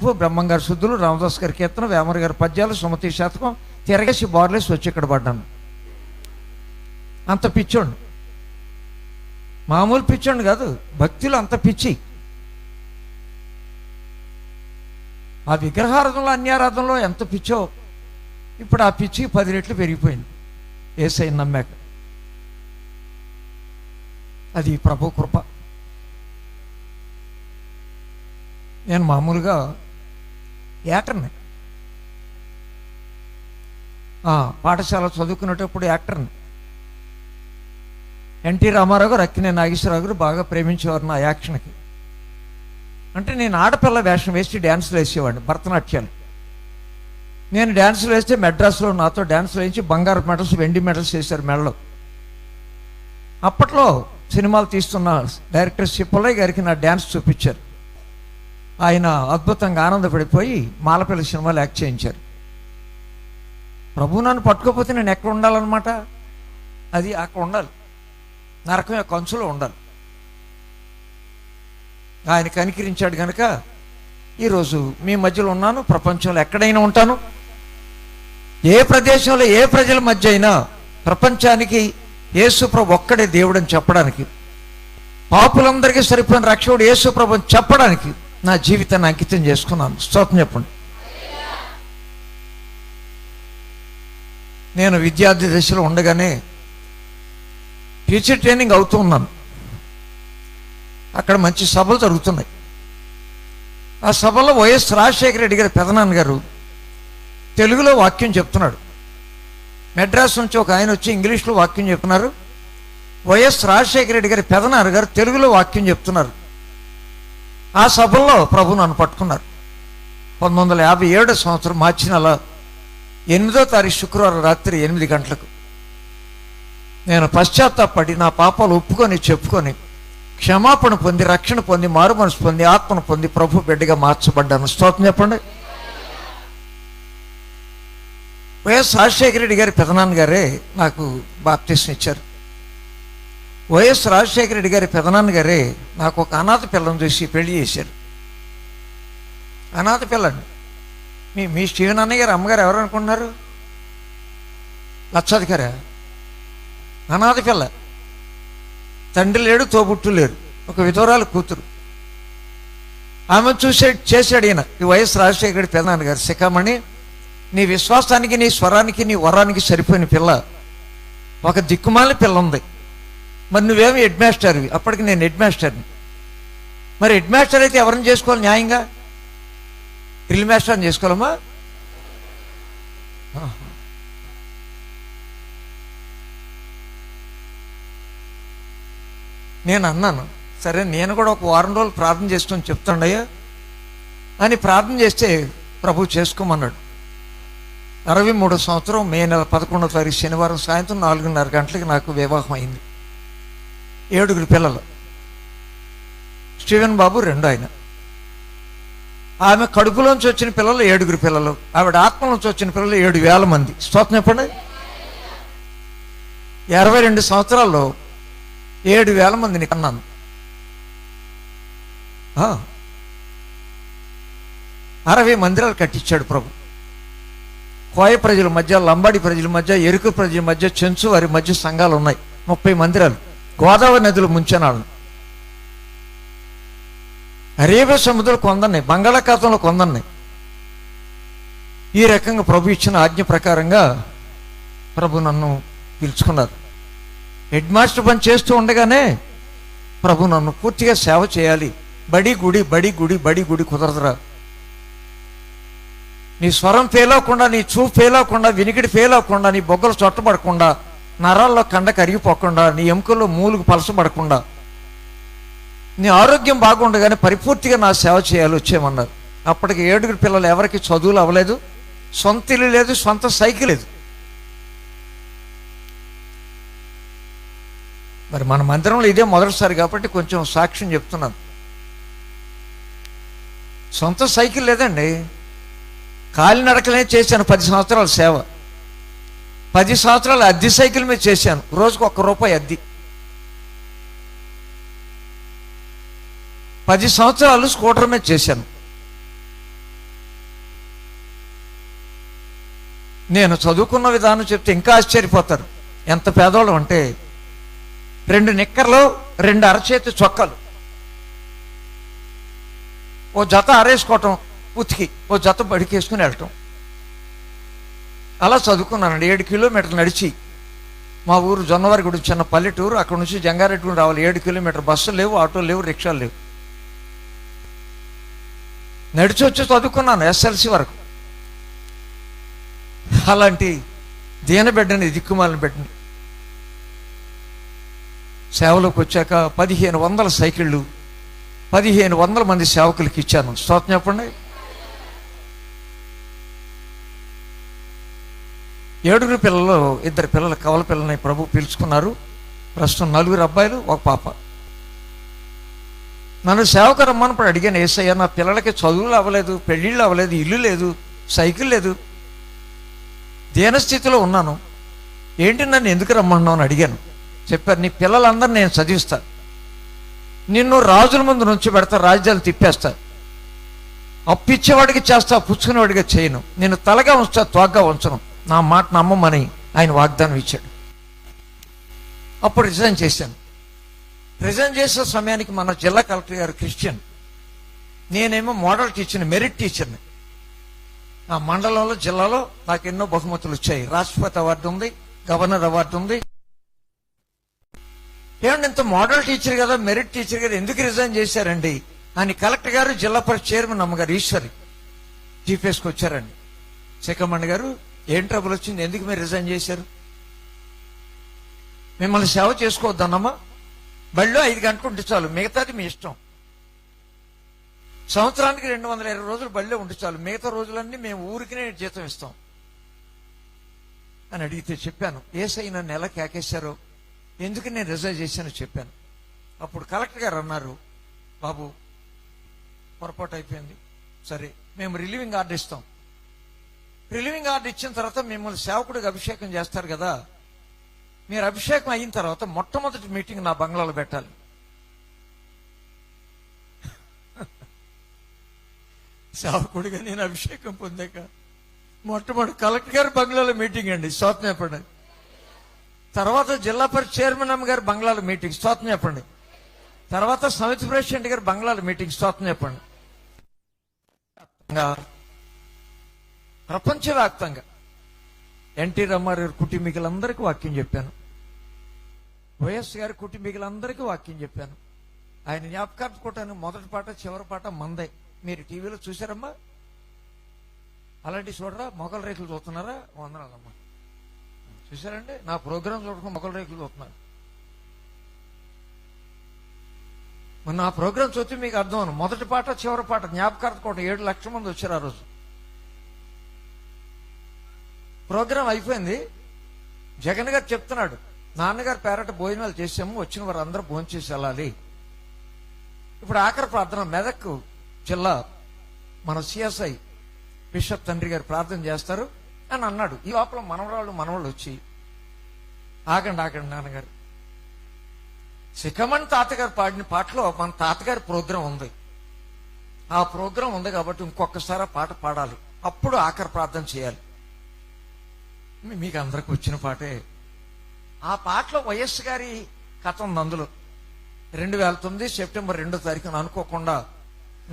ఉప్పు, బ్రహ్మం గారి శుద్ధులు, రామదాస్ గారి కీర్తన, వేమర్ గారి పద్యాలు, సుమతి శతకం తిరగేసి బార్లేసి వచ్చి ఇక్కడ పడ్డాను. అంత పిచ్చోండి, మామూలు పిచ్చోండి కాదు, భక్తులు అంత పిచ్చి. ఆ విగ్రహారాధనలో అన్యారాధనలో ఎంత పిచ్చో ఇప్పుడు ఆ పిచ్చి 10 రెట్లు పెరిగిపోయింది యేసయ్యను నమ్మాక. అది ప్రభు కృప. నేను మామూలుగా యాక్టర్ని, పాఠశాల చదువుకునేటప్పుడు యాక్టర్ని. ఎన్టీ రామారావు గారు, అక్కినేని నాగేశ్వరరావు గారు బాగా ప్రేమించేవారు నా యాక్షన్కి. అంటే నేను ఆడపిల్ల వేషం వేసి డ్యాన్సులు వేసేవాడిని, భరతనాట్యాలు. నేను డ్యాన్సులు వేస్తే మెడ్రాస్లో నాతో డ్యాన్సులు వేయించి బంగారు మెడల్స్, వెండి మెడల్స్ వేశారు మెడలో. అప్పట్లో సినిమాలు తీస్తున్న డైరెక్టర్ పుల్లయ్య గారికి నా డ్యాన్స్ చూపించారు. ఆయన అద్భుతంగా ఆనందపడిపోయి మాలపిల్ల సినిమాలు యాక్ట్ చేయించారు. ప్రభు నన్ను పట్టుకోకపోతే నేను ఎక్కడ ఉండాలన్నమాట? అది అక్కడ ఉండాలి, నరకం యొక్క అంచులో ఉండాలి. ఆయన కనికరించాడు కనుక ఈరోజు మీ మధ్యలో ఉన్నాను. ప్రపంచంలో ఎక్కడైనా ఉంటాను. ఏ ప్రదేశంలో ఏ ప్రజల మధ్య అయినా ప్రపంచానికి యేసుప్రభు ఒక్కడే దేవుడు అని చెప్పడానికి, పాపులందరికీ సరిపోయిన రక్షకుడు యేసుప్రభు అని చెప్పడానికి నా జీవితాన్ని అంకితం చేసుకున్నాను. స్తోత్రం చెప్పండి. నేను విద్యార్థి దశలో ఉండగానే టీచర్ ట్రైనింగ్ అవుతూ ఉన్నాను. అక్కడ మంచి సభలు జరుగుతున్నాయి. ఆ సభలో వైఎస్ రాజశేఖర రెడ్డి గారి పెదనాన్న గారు తెలుగులో వాక్యం చెప్తున్నాడు. మెడ్రాస్ నుంచి ఒక ఆయన వచ్చి ఇంగ్లీష్లో వాక్యం చెప్తున్నారు. వైఎస్ రాజశేఖర రెడ్డి గారి పెదనాన్న గారు తెలుగులో వాక్యం చెప్తున్నారు. ఆ సభల్లో ప్రభు నన్ను పట్టుకున్నారు. 1957 సంవత్సరం మార్చి నెల 8వ తారీఖు శుక్రవారం రాత్రి 8 గంటలకు నేను పశ్చాత్తాపడి నా పాపాలు ఒప్పుకొని చెప్పుకొని క్షమాపణ పొంది, రక్షణ పొంది, మారు మనసు పొంది, ఆత్మను పొంది ప్రభు బిడ్డగా మార్చబడ్డాను. స్తోత్రం చెప్పండి. వైఎస్ రాజశేఖర రెడ్డి గారి పెదనాన్న గారే నాకు బాప్టిజం ఇచ్చారు. వైఎస్ రాజశేఖర రెడ్డి గారి పెదనాన్న గారే నాకు ఒక అనాథ పిల్లని చూసి పెళ్లి చేశారు. అనాథ పిల్లండి. మీ స్టీవెన్ అన్నయ్య గారు అమ్మగారు ఎవరు అనుకుంటున్నారు? లక్షాధికారా? అనాథ పిల్ల, తండ్రి లేడు, తోబుట్టు లేరు, ఒక విధవరాలు కూతురు. ఆమె చేశాడు ఈయన, ఈ వైఎస్ రాజశేఖర రెడ్డి పెదనాన్న గారు. శిఖామణి, నీ విశ్వాసానికి, నీ స్వరానికి, నీ వరానికి సరిపోయిన పిల్ల, ఒక దిక్కుమాలిన పిల్ల ఉంది. మరి నువ్వేమి హెడ్ మాస్టర్వి? అప్పటికి నేను హెడ్ మాస్టర్ని. మరి హెడ్ మాస్టర్ అయితే ఎవరిని చేసుకోవాలి న్యాయంగా? డ్రిల్ మాస్టర్ని చేసుకోవాలమ్మా. నేను అన్నాను, సరే నేను కూడా ఒక వారం రోజులు ప్రార్థన చేసుకొని చెప్తాడయ్యా అని ప్రార్థన చేస్తే ప్రభు చేసుకోమన్నాడు. 63 సంవత్సరం మే నెల 11వ తారీఖు శనివారం సాయంత్రం 4:30 గంటలకి నాకు వివాహం అయింది. 7 పిల్లలు. స్టీవెన్ బాబు 2 ఆయన. ఆమె కడుపులోంచి వచ్చిన పిల్లలు 7 పిల్లలు. ఆవిడ ఆత్మలోంచి వచ్చిన పిల్లలు 7,000 మంది. స్తోత్రం చెప్పండి. 22 సంవత్సరాల్లో 7,000 మందిని కన్నాను. 60 మందిరాలు కట్టించాడు ప్రభు. కోయ ప్రజల మధ్య, లంబాడి ప్రజల మధ్య, ఎరుకు ప్రజల మధ్య, చెంచు వారి మధ్య సంఘాలు ఉన్నాయి. 30 మందిరాలు. గోదావరి నదులు ముంచెనాళ్ళు, అరేబియా సముద్రం కొందన్నాయి, బంగాళాఖాతంలో కొందన్నాయి. ఈ రకంగా ప్రభు ఇచ్చిన ఆజ్ఞ ప్రకారంగా ప్రభు నన్ను పిలుచుకున్నారు. హెడ్ మాస్టర్ పని చేస్తూ ఉండగానే ప్రభు నన్ను పూర్తిగా సేవ చేయాలి. బడి గుడి, బడి గుడి, బడి గుడి కుదరదురా. నీ స్వరం ఫెయిల్ అవ్వకుండా, నీ చూపు ఫెయిల్ అవ్వకుండా, వినికిడి ఫెయిల్ అవ్వకుండా, నీ బొగ్గలు చొట్టబడకుండా, నరాల్లో కండ కరిగిపోకుండా, నీ ఎముకల్లో మూలుగు పలసబడకుండా, నీ ఆరోగ్యం బాగుండగానే పరిపూర్తిగా నా సేవ చేయాలి వచ్చేయమన్నారు. అప్పటికి 7 పిల్లలు, ఎవరికి చదువులు అవ్వలేదు, సొంత ఇల్లు లేదు, సొంత సైకిల్ లేదు. మరి మన మందిరంలో ఇదే మొదటిసారి కాబట్టి కొంచెం సాక్ష్యం చెప్తున్నాను. సొంత సైకిల్ లేదండి, కాలినడకలే చేశాను 10 సంవత్సరాల సేవ. 10 సంవత్సరాలు అద్దె సైకిల్ మీద చేశాను. రోజుకు ₹1 అద్దె. 10 సంవత్సరాలు స్కూటర్ మీద చేశాను. నేను చదువుకున్న విధానం చెప్తే ఇంకా ఆశ్చర్యపోతారు. ఎంత పేదవాళ్ళం అంటే 2 నిక్కర్లు 2 అరచేతి చొక్కాలు, ఓ జత ఆరేసుకోవటం ఉతికి, ఓ జత బడికేసుకుని వెళ్ళటం. అలా చదువుకున్నానండి. 7 కిలోమీటర్లు నడిచి. మా ఊరు జొన్నవారిగూడెం, చిన్న పల్లెటూరు. అక్కడ నుంచి జంగారెడ్డిగూడెం రావాలి 7 కిలోమీటర్. బస్సులు లేవు, ఆటోలు లేవు, రిక్షాలు లేవు. నడిచి వచ్చి చదువుకున్నాను ఎస్ఎల్సి వరకు. అలాంటి దీనబిడ్డని, దిక్కుమాలిన బిడ్డని సేవలోకి వచ్చాక 1500 సైకిళ్ళు 1500 మంది సేవకులకి ఇచ్చాను. స్తోత్రం చెప్పండి. 7 పిల్లలు, 2 పిల్లలు కవల పిల్లల్ని ప్రభు పిలుచుకున్నారు. ప్రస్తుతం 4 అబ్బాయిలు, 1 పాప. నన్ను సేవకు రమ్మన్నప్పుడు అడిగాను, యేసయ్య నా పిల్లలకి చదువులు అవ్వలేదు, పెళ్ళిళ్ళు అవ్వలేదు, ఇల్లు లేదు, సైకిల్ లేదు, దీనస్థితిలో ఉన్నాను, ఏంటి నన్ను ఎందుకు రమ్మన్నావు అని అడిగాను. చెప్పారు, నీ పిల్లలందరినీ నేను చదివిస్తా, నిన్ను రాజుల ముందు నుంచి పెడతా, రాజ్యాలు తిప్పేస్తా, అప్పిచ్చేవాడికి చేస్తా, పుచ్చుకునేవాడిగా చేయను, నేను తలగా ఉంచుతా, తోగ్గా ఉంచను, నా మాట నమ్మమని ఆయన వాగ్దానం ఇచ్చాడు. అప్పుడు రిజైన్ చేశాను. రిజైన్ చేసే సమయానికి మన జిల్లా కలెక్టర్ గారు క్రిస్టియన్, నేనేమో మోడల్ టీచర్ని, మెరిట్ టీచర్ని. ఆ మండలంలో, జిల్లాలో నాకు ఎన్నో బహుమతులు వచ్చాయి. రాష్ట్రపతి అవార్డు ఉంది, గవర్నర్ అవార్డు ఉంది. ఏమంటే ఇంత మోడల్ టీచర్ కదా, మెరిట్ టీచర్ కదా, ఎందుకు రిజైన్ చేశారండి అని కలెక్టర్ గారు, జిల్లా పరిషత్ చైర్మన్ అమ్మగారు ఈశ్వరి జీపీఎస్కి వచ్చారండి. శేఖమణి గారు, ఏం ట్రబుల్ వచ్చింది, ఎందుకు మీరు రిజైన్ చేశారు? మిమ్మల్ని సేవ చేసుకోవద్దన్నమ్మా, బళ్ళో 5 గంటలు ఉంటే చాలు, మిగతాది మీ ఇష్టం. సంవత్సరానికి 220 రోజులు బళ్ళో ఉంటే చాలు, మిగతా రోజులన్నీ మేము ఊరికినే జీతం ఇస్తాం అని అడిగితే చెప్పాను. యేసయ్య నన్ను ఎలా కేకేశారో, ఎందుకు నేను రిజైన్ చేశానో చెప్పాను. అప్పుడు కలెక్టర్ గారు అన్నారు, బాబు పొరపాటు అయిపోయింది, సరే మేము రిలీవింగ్ ఆర్డర్ ఇస్తాం, రిలీవింగ్ ఆర్డర్ ఇచ్చిన తర్వాత మిమ్మల్ని సేవకుడికి అభిషేకం చేస్తారు కదా, మీరు అభిషేకం అయిన తర్వాత మొట్టమొదటి మీటింగ్ నా బంగ్లాలో పెట్టాలి. సేవకుడిగా నేను అభిషేకం పొందాక మొట్టమొదటి కలెక్టర్ గారు బంగ్లాలో మీటింగ్ అండి, స్తోత్రం చెప్పండి. తర్వాత జిల్లా పరిషత్ చైర్మన్ అమ్మ గారు బంగ్లాలో మీటింగ్, స్తోత్రం చెప్పండి. తర్వాత సమితి ప్రెసిడెంట్ గారు బంగ్లాలో మీటింగ్, స్తోత్రం చెప్పండి. ప్రపంచవ్యాప్తంగా ఎన్టీ రామారావు గారి కుటుంబీకులందరికీ వాక్యం చెప్పాను, వైఎస్ గారి కుటుంబీకులందరికీ వాక్యం చెప్పాను. ఆయన జ్ఞాపకార్థకోవటానికి మొదటి పాట చివరి పాట మందే. మీరు టీవీలో చూసారమ్మా, అలాంటివి చూడరా? మొగల రేకులు చూస్తున్నారా? వందనాలమ్మా, చూసారండి. నా ప్రోగ్రాం చూడకుండా మొగల రేకులు చూస్తున్నారు. మరి నా ప్రోగ్రాం చూస్తే మీకు అర్థం అను, మొదటి పాట చివరి పాట జ్ఞాపకార్థకోవటం 7 లక్షల మంది వచ్చారు ఆ రోజు. ప్రోగ్రాం అయిపోయింది, జగన్ గారు చెప్తున్నాడు, నాన్నగారు పేరట భోజనాలు చేసాము, వచ్చిన వారు అందరూ భోజనం చేసి వెళ్ళాలి. ఇప్పుడు ఆఖరి ప్రార్థన మెదక్ జిల్లా మన సిఎస్ఐ బిషప్ తండ్రి గారు ప్రార్థన చేస్తారు అని అన్నాడు. ఈ లోపల మనవాళ్ళు వచ్చి, ఆగండి నాన్నగారు, శిఖమణి తాతగారు పాడిన పాటలో మన తాతగారి ప్రోగ్రాం ఉంది, ఆ ప్రోగ్రాం ఉంది కాబట్టి ఇంకొకసారి ఆ పాట పాడాలి, అప్పుడు ఆఖరి ప్రార్థన చేయాలి. మీకు అందరికి వచ్చిన పాటే. ఆ పాటలో వైఎస్ గారి కథ ఉంది. అందులో 2009 సెప్టెంబర్ 2వ తారీఖున అనుకోకుండా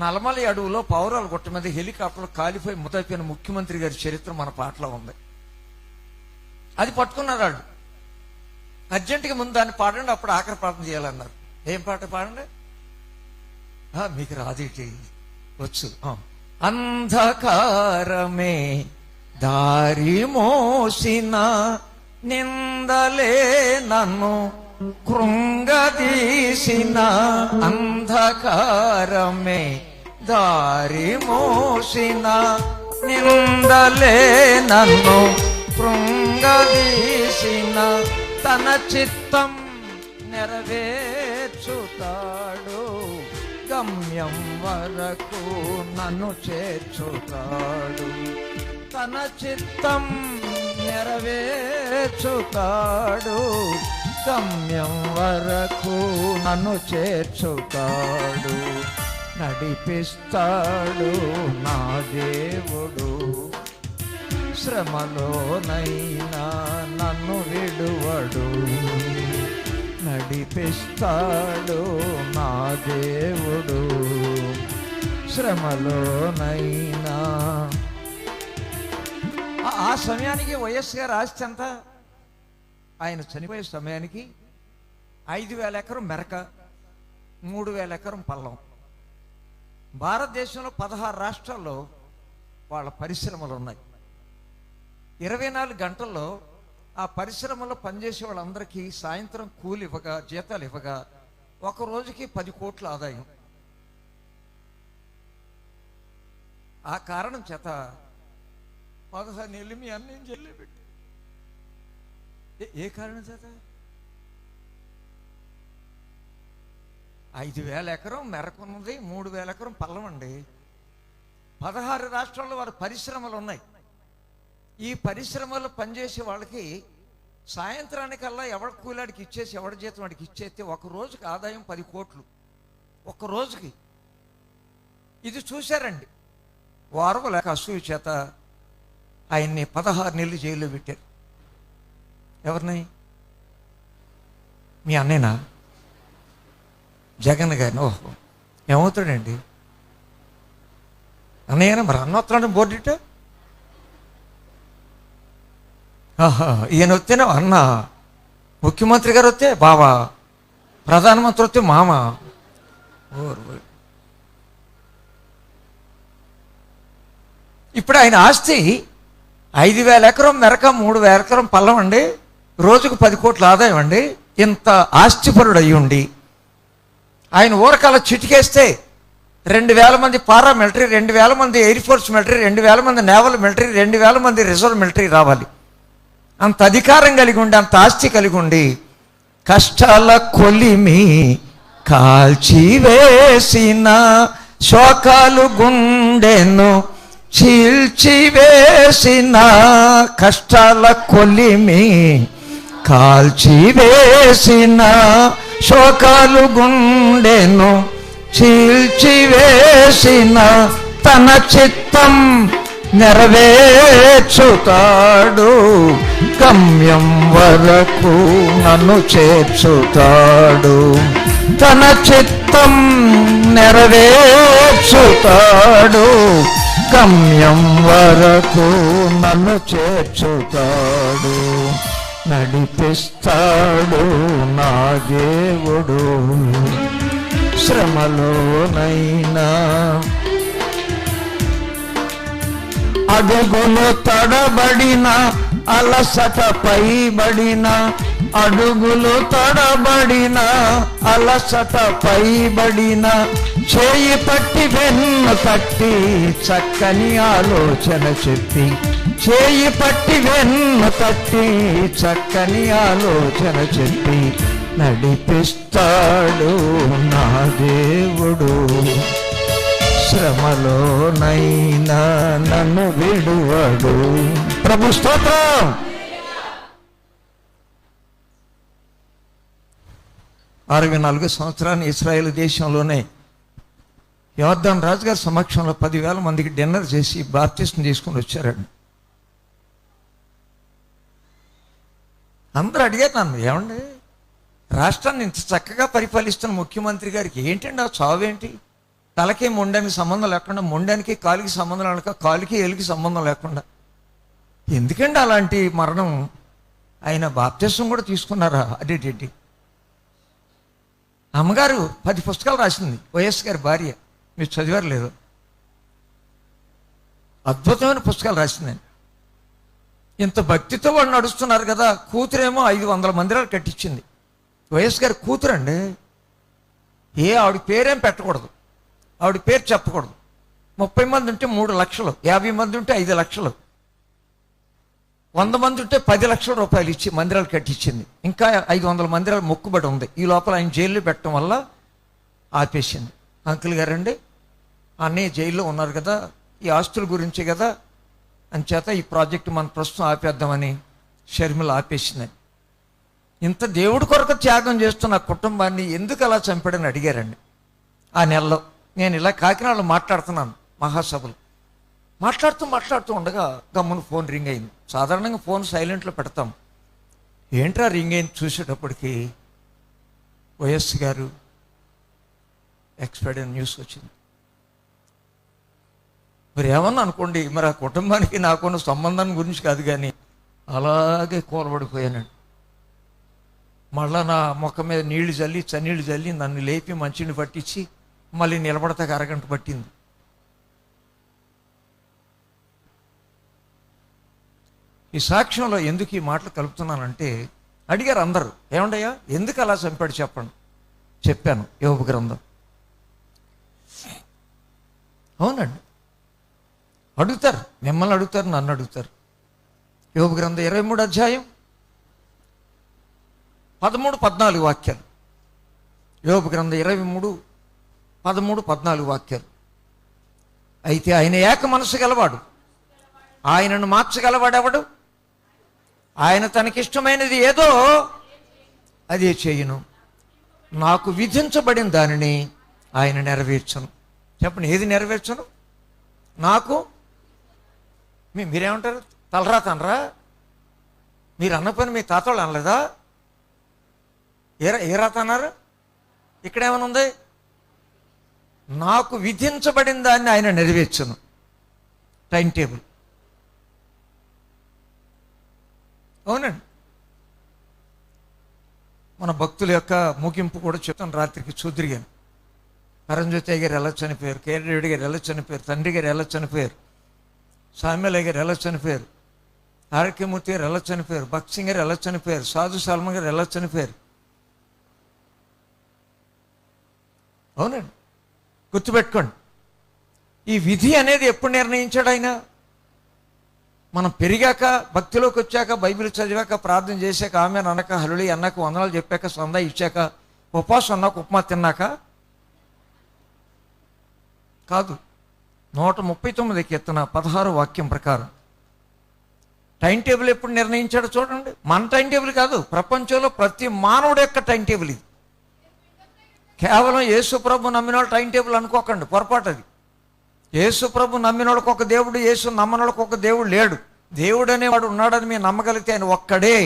నల్లమలి అడవులో పౌరాల గుట్ట మీద హెలికాప్టర్ కాలిపోయి ముతైపోయిన ముఖ్యమంత్రి గారి చరిత్ర మన పాటలో ఉంది. అది పట్టుకున్నారు వాళ్ళు. అర్జెంటుగా ముందు దాన్ని పాడండి, అప్పుడు ఆఖరి ప్రార్థన చేయాలన్నారు. ఏం పాట పాడండి? మీకు రాదేటి? వచ్చు. అంధకారమే దారి మోసిన నిందలే నన్ను కృంగదీసిన, అంధకారమే దారి మోసిన నిందలే నన్ను కృంగదీసిన, తన చిత్తం నెరవేర్చుతాడు, గమ్యం వరకు నన్ను చేర్చుతాడు, తన చిత్తం నెరవేర్చుతాడు, గమ్యం వరకు నన్ను చేర్చుతాడు, నడిపిస్తాడు నా దేవుడు శ్రమలోనైనా నన్ను విడువడు, నడిపిస్తాడు నా దేవుడు. శ్రమలోనైనా ఆ సమయానికి వైఎస్ గారు ఆస్తి ఎంత? ఆయన చనిపోయే సమయానికి 5,000 ఎకరం మెరక, 3,000 ఎకరం పల్లం. భారతదేశంలో 16 రాష్ట్రాల్లో వాళ్ళ పరిశ్రమలు ఉన్నాయి. 24 గంటల్లో ఆ పరిశ్రమలో పనిచేసే వాళ్ళందరికీ సాయంత్రం కూలి ఇవ్వగా, జీతాలు ఇవ్వగా ఒక రోజుకి 10 కోట్ల ఆదాయం. ఆ కారణం చేత 16 నెలలు మీ అన్నయ్య జైల్లో పెట్టి. ఏ కారణం చేత? 5,000 ఎకరం మెరకున్నది, 3,000 ఎకరం పల్లం అండి. 16 రాష్ట్రాల్లో వారి పరిశ్రమలు ఉన్నాయి. ఈ పరిశ్రమలో పనిచేసే వాళ్ళకి సాయంత్రానికల్లా ఎవరి కూలాడికి ఇచ్చేసి, ఎవరి జీతం వాడికి ఇచ్చేస్తే ఒక రోజుకి ఆదాయం 10 కోట్లు ఒక రోజుకి. ఇది చూశారండి. వారం లేక అసూయ చేత ఆయన్ని 16 నెలలు జైల్లో పెట్టారు. ఎవరిని? మీ అన్నయ్యనా? జగన్ గారిని. ఓహో, ఏమవుతాడండి అన్నయ్యనా? మరి అన్న వస్తున్నాడు బోర్డిట. ఆహా, ఈయన వస్తేనే అన్న, ముఖ్యమంత్రి గారు వస్తే బావా, ప్రధానమంత్రి వస్తే మామ. ఇప్పుడు ఆయన ఆస్తి 5,000 ఎకరం మెరక, 3,000 ఎకరం పల్లం అండి. రోజుకు 10 కోట్ల ఆదాయం అండి. ఇంత ఆస్తిపరుడు అయ్యి ఉండి ఆయన ఊరకాల చిటికేస్తే 2,000 మంది పారామిలిటరీ, 2,000 మంది ఎయిర్ ఫోర్స్ మిలిటరీ, 2,000 మంది నేవల్ మిలిటరీ, 2,000 మంది రిజర్వ్ మిలిటరీ రావాలి. అంత అధికారం కలిగి ఉండి, అంత ఆస్తి కలిగి ఉండి కష్టాల కొలిమి కాల్చివేసిన, శోకాలు గుండెను చీల్చివేసిన, కష్టాల కొలిమి కాల్చివేసిన, శోకాలు గుండెను చీల్చివేసిన, తన చిత్తం నెరవేర్చుతాడు, గమ్యం వరకు నన్ను చేర్చుతాడు. తన చిత్తం నెరవేర్చుతాడు, గమ్యం వరకు నన్ను చేర్చుతాడు, నడిపిస్తాడు నా దేవుడు. శ్రమలోనైనా అడుగులు తడబడిన, అలసట పైబడిన, అడుగులు తడబడిన, అలసట పైబడిన, చేయి పట్టి వెన్ను తట్టి చక్కని ఆలోచన చెప్పి, చేయి పట్టి వెన్ను తట్టి చక్కని ఆలోచన చెప్పి నడిపిస్తాడు నా దేవుడు. శ్రమలోనైనా నన్ను విడువడు. ప్రభు స్తోత్రం. 64 సంవత్సరాన్ని ఇశ్రాయేల్ దేశంలోనే యోర్దాను రాజుగారి సమక్షంలో 10,000 మందికి డిన్నర్ చేసి బాప్తిస్మం తీసుకుని వచ్చారండి. అందరూ అడిగారు నన్ను, ఏమండి రాష్ట్రాన్ని ఇంత చక్కగా పరిపాలిస్తున్న ముఖ్యమంత్రి గారికి ఏంటండి ఆ చావేంటి? తలకి మొండానికి సంబంధం లేకుండా, మొండానికి కాలికి సంబంధం లేక, కాలికి ఏలికి సంబంధం లేకుండా ఎందుకండి అలాంటి మరణం? ఆయన బాప్తిస్మం కూడా తీసుకున్నారా? అదేంటి? అమ్మగారు 10 పుస్తకాలు రాసింది, వైఎస్ గారి భార్య. మీరు చదివారు లేదు? అద్భుతమైన పుస్తకాలు రాసిందండి. ఇంత భక్తితో వాళ్ళు నడుస్తున్నారు కదా. కూతురేమో 500 మందిరాలు కట్టించింది. వైఎస్ గారి కూతురు అండి. ఆవిడ పేరేం పెట్టకూడదు, ఆవిడ పేరు చెప్పకూడదు. 30 మంది ఉంటే 3 లక్షలు, 50 మంది ఉంటే 5 లక్షలు, 100 మంది ఉంటే 10 లక్షల రూపాయలు ఇచ్చి మందిరాలు కట్టించింది. ఇంకా 500 మందిరాలు మొక్కుబడి ఉంది. ఈ లోపల ఆయన జైల్లో పెట్టడం వల్ల ఆపేసింది. అంకుల్ గారండి, అన్నయ్య జైల్లో ఉన్నారు కదా, ఈ ఆస్తుల గురించే కదా, అంచేత ఈ ప్రాజెక్టు మన ప్రస్తుతం ఆపేద్దామని షర్మిల ఆపేసిందని. ఇంత దేవుడి కొరకు త్యాగం చేస్తున్న కుటుంబాన్ని ఎందుకు అలా చంపాడని అడిగారండి. ఆ నెలలో నేను ఇలా కాకినాడలో మాట్లాడుతున్నాను మహాసభలు. మాట్లాడుతూ ఉండగా గమ్మున ఫోన్ రింగ్ అయింది. సాధారణంగా ఫోన్ సైలెంట్లో పెడతాం. ఏంట్రా రింగ్ అయింది చూసేటప్పటికి వైఎస్ గారు ఎక్స్పైర్డ్ అయిన న్యూస్ వచ్చింది. మరి ఏమన్నా అనుకోండి, మరి ఆ కుటుంబానికి నాకున్న సంబంధాన్ని గురించి కాదు, కానీ అలాగే కూలబడిపోయానండి. మళ్ళా నా ముఖం మీద నీళ్లు చల్లి చన్నీళ్ళు చల్లి నన్ను లేపి మంచిని పట్టించి మళ్ళీ నిలబడతాక అరగంట పట్టింది. ఈ సాక్ష్యంలో ఎందుకు ఈ మాటలు కలుపుతున్నానంటే, అడిగారు అందరూ, ఏమండయ్యా ఎందుకు అలా చంపాడు చెప్పండి. చెప్పాను, యోబు గ్రంథం. అవునండి, అడుగుతారు, మిమ్మల్ని అడుగుతారు, నన్ను అడుగుతారు. యోబు గ్రంథం 23 అధ్యాయం 13-14 వాక్యాలు. యోబు గ్రంథం 23, 13, 14 వాక్యాలు. అయితే ఆయన ఏక మనసు గలవాడు, ఆయనను మార్చగలవాడెవడు? ఆయన తనకిష్టమైనది ఏదో అదే చేయును. నాకు విధించబడిన దానిని ఆయన నెరవేర్చను. చెప్పండి, ఏది నెరవేర్చను? నాకు మీరేమంటారు? తలరాత అనరా? మీరు అన్న పని మీ తాతోళ్ళు అనలేదా? ఏ రాత అన్నారు? ఇక్కడేమైనా ఉంది? నాకు విధించబడిన దాన్ని ఆయన నెరవేర్చను. Time table. అవునండి, మన భక్తుల యొక్క ముగింపు కూడా చెప్తాను. రాత్రికి చూదిరిగాను. పరంజ్యోతి గారు ఎలా చనిపోయారు, కేఆర్ రెడ్డి గారు ఎలా చనిపోయారు, తండ్రి గారు ఎలా చనిపోయారు, సామ్యాలయ్య గారు ఎలా చనిపోయారు, ఆర్కేమూర్తి గారు ఎలా చనిపోయారు, భక్త్ సింగ్ గారు ఎలా చనిపోయారు, సాధు సల్మాన్ గారు ఎలా చనిపోయారు. అవునండి, గుర్తుపెట్టుకోండి. ఈ విధి అనేది ఎప్పుడు నిర్ణయించాడు ఆయన? మనం పెరిగాక, భక్తిలోకి వచ్చాక, బైబిల్ చదివాక, ప్రార్థన చేశాక, ఆమె అనక, హల్లులి అన్నాక, వందనాలు చెప్పాక, సందా ఇచ్చాక, ఉపవాసం అన్నాక, ఉప్మా తిన్నాక కాదు. 139 కీర్తన 16 వాక్యం ప్రకారం టైం టేబుల్ ఎప్పుడు నిర్ణయించాడో చూడండి. మన టైం టేబుల్ కాదు, ప్రపంచంలో ప్రతి మానవుడు యొక్క టైం టేబుల్ ఇది. కేవలం యేసు ప్రభు నమ్మిన టైం టేబుల్ అనుకోకండి, పొరపాటు అది. యేసు ప్రభు నమ్మినోళ్ళకి ఒక దేవుడు, యేసు నమ్మనోళ్ళకి ఒక దేవుడు లేడు. దేవుడు అనేవాడు ఉన్నాడని మీరు నమ్మగలిగితే ఆయన ఒక్కడే.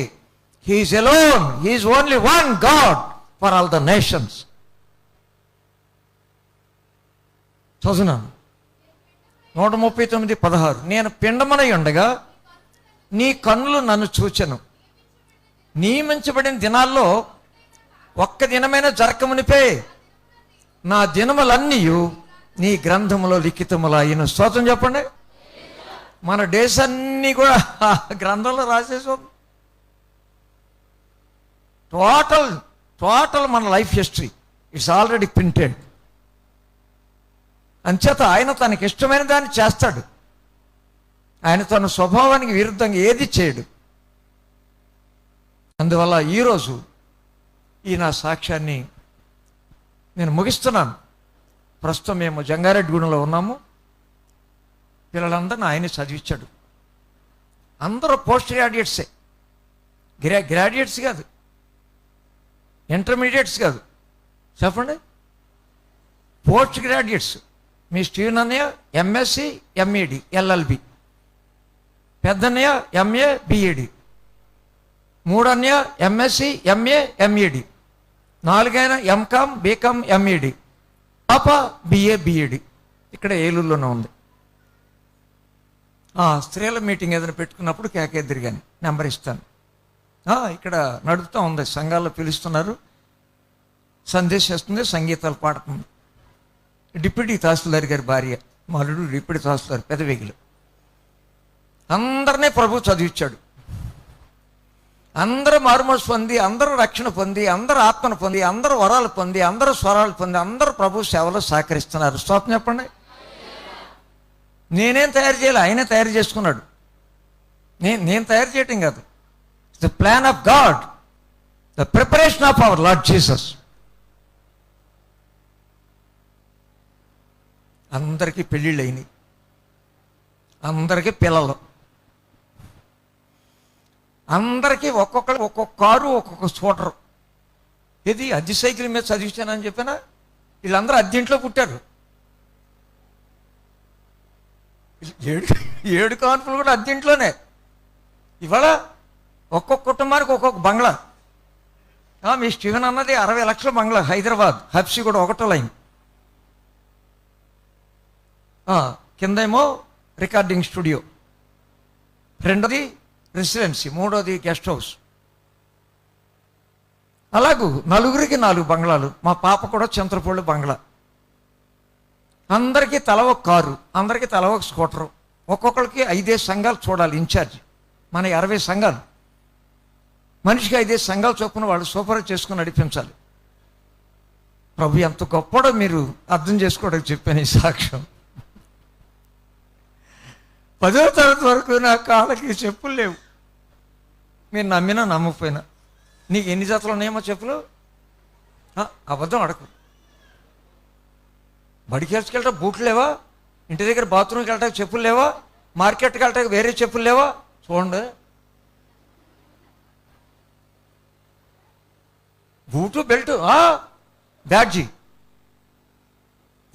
He's alone, he's only one god for all the nations. చదువునాను 139:16. నేను పిండమనై ఉండగా నీ కన్నులు నన్ను చూచెను. నియమించబడిన దినాల్లో ఒక్క దినమైన జరగమునిపే నా దినములన్నీ నీ గ్రంథములో లిఖితములైన. స్తోత్రం చెప్పండి. మన డేస్ అన్నీ కూడా గ్రంథంలో రాసేసాం. టోటల్ మన life history it's already printed. అంచేత ఆయన తనకి ఇష్టమైన దాన్ని చేస్తాడు. ఆయన తన స్వభావానికి విరుద్ధంగా ఏది చేయడు. అందువల్ల ఈరోజు ఈ నా సాక్ష్యాన్ని నేను ముగిస్తున్నాను. ప్రస్తుతం మేము జంగారెడ్డిగూడెంలో ఉన్నాము. పిల్లలందరినీ ఆయనే చదివించాడు. అందరూ పోస్ట్ గ్రాడ్యుయేట్సే, గ్రాడ్యుయేట్స్ కాదు, ఇంటర్మీడియట్స్ కాదు. చెప్పండి, పోస్ట్ గ్రాడ్యుయేట్స్. మీ స్టీవెన్ అన్నయ్య ఎంఎస్సి, ఎంఈడి, ఎల్ఎల్బి. పెద్దన్నయ్య ఎంఏ, బిఈడి. మూడన్నయ్య ఎంఎస్సి, ఎంఏ, ఎంఈడి. నాలుగైన ఎంకామ్, బీకామ్, ఎంఈడి. పాప బిఏ, బిఈడి. ఇక్కడ ఏలూరులోనే ఉంది. స్త్రీల మీటింగ్ ఏదైనా పెట్టుకున్నప్పుడు కేకేద్దరు కానీ నెంబర్ ఇస్తాను. ఇక్కడ నడుపుతూ ఉంది, సంఘాల్లో పిలుస్తున్నారు, సందేశం ఇస్తుంది, సంగీతాలు పాడుతుంది. డిప్యూటీ తహసీల్దార్ గారి భార్య, మా అల్లుడు డిప్యూటీ తహసీల్దార్ పెదవేగిలు. అందరినీ ప్రభు చదివించాడు. అందరూ మారుమనసు పొంది, అందరూ రక్షణ పొంది, అందరూ ఆత్మను పొంది, అందరూ వరాలు పొంది, అందరూ స్వరాలు పొంది, అందరూ ప్రభు సేవలో సహకరిస్తున్నారు. స్తోత్రం చెప్పండి. నేనేం తయారు చేయాలి, ఆయనే తయారు చేసుకున్నాడు. నేను తయారు చేయటం కాదు. The plan of God, the preparation of our Lord Jesus. అందరికీ పెళ్ళిళ్ళు అయినాయి, అందరికీ పిల్లలు, అందరికీ ఒక్కొక్కరు ఒక్కొక్క కారు, ఒక్కొక్క స్కూటరు. ఇది అద్దె సైకిల్ మీద చదివించానని చెప్పినా, వీళ్ళందరూ అద్దెంట్లో పుట్టారు. ఏడు 7 కాన్పులు కూడా అద్దెంట్లోనే. ఇవాళ ఒక్కొక్క కుటుంబానికి ఒక్కొక్క బంగ్లా. మీ స్టీవెన్ అన్నది 60 లక్షల బంగ్లా, హైదరాబాద్ హబ్సి కూడా ఒకటో లైన్. కిందేమో రికార్డింగ్ స్టూడియో, రెండోది రెసిడెన్సీ, మూడోది గెస్ట్ హౌస్. అలాగూ 4గురికి 4 బంగ్లాలు. మా పాప కూడా చింతలపూడి బంగ్లా. అందరికీ తల ఒక కారు, అందరికీ తల ఒక స్కూటరు. ఒక్కొక్కరికి 5 సంఘాలు చూడాలి ఇన్ఛార్జ్. మన 60 సంఘాలు, మనిషికి 5 సంఘాలు చొప్పున వాళ్ళు సూపర్ చేసుకుని నడిపించాలి. ప్రభు ఎంత గొప్పడో మీరు అర్థం చేసుకోవడానికి చెప్పాను ఈ సాక్ష్యం. 10వ తరగతి వరకు నా కాళ్ళకి చెప్పులు లేవు. మీరు నమ్మినా నమ్మకపోయినా. నీకు ఎన్ని జతలు ఉన్నాయేమో చెప్పులు? అబద్ధం అడకు. బడికి వేసుకెళ్ళటం బూట్లు లేవా? ఇంటి దగ్గర బాత్రూమ్కి వెళ్ళటానికి చెప్పులు లేవా? మార్కెట్కి వెళ్ళటానికి వేరే చెప్పులు లేవా? చూడండి, బూటు బెల్టు బ్యాడ్జీ.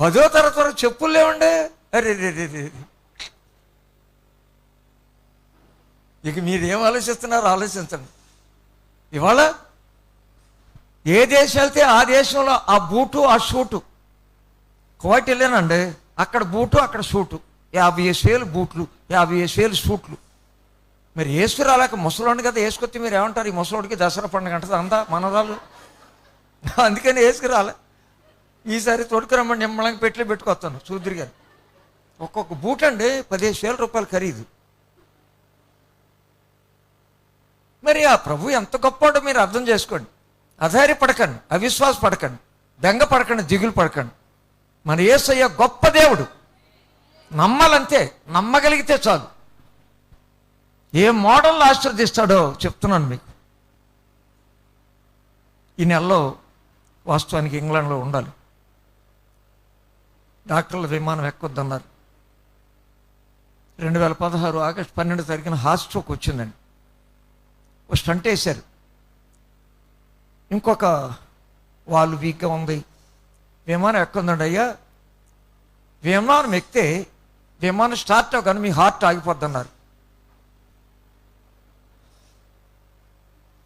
10వ తరగతి వరకు చెప్పులు లేవండి. అరే రే రే రే. ఇక మీరేం ఆలోచిస్తున్నారో ఆలోచించండి. ఇవాళ ఏ దేశం వెళ్తే ఆ దేశంలో ఆ బూటు ఆ షూటు. కోటి వెళ్ళానండి, అక్కడ బూటు అక్కడ షూటు. 50,000 బూట్లు, 50,000 షూట్లు. మరి వేసుకు రాలేక ముసలోడిని కదా వేసుకొస్తే మీరు ఏమంటారు? ఈ ముసలోడికి దసరా పండుగ అంటది అంతా మనరాలు. అందుకని వేసుకు రాలే. ఈసారి తొడుకురమ్మని నిమ్మలంగా పెట్టుకొస్తాను చూద్దరు గారు. ఒక్కొక్క బూట్ అండి 15,000 రూపాయలు ఖరీదు. మరి ఆ ప్రభు ఎంత గొప్పడో మీరు అర్థం చేసుకోండి. అధైర్యపడకండి, అవిశ్వాస పడకండి, బెంగ పడకండి, దిగులు పడకండి. మన యేసయ్య గొప్ప దేవుడు. నమ్మాలంతే, నమ్మగలిగితే చాలు. ఏ మోడల్ ఆశీర్వదిస్తాడో చెప్తున్నాను మీకు. ఈ నెలలో వాస్తవానికి ఇంగ్లాండ్లో ఉండాలి. డాక్టర్ల విమానం ఎక్కొద్దన్నారు. 2016 ఆగస్టు 12 తారీఖున హార్ట్ స్ట్రోక్ వచ్చిందండి. ఒక స్టంట్ వేశారు. ఇంకొక వాళ్ళు వీక్గా ఉంది. విమానం ఎక్కుందండి. అయ్యా, విమానం ఎక్కితే విమానం స్టార్ట్ అవ్వగానే మీ హార్ట్ ఆగిపోద్ది అన్నారు.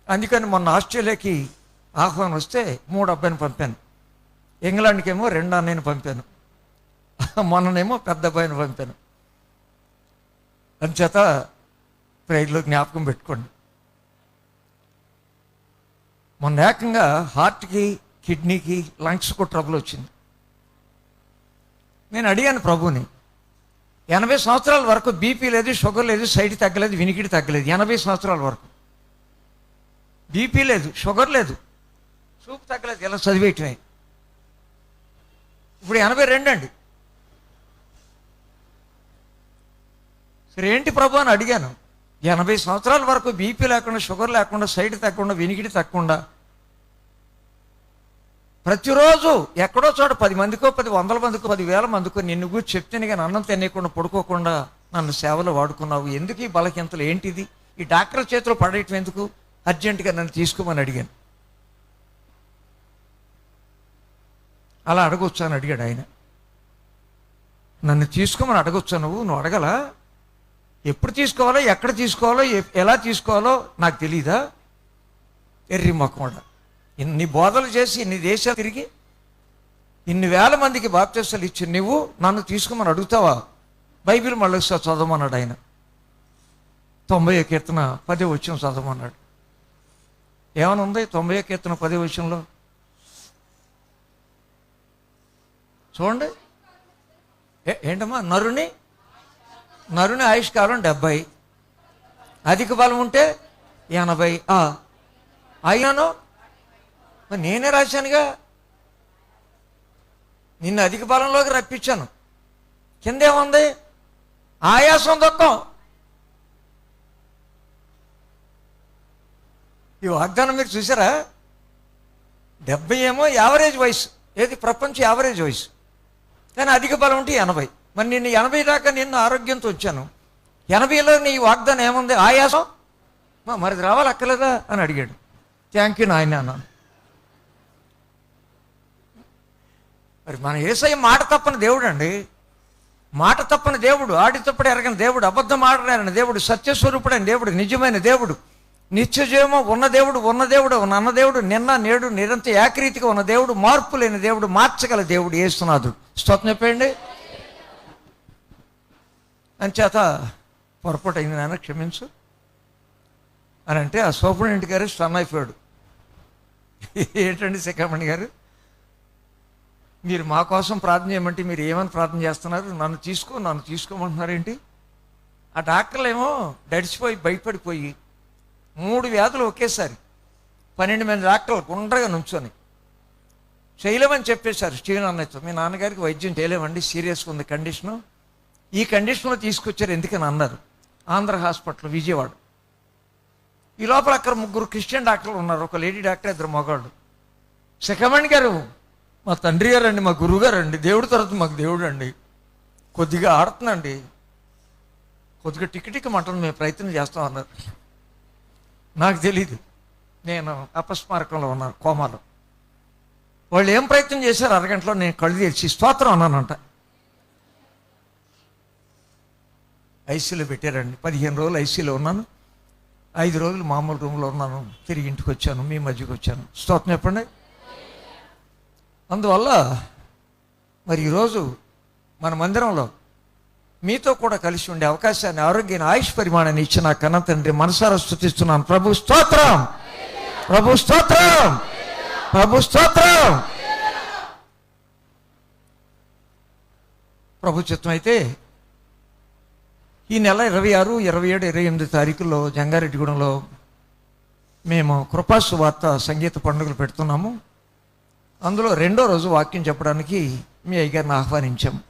అందుకని మొన్న ఆస్ట్రేలియాకి ఆహ్వానం వస్తే 3 అబ్బాయిని పంపాను. ఇంగ్లాండ్కి ఏమో 2 అన్నయ్యని పంపాను. మొన్ననేమో పెద్ద అబ్బాయిని పంపాను. అందుచేత ప్రైడ్లో జ్ఞాపకం పెట్టుకోండి. మొన్న ఏకంగా హార్ట్కి, కిడ్నీకి, లంగ్స్కు ట్రబుల్ వచ్చింది. నేను అడిగాను ప్రభుని, 80 సంవత్సరాల వరకు బీపీ లేదు, షుగర్ లేదు, సైడ్ తగ్గలేదు, వినికిడి తగ్గలేదు. 80 సంవత్సరాల వరకు బీపీ లేదు, షుగర్ లేదు, చూపు తగ్గలేదు. ఇలా చదివేయటమే. ఇప్పుడు 82 అండి. సరే ఏంటి ప్రభు అని అడిగాను. 80 సంవత్సరాల వరకు బీపీ లేకుండా, షుగర్ లేకుండా, సైడ్ తగ్గకుండా, వినికిడి తగ్గకుండా, ప్రతిరోజు ఎక్కడో చోట 10 మందికో, 100 మందికో, 10,000 మందికో నిన్ను గురించి చెప్తేనే కానీ అన్నం తినేయకుండా పడుకోకుండా నన్ను సేవలో వాడుకున్నావు. ఎందుకు ఈ బలహీనతలు? ఏంటిది? ఈ డాక్టర్ చేతిలో పడేయటం ఎందుకు? అర్జెంటుగా నన్ను తీసుకోమని అడిగాను. అలా అడగొచ్చు అని అడిగాడు ఆయన. నన్ను తీసుకోమని అడగొచ్చా? నువ్వు అడగలా? ఎప్పుడు తీసుకోవాలో, ఎక్కడ తీసుకోవాలో, ఎలా తీసుకోవాలో నాకు తెలీదా? ఎర్రి మొక్కమడ. ఇన్ని బోధలు చేసి, ఇన్ని దేశాలు తిరిగి, ఇన్ని వేల మందికి బాప్తిసాలు ఇచ్చి నువ్వు నన్ను తీసుకోమని అడుగుతావా? బైబిల్ మళ్ళీ చదవమన్నాడు ఆయన. 90వ కీర్తన 10వ వచనం చదవమన్నాడు. ఏమని ఉంది 90వ కీర్తన 10వ వచనంలో? చూడండి. ఏంటమ్మా? నరుని ఆయుష్కాలం 70, అధిక బలం ఉంటే 80. అయినాను నేనే రాశానుగా, నిన్ను అధిక బలంలోకి రప్పించాను. కిందేముంది? ఆయాసం, దుఃఖం. ఈ వాగ్దానం మీరు చూసారా? 70 ఏమో యావరేజ్ వయసు, ఏది ప్రపంచ యావరేజ్ వయసు. కానీ అధిక బలం ఉంటే 80. మరి నిన్ను 80 దాకా నిన్ను ఆరోగ్యంతో వచ్చాను. 80లో నీ వాగ్దానం ఏముంది? ఆయాసం. మరి రావాలి అక్కలేదా అని అడిగాడు. థ్యాంక్ యూ నాయన అన్నాను. మరి మన యేసయ్య మాట తప్పని దేవుడు అండి. మాట తప్పని దేవుడు, ఆడి తప్పుడు ఎరగని దేవుడు, అబద్ధం ఆడలేని దేవుడు, సత్యస్వరూపుడైన దేవుడు, నిజమైన దేవుడు, నిత్యజీవము ఉన్న దేవుడు, ఉన్న దేవుడు, నిన్న నేడు నిరంతర ఏకరీతిగా ఉన్న దేవుడు, మార్పు లేని దేవుడు, మార్చగల దేవుడు యేసునాథుడు. స్తోత్రం చెప్పండి. అంచేత పొరపాటు అయింది నాన్న, క్షమించు అని అంటే ఆ సూపరింటెండెంట్ గారు స్టన్ అయిపోయాడు. ఏంటండి శిఖామణి గారు, మీరు మా కోసం ప్రార్థన చేయమంటే మీరు ఏమని ప్రార్థన చేస్తున్నారు, నన్ను తీసుకోమంటున్నారేంటి? ఆ డాక్టర్లు ఏమో దడిచిపోయి భయపడిపోయి 3 వ్యాధులు ఒకేసారి 12 మంది డాక్టర్లు గుండ్రగా నుంచొని చేయలేమని చెప్పేశారు. స్టీవెన్ అన్నయ్యతో, మీ నాన్నగారికి వైద్యం చేయలేమండి, సీరియస్గా ఉంది కండిషను, ఈ కండిషన్లో తీసుకొచ్చారు ఎందుకని అన్నారు. ఆంధ్ర హాస్పిటల్ విజయవాడ. ఈ లోపల అక్కడ 3 క్రిస్టియన్ డాక్టర్లు ఉన్నారు, ఒక లేడీ డాక్టర్, 2 మగాళ్ళు. శిఖామణి గారు మా తండ్రి గారు అండి, మా గురువు గారు అండి, దేవుడి తర్వాత మాకు దేవుడు అండి, కొద్దిగా ఆడుతుందండి, కొద్దిగా టిక్కి మంటలు మేము ప్రయత్నం చేస్తాం అన్నారు. నాకు తెలీదు, నేను అపస్మారకంలో ఉన్నాను, కోమాలో. వాళ్ళు ఏం ప్రయత్నం చేశారు, అరగంటలో నేను కళ్ళు తెరిచి స్తోత్రం అన్నానంట. ఐసీలో పెట్టారండి. 15 రోజులు ఐసీలో ఉన్నాను, 5 రోజులు మామూలు రూమ్లో ఉన్నాను, తిరిగి ఇంటికి వచ్చాను, మీ మధ్యకి వచ్చాను. స్తోత్రం చెప్పండి. అందువల్ల మరి ఈరోజు మన మందిరంలో మీతో కూడా కలిసి ఉండే అవకాశాన్ని, ఆరోగ్యాన్ని, ఆయుష్ పరిమాణాన్ని ఇచ్చిన కన్న తండ్రి మనసారా స్తుతిస్తున్నాను. ప్రభు స్తోత్రం, ప్రభు స్తోత్రం, ప్రభు స్తోత్రం. ప్రభు చిత్తం అయితే ఈ నెల 26, 27, 28 తారీఖుల్లో జంగారెడ్డిగూడెంలో మేము కృపా సువార్త సంగీత పండుగలు పెడుతున్నాము. అందులో 2వ రోజు వాక్యం చెప్పడానికి మీ అయ్యగారిని ఆహ్వానించాము.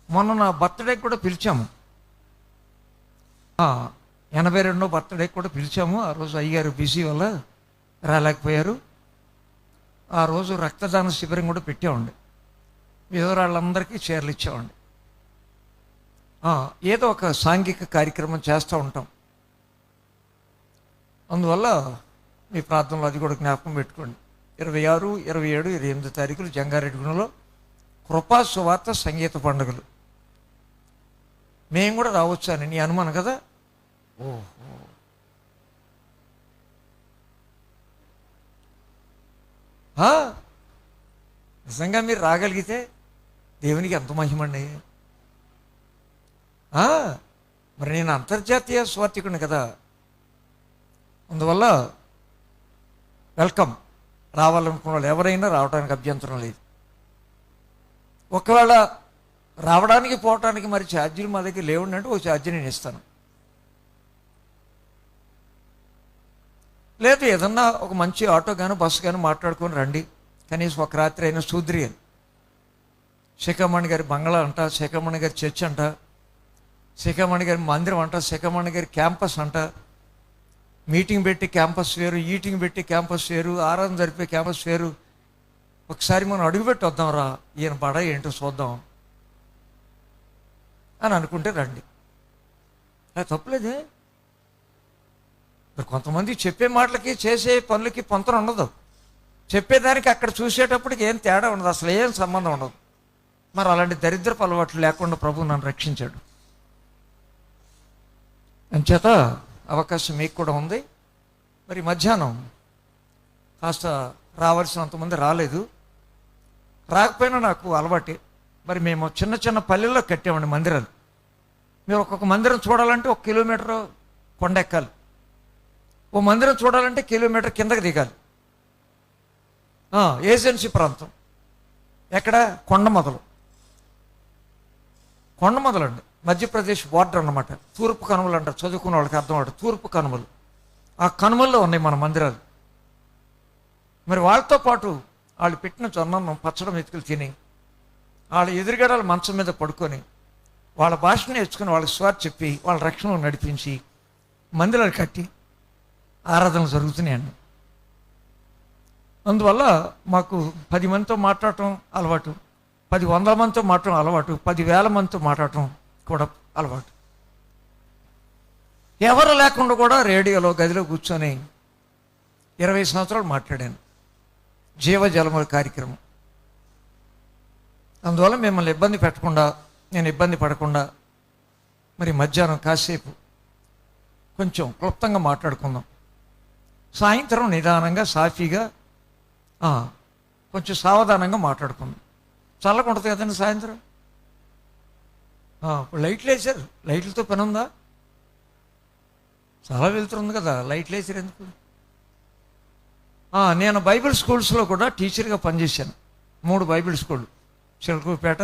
మొన్న నా బర్త్డేకి కూడా పిలిచాము, 82వ బర్త్డేకి కూడా పిలిచాము. ఆ రోజు అయ్యగారు బిజీ వల్ల రాలేకపోయారు. ఆ రోజు రక్తదాన శిబిరం కూడా పెట్టామండి, విధవరాళ్ళందరికీ చీరలు ఇచ్చామండి. ఏదో ఒక సాంఘిక కార్యక్రమం చేస్తూ ఉంటాం. అందువల్ల మీ ప్రార్థనలో అది కూడా జ్ఞాపకం పెట్టుకోండి. 26, 27, 28 తారీఖులు జంగారెడ్డిగూడెంలో కృపా సువార్త సంగీత పండుగలు. మేము కూడా రావచ్చు అని నీ అనుమానం కదా? ఓహో, నిజంగా మీరు రాగలిగితే దేవునికి ఎంత మహిమండి. మరి నేను అంతర్జాతీయ స్వార్థికుడిని కదా, అందువల్ల వెల్కమ్. రావాలనుకున్న వాళ్ళు ఎవరైనా రావడానికి అభ్యంతరం లేదు. ఒకవేళ రావడానికి పోవటానికి మరి ఛార్జీలు మా దగ్గర లేవుండంటే ఒక ఛార్జీ నేను ఇస్తాను. లేదు ఏదన్నా ఒక మంచి ఆటో కానీ బస్సు కానీ మాట్లాడుకొని రండి, కనీసం ఒక రాత్రి అయినా సూద్రి అని. శిఖామణి గారి బంగ్లా అంట, శిఖామణి గారి చర్చ్ అంట, శిఖామణి గారి మందిరం అంట, శిఖామణి గారి క్యాంపస్ అంట. మీటింగ్ పెట్టి క్యాంపస్ వేరు, ఈటింగ్ పెట్టి క్యాంపస్ వేరు, ఆరాధన జరిపే క్యాంపస్ వేరు. ఒకసారి మనం అడుగుపెట్టి వద్దాం రా, ఈయన పడ ఏంటో చూద్దాం అని అనుకుంటే రండి, అది తప్పులేదే. మరి కొంతమంది చెప్పే మాటలకి చేసే పనులకి పొంతన ఉండదు, చెప్పేదానికి అక్కడ చూసేటప్పటికి ఏం తేడా ఉండదు, అసలు ఏం సంబంధం ఉండదు. మరి అలాంటి దరిద్రపు అలవాట్లు లేకుండా ప్రభు నన్ను రక్షించాడు. అంచేత అవకాశం మీకు కూడా ఉంది. మరి మధ్యాహ్నం కాస్త రావాల్సినంతమంది రాలేదు, రాకపోయినా నాకు అలవాటే. మరి మేము చిన్న చిన్న పల్లెల్లో కట్టామండి మందిరాలు. మీరు ఒక్కొక్క మందిరం చూడాలంటే 1 కిలోమీటర్ కొండ ఎక్కాలి, ఓ మందిరం చూడాలంటే కిలోమీటర్ కిందకి దిగాలి. ఏజెన్సీ ప్రాంతం ఎక్కడ? కొండ మొదలండి, మధ్యప్రదేశ్ బార్డర్ అన్నమాట. తూర్పు కనుమలు అంటారు, చదువుకున్న వాళ్ళకి అర్థం అవుతుంది. తూర్పు కనుమలు, ఆ కనుమల్లో ఉన్నాయి మన మందిరాలు. మరి వాళ్ళతో పాటు వాళ్ళు పెట్టిన జొన్నన్నం పచ్చడి మెతుకులు తిని, వాళ్ళ ఎదురుగడాల మంచం మీద పడుకొని, వాళ్ళ భాషను నేర్చుకుని, వాళ్ళకి స్వార్ చెప్పి, వాళ్ళ రక్షణలో నడిపించి మందిరాలు కట్టి ఆరాధనలు జరుగుతున్నాయండి. అందువల్ల మాకు 10 మందితో మాట్లాడటం అలవాటు, 10,000 మందితో మాట్లాడటం అలవాటు, 10,000 మందితో మాట్లాడటం కూడా అలవాటు. ఎవరు లేకుండా కూడా రేడియోలో గదిలో కూర్చొని 20 సంవత్సరాలు మాట్లాడాను. జీవజలముల కార్యక్రమం అందువల్ల మిమ్మల్ని ఇబ్బంది పెట్టకుండా, నేను ఇబ్బంది పడకుండా మరి మధ్యాహ్నం కాసేపు కొంచెం క్లుప్తంగా మాట్లాడుకుందాం. సాయంత్రం నిదానంగా సాఫీగా కొంచెం సావధానంగా మాట్లాడుకుందాం. చల్లగా ఉంటుంది కదండి సాయంత్రం. ఇప్పుడు లైట్లు వేసారు, లైట్లతో పని ఉందా? చాలా వెళ్తుంది కదా, లైట్లు వేసారు ఎందుకు? నేను బైబిల్ స్కూల్స్లో కూడా టీచర్గా పనిచేశాను. 3 బైబిల్ స్కూళ్ళు, చిలకూరుపేట,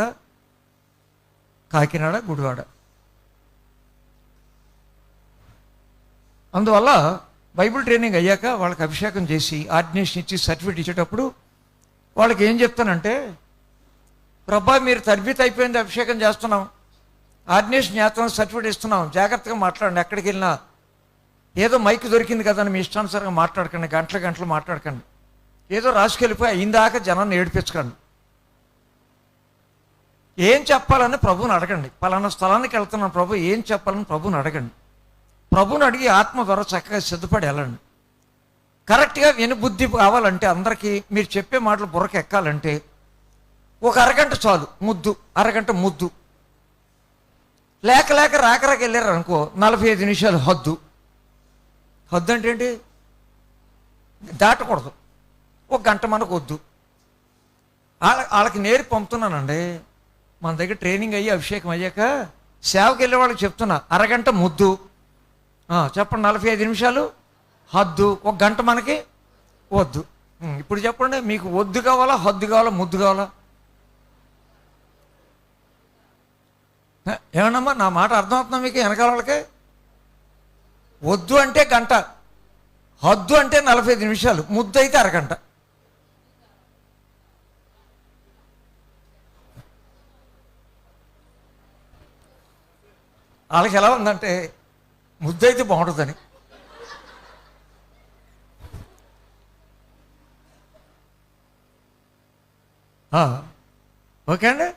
కాకినాడ, గుడివాడ. అందువల్ల బైబిల్ ట్రైనింగ్ అయ్యాక వాళ్ళకి అభిషేకం చేసి ఆర్డినేషన్ ఇచ్చి సర్టిఫికేట్ ఇచ్చేటప్పుడు వాళ్ళకి ఏం చెప్తానంటే, ప్రభా మీరు తరబితి అయిపోయింది, అభిషేకం చేస్తున్నాం, ఆర్డినేషన్ చేస్తున్నాం, సర్టిఫికేట్ ఇస్తున్నాం, జాగ్రత్తగా మాట్లాడండి. ఎక్కడికి వెళ్ళినా ఏదో మైక్ దొరికింది కదా అని మీ ఇష్టానుసారంగా మాట్లాడకండి, గంటలు మాట్లాడకండి. ఏదో రాసుకెళ్ళిపోయి అయిందాక జనాన్ని ఏడిపించకండి. ఏం చెప్పాలని ప్రభువుని అడగండి. పలానా స్థలానికి వెళ్తున్నాను ప్రభు, ఏం చెప్పాలని ప్రభువుని అడగండి. ప్రభువుని అడిగి ఆత్మ ద్వారా చక్కగా సిద్ధపడి వెళ్ళండి. కరెక్ట్గా వినబుద్ధి కావాలంటే, అందరికీ మీరు చెప్పే మాటలు బుర్రకు ఎక్కాలంటే ఒక అరగంట చాలు, ముద్దు, అరగంట ముద్దు. లేక రాకరాకి వెళ్ళారు అనుకో 45 నిమిషాలు హద్దు. హద్దు అంటే ఏంటి? దాటకూడదు. 1 గంట మనకు వద్దు. వాళ్ళకి నేర్పి పంపుతున్నానండి. మన దగ్గర ట్రైనింగ్ అయ్యి అభిషేకం అయ్యాక సేవకి వెళ్ళే వాళ్ళకి చెప్తున్నా, అరగంట ముద్దు, చెప్పండి, 45 నిమిషాలు హద్దు, 1 గంట మనకి వద్దు. ఇప్పుడు చెప్పండి, మీకు వద్దు కావాలా, హద్దు కావాలా, ముద్దు కావాలా? ఏమన్నమ్మా, నా మాట అర్థమవుతుందా మీకు? వెనకాల వాళ్ళకి వద్దు అంటే గంట, హద్దు అంటే 45 నిమిషాలు, ముద్దు అయితే అరగంట. వాళ్ళకి ఎలా ఉందంటే ముద్దు అయితే బాగుంటుందని. ఓకే అండి,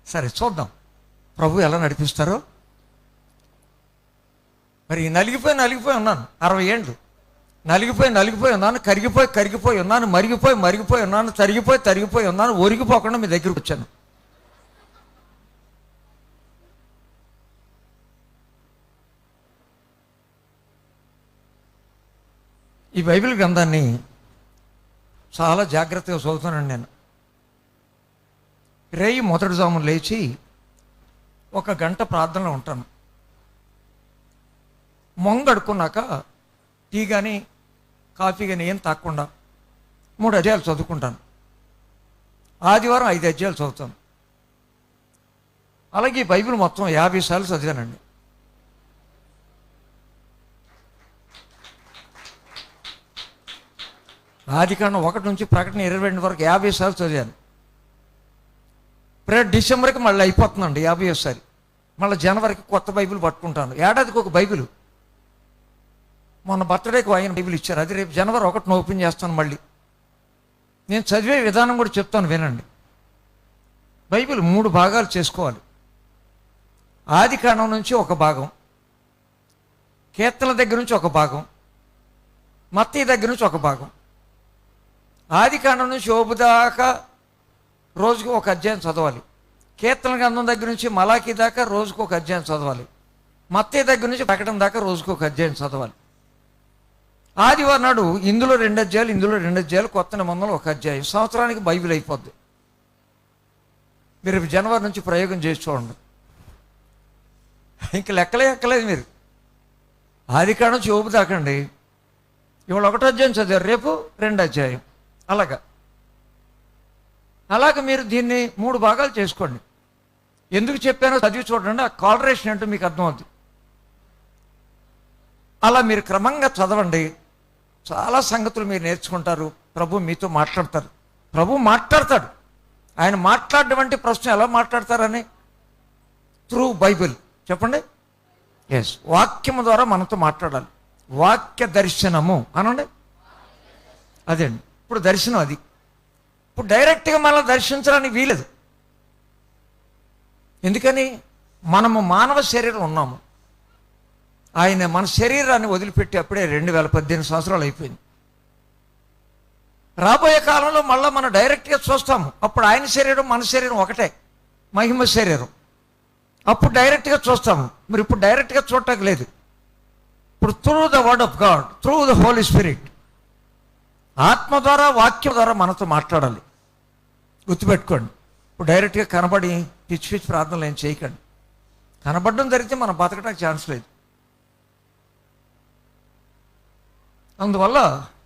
సరే చూద్దాం ప్రభు ఎలా నడిపిస్తారో. మరి నలిగిపోయి ఉన్నాను 60 ఏళ్ళు. నలిగిపోయి ఉన్నాను, కరిగిపోయి ఉన్నాను, మరిగిపోయి ఉన్నాను, తరిగిపోయి ఉన్నాను, ఒరిగిపోకుండా మీ దగ్గరికి వచ్చాను. ఈ బైబిల్ గ్రంథాన్ని చాలా జాగ్రత్తగా చదువుతానండి నేను. రేయి మొదటి జామున లేచి 1 గంట ప్రార్థనలో ఉంటాను. మొంగడుకున్నాక టీ కానీ కాఫీ కానీ ఏం తాగకుండా 3 అధ్యాయాలు చదువుకుంటాను. ఆదివారం 5 అధ్యాయాలు చదువుతాను. అలాగే బైబిల్ మొత్తం 50 సార్లు చదివానండి. ఆదికాండం 1 నుంచి ప్రకటన 22 వరకు 50 సార్లు చదివాను. డిసెంబర్కి మళ్ళీ అయిపోతుందండి 50సారి. మళ్ళీ జనవరికి కొత్త బైబిల్ పట్టుకుంటాను. ఏడాదికి 1 బైబిల్. మొన్న బర్త్డేకి ఆయన బైబిల్ ఇచ్చారు, అది రేపు జనవరి 1న ఓపెన్ చేస్తాను. మళ్ళీ నేను చదివే విధానం కూడా చెప్తాను, వినండి. బైబిల్ 3 భాగాలు చేసుకోవాలి. ఆదికాండం నుంచి 1 భాగం, కీర్తనల దగ్గర నుంచి 1 భాగం, మత్తయి దగ్గర నుంచి 1 భాగం. ఆదికాండం నుంచి యోబు దాకా రోజుకు 1 అధ్యాయం చదవాలి. కీర్తన గ్రంథం దగ్గర నుంచి మలాకి దాకా రోజుకు 1 అధ్యాయం చదవాలి. మత్తయి దగ్గర నుంచి ప్రకటన దాకా రోజుకు 1 అధ్యాయం చదవాలి. ఆదివారం నాడు ఇందులో 2 అధ్యాయాలు, ఇందులో 2 అధ్యాయాలు, కొత్త నిబంధనలు 1 అధ్యాయం. సంవత్సరానికి బైబిల్ అయిపోద్ది. మీరు జనవరి నుంచి ప్రయోగం చేసి చూడండి. ఇంక ఎక్కలేదు మీరు. ఆదికాండం నుంచి యోబు దాకండి. ఇవాళ 1 అధ్యాయం చదివారు, రేపు 2 అధ్యాయం. అలాగ మీరు దీన్ని 3 భాగాలు చేసుకోండి. ఎందుకు చెప్పానో చదివి చూడండి, ఆ కాలరేషన్ ఏంటో మీకు అర్థమవుతుంది. అలా మీరు క్రమంగా చదవండి, చాలా సంగతులు మీరు నేర్చుకుంటారు. ప్రభు మీతో మాట్లాడతారు. ప్రభు మాట్లాడతాడు. ఆయన మాట్లాడేటువంటి ప్రశ్న ఎలా మాట్లాడతారని, త్రూ బైబిల్. చెప్పండి. ఎస్, వాక్యము ద్వారా మనతో మాట్లాడాలి. వాక్య దర్శనము అనండి. అదే అండి, ఇప్పుడు దర్శనం అది. ఇప్పుడు డైరెక్ట్గా మనల్ని దర్శించడానికి వీలేదు. ఎందుకని? మనము మానవ శరీరం ఉన్నాము. ఆయన మన శరీరాన్ని వదిలిపెట్టి అప్పుడే 2018 సంవత్సరాలు అయిపోయింది. రాబోయే కాలంలో మళ్ళీ మనం డైరెక్ట్గా చూస్తాము. అప్పుడు ఆయన శరీరం మన శరీరం ఒకటే, మహిమ శరీరం. అప్పుడు డైరెక్ట్గా చూస్తాము. మరి ఇప్పుడు డైరెక్ట్గా చూడటానికి లేదు. ఇప్పుడు through the word of God, through the Holy Spirit, ఆత్మ ద్వారా, వాక్యం ద్వారా మనతో మాట్లాడాలి. గుర్తుపెట్టుకోండి. ఇప్పుడు డైరెక్ట్గా కనబడి పిచ్చి పిచ్చి ప్రార్థనలు ఏం చేయకండి. కనబడడం జరిగితే మనం బతకడానికి ఛాన్స్ లేదు. అందువల్ల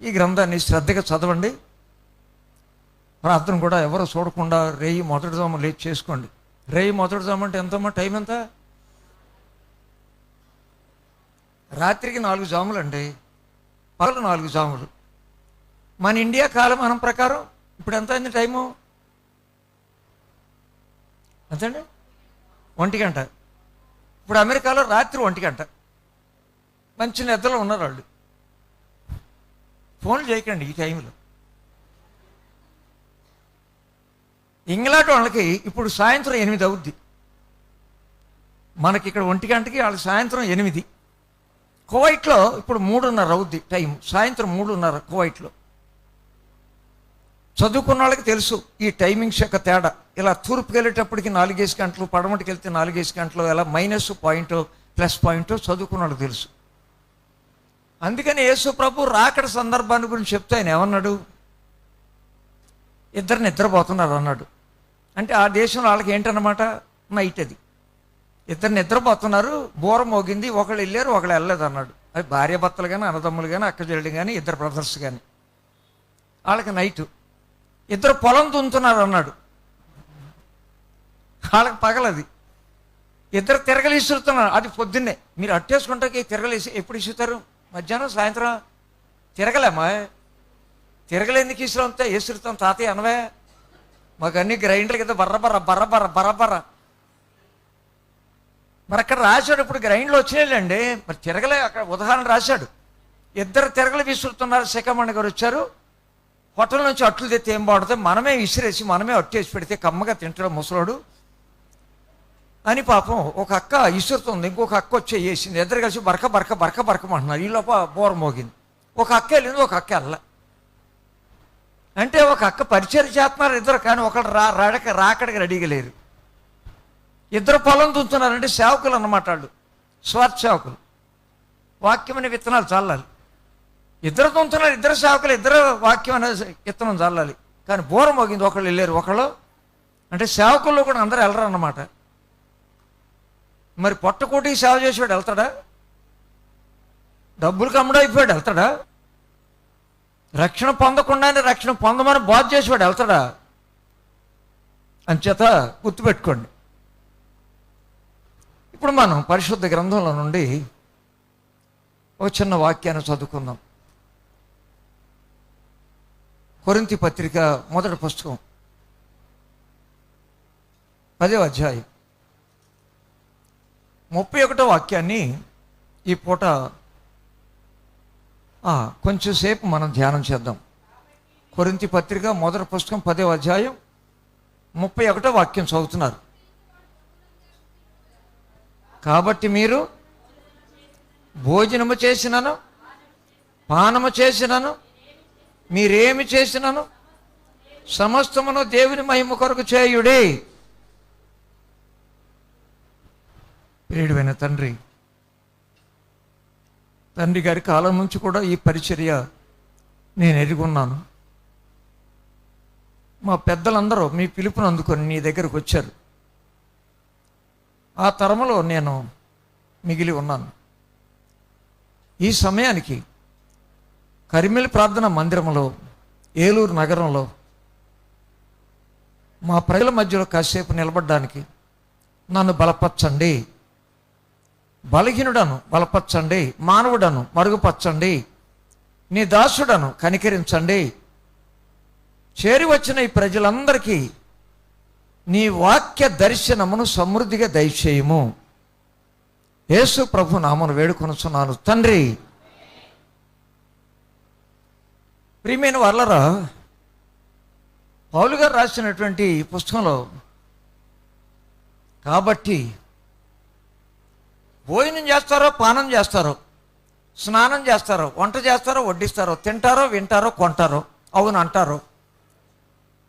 ఈ గ్రంథాన్ని శ్రద్ధగా చదవండి. ప్రార్థన కూడా ఎవరు చూడకుండా రేయి మొదటి జాము లేచి చేసుకోండి. రేయి మొదటి జాము అంటే ఎంతమ్మా? టైం ఎంత? రాత్రికి 4 జాములు అండి, పగలు 4 జాములు. మన ఇండియా కాలమానం ప్రకారం ఇప్పుడు ఎంత అయింది టైము? ఎంతండి? 1 గంట. ఇప్పుడు అమెరికాలో రాత్రి 1 గంట. మంచి నిద్రలో ఉన్నారు వాళ్ళు. ఫోన్లు చేయకండి ఈ టైంలో. ఇంగ్లాండ్ వాళ్ళకి ఇప్పుడు సాయంత్రం 8 అవుద్ది. మనకి ఇక్కడ 1 గంటకి, వాళ్ళకి సాయంత్రం 8. కువైట్లో ఇప్పుడు 3:30 అవుద్ది టైం, సాయంత్రం 3:30 కువైట్లో. చదువుకున్న వాళ్ళకి తెలుసు ఈ టైమింగ్స్ యొక్క తేడా. ఇలా తూర్పుకి వెళ్ళేటప్పటికి 4 గంటలు, పడమటికి వెళ్తే 4 గంటలు, ఎలా మైనస్ పాయింట్ ప్లస్ పాయింట్ చదువుకున్న వాళ్ళకి తెలుసు. అందుకని యేసు ప్రభు రాకడ సందర్భాన్ని గురించి చెప్తే ఆయన ఏమన్నాడు? ఇద్దరు నిద్రపోతున్నారు అన్నాడు. అంటే ఆ దేశంలో వాళ్ళకి ఏంటన్నమాట? నైట్. అది ఇద్దరు నిద్రపోతున్నారు, బోర మోగింది, ఒకళ్ళు వెళ్ళారు ఒకళ్ళు వెళ్ళలేదు అన్నాడు. అది భార్య భర్తలు కానీ, అన్నదమ్ములు కానీ, అక్క చెల్లెలు కానీ, ఇద్దరు బ్రదర్స్ కానీ, వాళ్ళకి నైటు. ఇద్దరు పొలం దున్నుతున్నారు అన్నాడు, వాళ్ళకి పగలది. ఇద్దరు తిరగలు ఇసురుతున్నారు, అది పొద్దున్నే. మీరు అట్టేసుకుంటాకి తిరగలు ఎప్పుడు ఇసురుతారు? మధ్యాహ్నం, సాయంత్రం. తిరగలేమా? తిరగలు ఎందుకు ఇసురుతా? ఇసురుతాం తాతయ్య అనవే. మాకు అన్ని గ్రైండర్ల కింద బర్రబర్ర బర్రబర్ర బర్రబర్ర. మరి అక్కడ రాశాడు, ఇప్పుడు గ్రైండ్లు వచ్చినాయండి. మరి తిరగలే అక్కడ ఉదాహరణ రాశాడు. ఇద్దరు తిరగలు విసురుతున్నారు. శేఖమణి గారు వచ్చారు, హోటల్ నుంచి అట్లు తెస్తే ఏం బాగుంటుంది, మనమే విసిరేసి మనమే అట్టేసి పెడితే కమ్మగా తింటాడు ముసలోడు అని. పాపం ఒక అక్క ఇసురుతుంది, ఇంకొక అక్క వచ్చి వేసింది. ఇద్దరు కలిసి బరక బరక బరక బరకమంటున్నారు. ఈ లోప బోర మోగింది. ఒక అక్క వెళ్ళింది, ఒక అక్క వెళ్ళ. అంటే ఒక అక్క పరిచయం చేస్తున్నారు ఇద్దరు, కానీ ఒకళ్ళు రాకడికి రెడీగా లేరు. ఇద్దరు పొలం దున్నుతున్నారంటే సేవకులు అన్నమాట. వాళ్ళు స్వార్థ సేవకులు. వాక్యం అనే విత్తనాలు చల్లాలి. ఇద్దరు దున్నుతున్నారు, ఇద్దరు సేవకులు, ఇద్దరు వాక్యం అనే విత్తనం చల్లాలి. కానీ బోర మోగింది, ఒకళ్ళు వెళ్ళారు. ఒకళ్ళు అంటే సేవకుల్లో కూడా అందరూ వెళ్ళరు అన్నమాట. మరి పొట్టకోటి సేవ చేసేవాడు వెళ్తాడా? డబ్బులు కమ్మడం అయిపోయాడు వెళ్తాడా? రక్షణ పొందకుండానే రక్షణ పొందమని బాధ చేసేవాడు వెళ్తాడా? అంచేత గుర్తుపెట్టుకోండి. ఇప్పుడు మనం పరిశుద్ధ గ్రంథంలో నుండి ఒక చిన్న వాక్యాన్ని చదువుకుందాం. కొరింథీ పత్రిక మొదటి పుస్తకం 10వ అధ్యాయం 31వ వాక్యాన్ని ఈ పూట కొంచెం సేపు మనం ధ్యానం చేద్దాం. కొరింథీ పత్రిక మొదటి పుస్తకం 10వ అధ్యాయం 31వ వాక్యం చదువుతున్నారు. కాబట్టి మీరు భోజనము చేసినను పానము చేసినను మీరేమి చేసినను సమస్తమును దేవుని మహిమ కొరకు చేయుడి. ప్రియుడైన తండ్రి గారి కాలం నుంచి కూడా ఈ పరిచర్య నేను ఎరుగున్నాను. మా పెద్దలందరూ మీ పిలుపును అందుకొని నీ దగ్గరకు వచ్చారు. ఆ తరములో నేను మిగిలి ఉన్నాను. ఈ సమయానికి కరిమెలి ప్రార్థన మందిరంలో, ఏలూరు నగరంలో మా ప్రజల మధ్యలో కాసేపు నిలబడడానికి నన్ను బలపరచండి. బలహీనుడను బలపరచండి, మానవుడను మరుగుపరచండి, నీ దాసుడను కనికరించండి. చేరి వచ్చిన ఈ ప్రజలందరికీ నీ వాక్య దర్శనమును సమృద్ధిగా దయచేయము. యేసు ప్రభు నామమున వేడుకొనుచున్నాను తండ్రి. ప్రియమైన వాళ్ళరా, పౌలు గారు రాసినటువంటి ఈ పుస్తకంలో కాబట్టి భోజనం చేస్తారో, పానం చేస్తారో, స్నానం చేస్తారో, వంట చేస్తారో, వడ్డిస్తారో, తింటారో, వింటారో, కొంటారో, అవును అంటారు.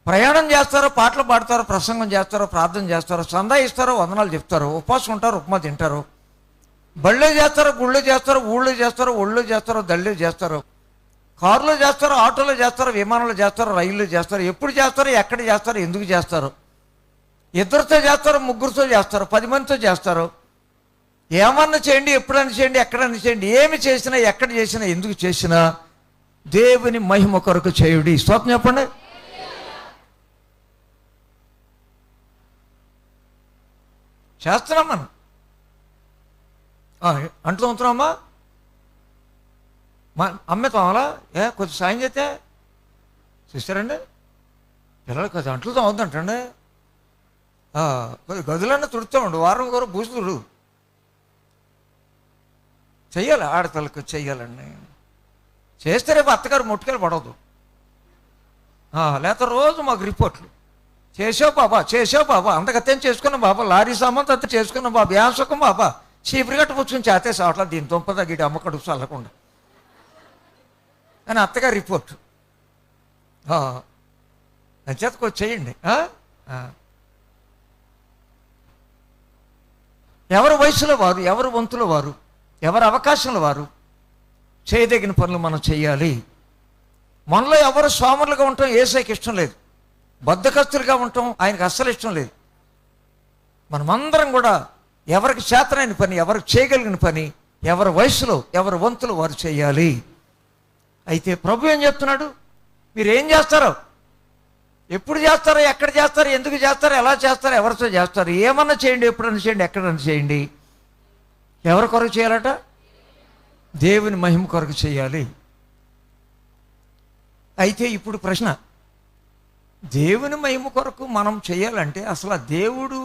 ప్రయాణం చేస్తారో, పాటలు పాడతారో, ప్రసంగం చేస్తారో, ప్రార్థన చేస్తారో, సందా ఇస్తారో, వందనాలు చెప్తారు, ఉపవాసం ఉంటారు, ఉప్మా తింటారు, బళ్ళో చేస్తారో, గుళ్ళో చేస్తారో, ఊళ్ళో చేస్తారో, ఒళ్ళో చేస్తారో, దళ్ళో చేస్తారో, కారులో చేస్తారో, ఆటోలో చేస్తారో, విమానంలో చేస్తారో, రైల్లో చేస్తారో, ఎప్పుడు చేస్తారో, ఎక్కడ చేస్తారో, ఎందుకు చేస్తారో, ఇద్దరితో చేస్తారో, ముగ్గురితో చేస్తారో, 10 మందితో చేస్తారో, ఏమన్నా చేయండి, ఎప్పుడన్నా చేయండి, ఎక్కడన్నా చేయండి, ఏమి చేసినా, ఎక్కడ చేసినా, ఎందుకు చేసినా దేవుని మహిమ కొరకు చేయుడి. స్తోత్రం చెప్పండి. చేస్తున్నాం మనం. అంట్లు తోముతున్నామా? అమ్మే తోమలా? కొంచెం సాయం చేస్తే చూస్తారండి, పిల్లలు కొంచెం అంట్లు తోమద్దంటండి. కొద్దిగా గదులన్నా తుడుతామండి, వారం కూర బూసుతుడు చెయ్యాలి. ఆడపిల్లలకు చెయ్యాలండి. చేస్తే రేపు అత్తగారు ముట్టుకెళ్ళి పడవద్దు. లేకపోతే రోజు మాకు రిపోర్ట్లు, చేసావు బాబా అంతకత్యం చేసుకున్నాం బాబా, లారీ సామాన్ అంత చేసుకున్నాం బాబా, యాసకం బాబా, చీపురు గట్ట పుచ్చుకుని చేతే సావట్లా, దీని తొంపదా గిడి అమ్మకడు చల్లకుండా అని అత్తగారు రిపోర్ట్. చేతకు చేయండి. ఎవరి వయసులో వారు, ఎవరి వంతులో వారు, ఎవరి అవకాశంలో వారు చేయదగిన పనులు మనం చేయాలి. మనలో ఎవరు సోమరులుగా ఉంటాం యేసయ్యకి ఇష్టం లేదు, బద్ధకస్తులుగా ఉంటాం ఆయనకు అస్సలు ఇష్టం లేదు. మనమందరం కూడా ఎవరికి చేతనైన పని, ఎవరికి చేయగలిగిన పని, ఎవరి వయసులో ఎవరి వంతులు వారు చేయాలి. అయితే ప్రభు ఏం చెప్తున్నాడు? మీరు ఏం చేస్తారో, ఎప్పుడు చేస్తారో, ఎక్కడ చేస్తారో, ఎందుకు చేస్తారో, ఎలా చేస్తారో, ఎవరితో చేస్తారు, ఏమన్నా చేయండి, ఎప్పుడన్నా చేయండి, ఎక్కడన్నా చేయండి. ఎవరి కొరకు చేయాలట? దేవుని మహిమ కొరకు చేయాలి. అయితే ఇప్పుడు ప్రశ్న, దేవుని మహిమ కొరకు మనం చేయాలంటే అసలు దేవుడు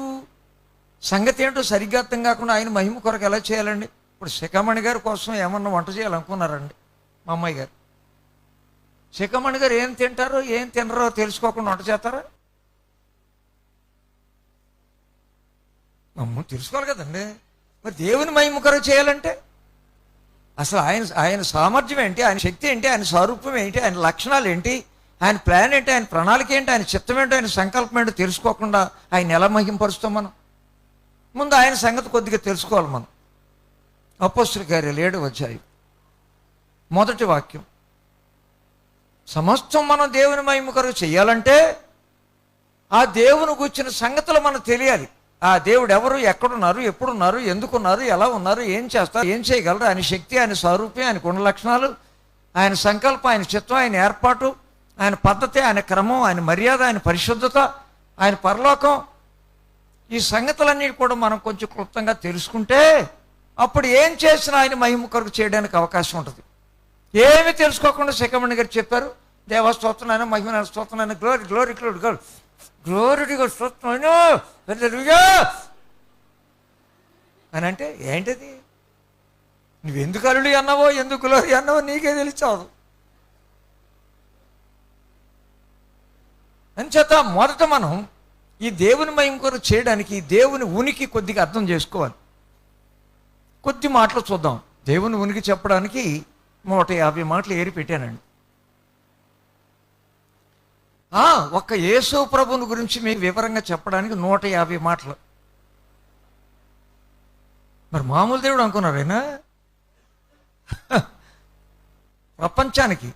సంగతి ఏంటో సరిగ్గా అర్థం కాకుండా ఆయన మహిమ కొరకు ఎలా చేయాలండి? ఇప్పుడు శిఖమణి గారి కోసం ఏమన్నా వంట చేయాలనుకున్నారండి మా అమ్మాయి గారు. శిఖమణి గారు ఏం తింటారో ఏం తినరో తెలుసుకోకుండా వంట చేస్తారా? తెలుసుకోవాలి కదండి. మరి దేవుని మహిమ కొరకు చేయాలంటే అసలు ఆయన సామర్థ్యం ఏంటి, ఆయన శక్తి ఏంటి, ఆయన స్వరూపం ఏంటి, ఆయన లక్షణాలు ఏంటి, ఆయన ప్లాన్ ఏంటి, ఆయన ప్రణాళిక ఏంటి, ఆయన చిత్తం ఏంటో, ఆయన సంకల్పం ఏంటో తెలుసుకోకుండా ఆయన ఎలా మహింపరుస్తాం మనం? ముందు ఆయన సంగతి కొద్దిగా తెలుసుకోవాలి మనం. అపోస్తలుల కార్యాలు 7వ అధ్యాయం 1వ వాక్యం. సమస్తం మనం దేవుని మహిమ కొరకు చేయాలంటే ఆ దేవుని గురించిన సంగతులు మనకు తెలియాలి. ఆ దేవుడు ఎవరు, ఎక్కడున్నారు, ఎప్పుడున్నారు, ఎందుకున్నారు, ఎలా ఉన్నారు, ఏం చేస్తారు, ఏం చేయగలరు, ఆయన శక్తి, ఆయన స్వరూపం, ఆయన గుణ లక్షణాలు, ఆయన సంకల్పం, ఆయన చిత్తం, ఆయన ఏర్పాటు, ఆయన పద్ధతి, ఆయన క్రమం, ఆయన మర్యాద, ఆయన పరిశుద్ధత, ఆయన పరలోకం, ఈ సంగతులన్నీ కూడా మనం కొంచెం క్లుప్తంగా తెలుసుకుంటే అప్పుడు ఏం చేసినా ఆయన మహిమ కొరకు చేయడానికి అవకాశం ఉంటుంది. ఏమి తెలుసుకోకుండా శిఖమణి గారు చెప్పారు, దేవా స్తోత్రమైన, మహిమ స్తోత్రమైన, గ్లోరీ గ్లోరీ గ్లోరీ గ్లోరీ గ్లోరీగా స్తోత్రమైన అని అంటే ఏంటది? నువ్వెందుకు అల్లుడి అన్నావో, ఎందుకు గ్లోరీ అన్నావో నీకే తెలిసావు. అంచేత మొదట మనం ఈ దేవుని మహిమ కొరకు చేయడానికి దేవుని ఉనికి కొద్దిగా అర్థం చేసుకోవాలి. కొద్ది మాటలు చూద్దాం. దేవుని ఉనికి చెప్పడానికి 150 మాటలు ఏరి పెట్టానండి. ఒక్క యేసు ప్రభువుని గురించి మీకు వివరంగా చెప్పడానికి 150 మాటలు. మరి మామూలు దేవుడు అనుకున్నారైనా? ప్రపంచానికి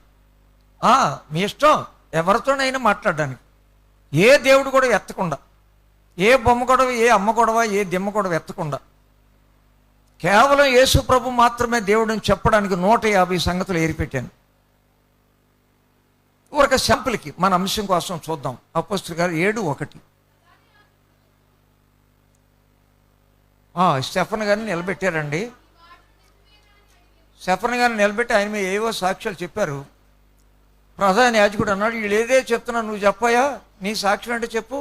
మీ ఇష్టం ఎవరితోనైనా మాట్లాడడానికి. ఏ దేవుడు కూడా ఎత్తకుండా, ఏ బొమ్మ గొడవ, ఏ అమ్మ గొడవ, ఏ దిమ్మ గొడవ ఎత్తకుండా కేవలం యేసు ప్రభు మాత్రమే దేవుడిని చెప్పడానికి 150 సంగతులు ఏరిపెట్టాను. ఒక శాంపుల్కి మన అంశం కోసం చూద్దాం. అపోస్తలుల కార్యాలు 7:1. స్టెఫన్ గారిని నిలబెట్టారండి. స్టెఫన్ గారిని నిలబెట్టి ఆయన మీద ఏవో సాక్ష్యాలు చెప్పారు. ప్రధాన యాజకుడు అన్నాడు, వీళ్ళు ఏదే చెప్తున్నా నువ్వు చెప్పాయా, నీ సాక్ష్యం అంటే చెప్పు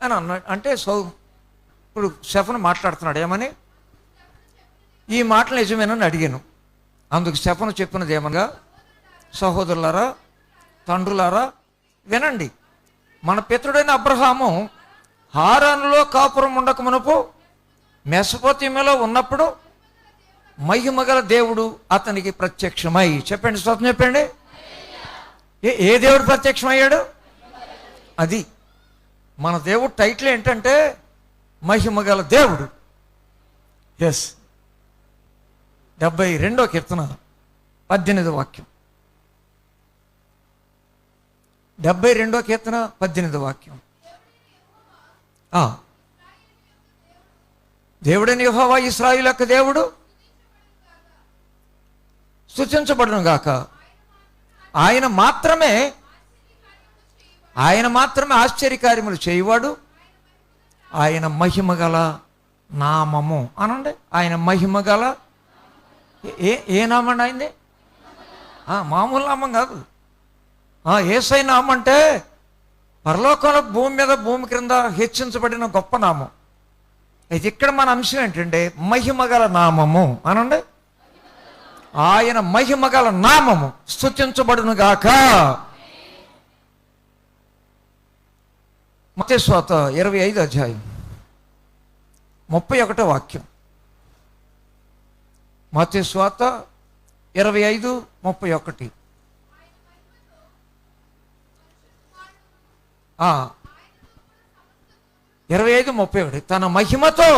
అని అన్నాడు. అంటే ఇప్పుడు స్టెఫన్ మాట్లాడుతున్నాడు. ఏమని? ఈ మాటలు నిజమేనని అడిగాను. అందుకు స్టెఫను చెప్పినది ఏమనగా, సహోదరులారా, తండ్రులారా, వినండి. మన పితరుడైన అబ్రహాము హారానులో కాపురం ఉండక మునుపు మెసొపొతామియాలో ఉన్నప్పుడు మహిమగల దేవుడు అతనికి ప్రత్యక్షమై, చెప్పండి స్తోత్రం చెప్పండి. ఏ దేవుడు ప్రత్యక్షమయ్యాడు? అది మన దేవుడు టైటిల్ ఏంటంటే మహిమగల దేవుడు. ఎస్. 72వ కీర్తన 18వ వాక్యం. 72వ కీర్తన 18వ వాక్యం. దేవుడైన యెహోవా ఇశ్రాయేలు యొక్క దేవుడు స్తుతించబడును గాక. ఆయన మాత్రమే ఆశ్చర్యకార్యములు చేయువాడు. ఆయన మహిమగల నామము అనండి. ఆయన మహిమగల ఏ నామం అండి ఆయనది? మామూలు నామం కాదు. యేసయ్య నామం అంటే పరలోకంలో భూమి మీద భూమి క్రింద హెచ్చించబడిన గొప్ప నామం. అయితే ఇక్కడ మన అంశం ఏంటంటే మహిమగల నామము అనండి. ఆయన మహిమగల నామము స్తుతించబడును గాక. మత్తయి సువార్త 25వ అధ్యాయం 31వ వాక్యం. మత్తయి సువార్త 25:31. 25:31. తన మహిమతో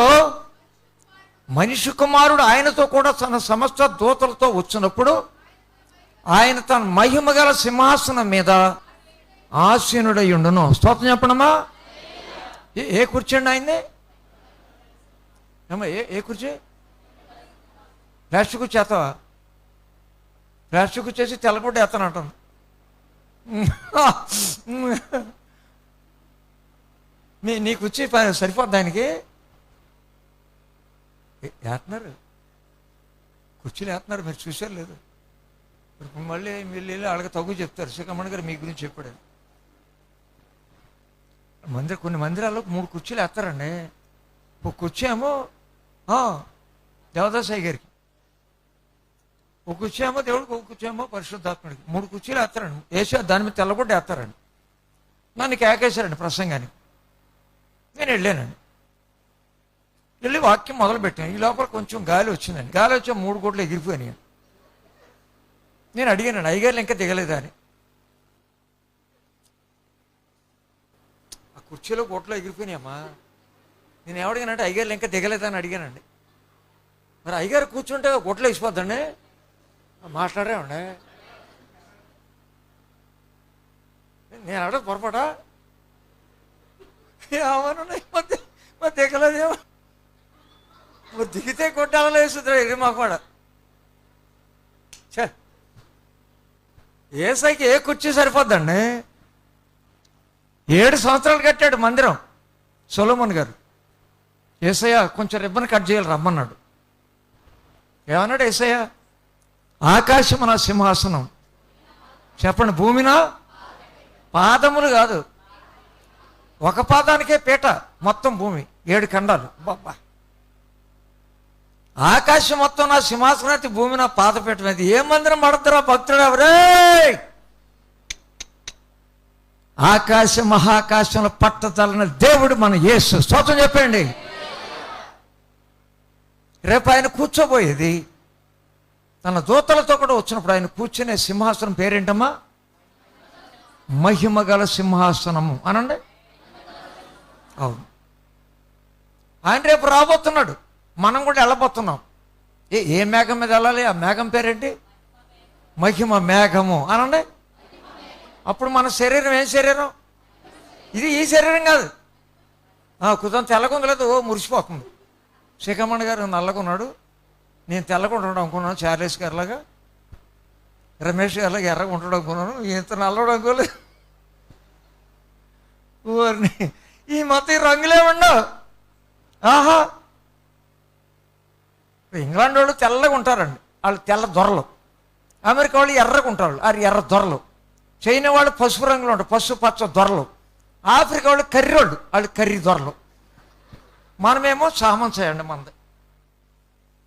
మనిషి కుమారుడు ఆయనతో కూడా తన సమస్త దూతలతో వచ్చినప్పుడు ఆయన తన మహిమ గల సింహాసనం మీద ఆసీనుడై ఉండును. స్తోత్రం చెప్పండమ్మా. ఏ కుర్చీ అండి ఆయన్ని? ఏమో ఏ కుర్చీ? ప్లాస్టిక్ కుర్చీ ఎత్తవా? ప్లాస్టిక్ కుర్చేసి తెల్లబొడ్డ ఎత్తను అంటుంది. నీ కుర్చీ సరిపోద్ది ఆయనకి. వేస్తున్నారు, కుర్చీలు వేస్తున్నారు. మీరు చూసారు లేదు? ఇప్పుడు మళ్ళీ వీళ్ళు అడగ తగ్గు చెప్తారు. శ్రీకమణ గారు మీ గురించి చెప్పాడు. కొన్ని మందిరాల్లో 3 కుర్చీలు వేస్తారండి. ఒక కుర్చీ ఏమో దేవదాసాయి గారికి, ఒక కుర్చీ ఏమో దేవుడికి, ఒక కుర్చీ ఏమో పరిశుద్ధాత్ముడికి. 3 కుర్చీలు వేస్తారండి. వేసి దాని మీద తెల్లగొడ్డ వేస్తారండి. నన్ను కేకేశారండి ప్రసంగానికి. నేను వెళ్ళానండి. వెళ్ళి వాక్యం మొదలుపెట్టాను. ఈ లోపల కొంచెం గాలి వచ్చిందండి. గాలి వచ్చి 3 కోట్లు ఎగిరిపోయినాయి. నేను అడిగానండి, అయ్యగారులు ఇంకా దిగలేదా అని. ఆ కుర్చీలో కోట్లో ఎగిరిపోయినాయమ్మా. నేను ఏమడిగానంటే అయ్యగారులు ఇంకా దిగలేదా అని అడిగానండి. మరి అయ్యగారు కూర్చుంటే కోట్లో వేసిపోద్దండి. మాట్లాడామండి. నేను అడగ పొరపాటా ఏమన్నాయి మరి దిగలేదేమో. మరి దిగితే కొట్టాలలో వేస్తుందా ఇది మాకు కూడా. ఏసైకి ఏ కుర్చీ సరిపోద్దండి. 7 సంవత్సరాలు కట్టాడు మందిరం సొలొమోన్ గారు. ఏసయ్య కొంచెం రిబ్బన్ కట్ చేయాలి రమ్మన్నాడు. ఏమన్నాడు ఏసయ్య? ఆకాశము నా సింహాసనం. చెప్పండి, భూమినా పాదములు కాదు, ఒక పాదానికే పీట, మొత్తం భూమి 7 ఖండాలు. బాబా, ఆకాశం మొత్తం నా సింహాసనం అయితే భూమి నా పాదపీఠం. అది ఏ మందిరం పడతారా భక్తుడు ఎవరే? ఆకాశ మహాకాశంలో పట్టతలిన దేవుడు మన యేసు. స్తోత్రం చెప్పండి. రేపు ఆయన కూర్చోబోయేది తన దూతలతో కూడా వచ్చినప్పుడు ఆయన కూర్చునే సింహాసనం పేరేంటమ్మా? మహిమగల సింహాసనము అనండి. అవును, ఆయన రేపు రాబోతున్నాడు. మనం కూడా వెళ్ళబోతున్నాం. ఏ మేఘం మీద వెళ్ళాలి? ఆ మేఘం పేరేంటి? మహిమ మేఘము అనండి. అప్పుడు మన శరీరం ఏం శరీరం? ఇది ఈ శరీరం కాదు. కుదం తెల్లగుందలేదు, మురిసిపోతుంది. శ్రీకమణ గారు నల్లగున్నాడు, నేను తెల్లగా ఉంటాడు అనుకున్నాను. చార్లెస్ గారిలాగా, రమేష్ గారిలాగా ఎర్రగా ఉంటాడు అనుకున్నాను. ఇంత నల్లడు అనుకోలేదు. ఊరిని ఈ మొత్తం రంగులే ఉండవు. ఆహా, ఇంగ్లాండ్ వాళ్ళు తెల్లగా ఉంటారండి, వాళ్ళు తెల్ల దొరలు. అమెరికా వాళ్ళు ఎర్రగా ఉంటారు, వాళ్ళు ఎర్ర దొరలు. చైనా వాళ్ళు పసుపు రంగులో ఉంటారు, పసుపు పచ్చ దొరలు. ఆఫ్రికా వాళ్ళు కర్రోళ్ళు, వాళ్ళు కర్రీ దొరలు. మనమేమో సామం చేయండి. మనది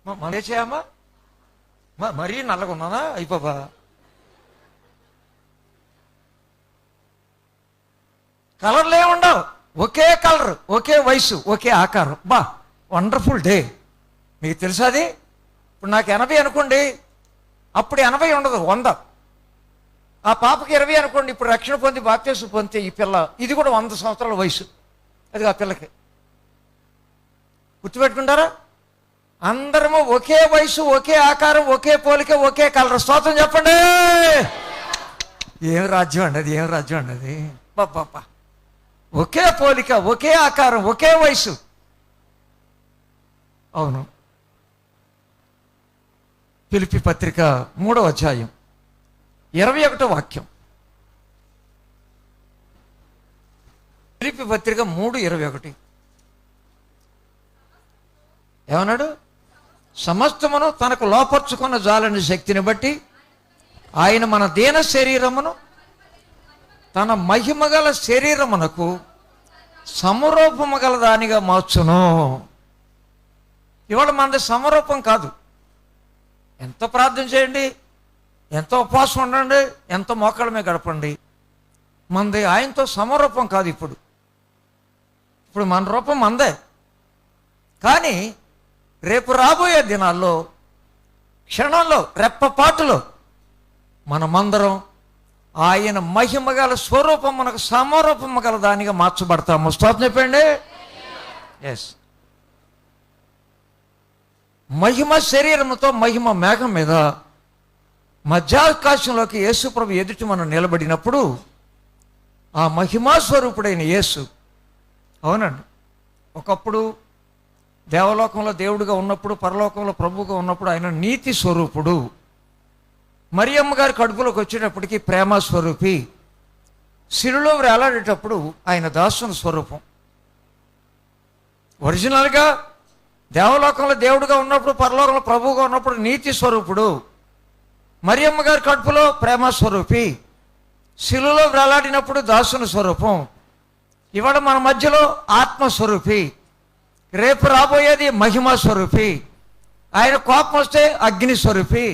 మనదే చేయమా? మరీ నల్లగా ఉన్నానా అయిపోబా. కలర్లే ఉండవు, ఒకే కలర్, ఒకే వయసు, ఒకే ఆకారం. బా, వండర్ఫుల్ డే. మీకు తెలుసా అది? ఇప్పుడు నాకు 80 అనుకోండి, అప్పుడు 80 ఉండదు, 100. ఆ పాపకి 20 అనుకోండి, ఇప్పుడు రక్షణ పొంది బాప్తీసం పొందితే ఈ పిల్ల ఇది కూడా 100 సంవత్సరాల వయసు. అది ఆ పిల్లకి. గుర్తుపెట్టుకుంటారా? అందరము ఒకే వయసు, ఒకే ఆకారం, ఒకే పోలిక, ఒకే కలర్. స్తోత్రం చెప్పండి. ఏం రాజ్యం అండి అది, ఏం రాజ్యం అండి అది. బాబా, ఒకే పోలిక, ఒకే ఆకారం, ఒకే వయసు. అవును. ఫిలిప్పీ పత్రిక 3వ అధ్యాయం 21వ వాక్యం. ఫిలిప్పీ పత్రిక 3:21 ఏమన్నాడు? సమస్తమును తనకు లోపర్చుకున్న జాలని శక్తిని బట్టి ఆయన మన దీన శరీరమును తన మహిమగల శరీరమునకు సమరూపము గల దానిగా మార్చును. ఇవాళ మనది సమరూపం కాదు. ఎంత ప్రార్థన చేయండి, ఎంత ఉపవాసం ఉండండి, ఎంత మోకాళ్ళమే గడపండి, మనది ఆయనతో సమరూపం కాదు. ఇప్పుడు మన రూపం మనదే. కానీ రేపు రాబోయే దినాల్లో, క్షణంలో, రెప్పపాటులో మనమందరం ఆయన మహిమగల స్వరూపం, మనకు సమరూపము గల దానిగా మార్చబడతాము. స్తోత్రం చెప్పండి. ఎస్. మహిమ శరీరముతో మహిమ మేఘం మీద మధ్యాకాశంలోకి యేసుప్రభు ఎదుటి మనం నిలబడినప్పుడు ఆ మహిమా స్వరూపుడైన యేసు, అవునండి, ఒకప్పుడు దేవలోకంలో దేవుడిగా ఉన్నప్పుడు, పరలోకంలో ప్రభువుగా ఉన్నప్పుడు ఆయన నీతి స్వరూపుడు. మరియమ్మ గారి కడుపులోకి వచ్చేటప్పటికి ప్రేమ స్వరూపి. శిలువలో వేలాడేటప్పుడు ఆయన దాసుని స్వరూపం. ఒరిజినల్గా దేవలోకంలో దేవుడిగా ఉన్నప్పుడు, పరలోకంలో ప్రభువుగా ఉన్నప్పుడు నీతి స్వరూపుడు. మరియమ్మ గారి కడుపులో ప్రేమ స్వరూపి. శిలువలో వేలాడినప్పుడు దాసుని స్వరూపం. ఇవాళ మన మధ్యలో ఆత్మస్వరూపి. రేపు రాబోయేది మహిమా స్వరూపి. ఆయన కోపం వస్తే అగ్ని స్వరూపి.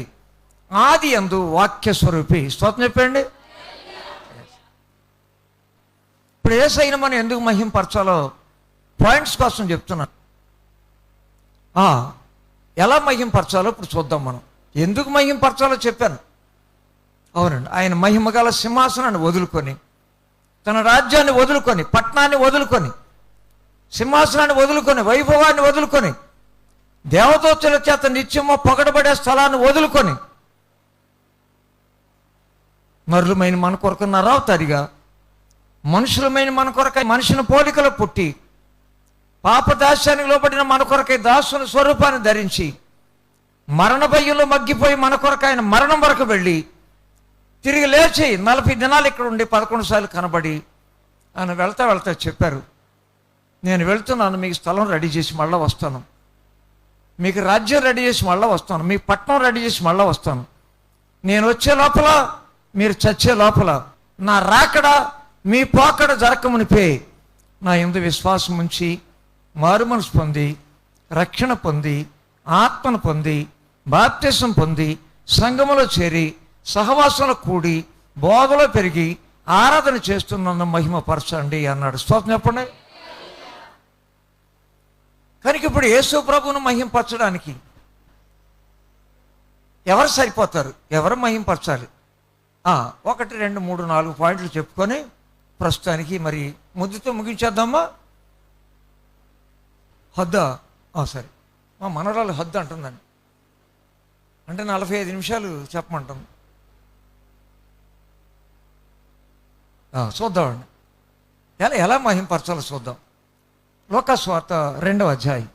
ఆది యందు వాక్య స్వరూపి. స్తోత్రం చెప్పండి. ఇప్పుడు యేసయ్యను మనం ఎందుకు మహింపరచాలో పాయింట్స్ కోసం చెప్తున్నాను. ఎలా మహింపరచాలో ఇప్పుడు చూద్దాం. మనం ఎందుకు మహింపరచాలో చెప్పాను. అవునండి, ఆయన మహిమగల సింహాసనాన్ని వదులుకొని, తన రాజ్యాన్ని వదులుకొని, పట్టణాన్ని వదులుకొని, సింహాసనాన్ని వదులుకొని, వైభవాన్ని వదులుకొని, దేవదూతల చేత నిత్యమో పొగడబడే స్థలాన్ని వదులుకొని, నరులమైన మన కొరకు నరావతారిగా, మనుషులమైన మన కొరకై మనుషుని పోలికలో పుట్టి, పాపదాస్యానికి లోబడిన మన కొరకై దాసుని స్వరూపాన్ని ధరించి, మరణ భయంలో మగ్గిపోయి మన కొరకు ఆయన మరణం వరకు వెళ్ళి తిరిగి లేచి 40 దినాలు ఇక్కడ ఉండి 11 సార్లు కనబడి ఆయన వెళ్తా చెప్పారు, నేను వెళ్తున్నాను, మీకు స్థలం రెడీ చేసి మళ్ళీ వస్తాను, మీకు రాజ్యం రెడీ చేసి మళ్ళీ వస్తాను, మీ పట్టణం రెడీ చేసి మళ్ళీ వస్తాను. నేను వచ్చే లోపల, మీరు చచ్చే లోపల, నా రాకడ మీ పోకడ జరగమునిపే నా యందు విశ్వాసం ఉంచి మారు మనసు పొంది, రక్షణ పొంది, ఆత్మను పొంది, బాప్తిసం పొంది, సంఘములో చేరి, సహవాసంలో కూడి, బోధలో పెరిగి ఆరాధన చేస్తున్న మహిమపరచండి అన్నాడు. స్తోత్రం చెప్పండి. కనుక ఇప్పుడు యేసు ప్రభువును మహింపరచడానికి ఎవరు సరిపోతారు, ఎవరు మహింపరచాలి? 1 2 3 4 పాయింట్లు చెప్పుకొని ప్రస్తుతానికి మరి ముద్దుతో ముగించేద్దామా? హద్దా సరే, మా మనవరాలు హద్దు అంటుందండి, అంటే 45 నిమిషాలు చెప్పమంటుంది. చూద్దామండి ఎలా మహింపరచాలో చూద్దాం. లూకా సువార్త 2వ అధ్యాయం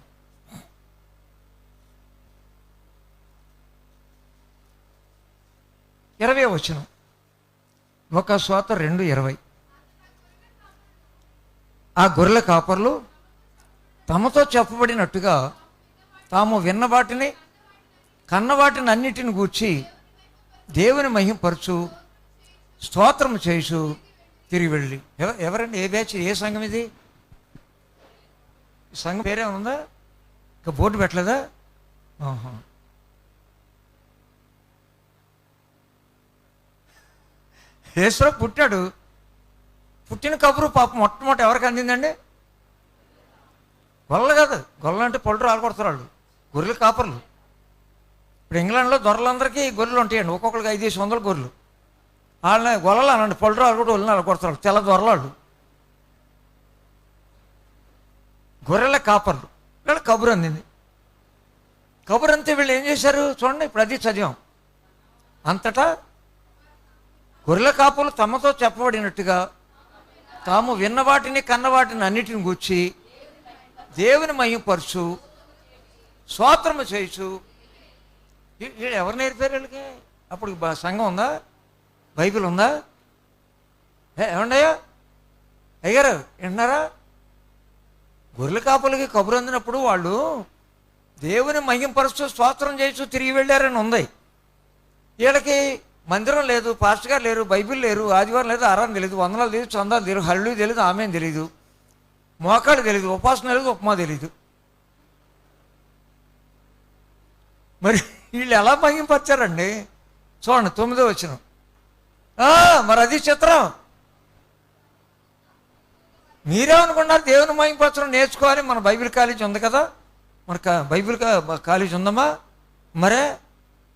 20వ వచనం. లూకా సువార్త 2:20. ఆ గొర్రెల కాపర్లు తమతో చెప్పబడినట్టుగా తాము విన్న వాటిని, కన్న వాటిని అన్నిటిని గూర్చి దేవుని మహింపరచు, స్తోత్రం చేసు తిరిగి వెళ్ళి. ఎవరండి? ఏ బ్యాచ్? ఏ సంఘం ఇది? సంఘం పేరేమైనా ఉందా? ఇంకా బోర్డు పెట్టలేదా? యేసు పుట్టాడు. పుట్టిన కబురు పాపం మొట్టమొదటి ఎవరికి అందిందండి? గొల్ల కాదు, గొల్ల అంటే పళ్ళు రాలకొడతారు వాళ్ళు, గొర్రెలు కాపర్లు. ఇప్పుడు ఇంగ్లాండ్లో దొరలందరికీ గొర్రెలు ఉంటాయండి, ఒక్కొక్కరికి 500 గొర్రెలు. వాళ్ళని గొల్లలు అనండి, పళ్ళరాలు కూడా వెళ్ళిన కొడతారు, తెల్ల దొరలాడు, గొర్రెల కాపర్లు. వీళ్ళు కబురు అందింది. కబురు అంతే వీళ్ళు ఏం చేశారు చూడండి, ఇప్పుడు అది చదివాం. అంతటా గొర్రెల కాపులు తమతో చెప్పబడినట్టుగా తాము విన్న వాటిని కన్న వాటిని అన్నిటిని గూర్చి దేవుని మహిమపరచు స్తోత్రము చేయొచ్చు. వీళ్ళు ఎవరు నేర్పారు వీళ్ళకి? అప్పుడు సంఘం ఉందా? బైబిల్ ఉందా? ఏమండయ్యా అయ్యారు వింటున్నారా? గొర్రెల కాపులకి కబురు అందినప్పుడు వాళ్ళు దేవుని మహిమపరచు స్తోత్రం చేయొచ్చు తిరిగి వెళ్ళారని ఉంది. వీళ్ళకి మందిరం లేదు, పాస్టర్ గారు లేరు, బైబిల్ లేరు, ఆదివారం లేదు, ఆరాధన తెలియదు, వందనాలు తెలియదు, చందాలు తెలియదు, హల్లు తెలియదు, ఆమెను తెలియదు, మోకాళ్ళు తెలియదు, ఉపాసన తెలియదు, ఉప్మా తెలియదు. మరి వీళ్ళు ఎలా మహిమపరిచారండి? చూడండి 9వ వచనం. మరి అది చిత్రం. మీరేమనుకున్నారు? దేవుని మహిమపరచడం నేర్చుకోవాలి. మన బైబిల్ కాలేజీ ఉంది కదా, మన బైబిల్ కాలేజీ ఉందమ్మా. మరే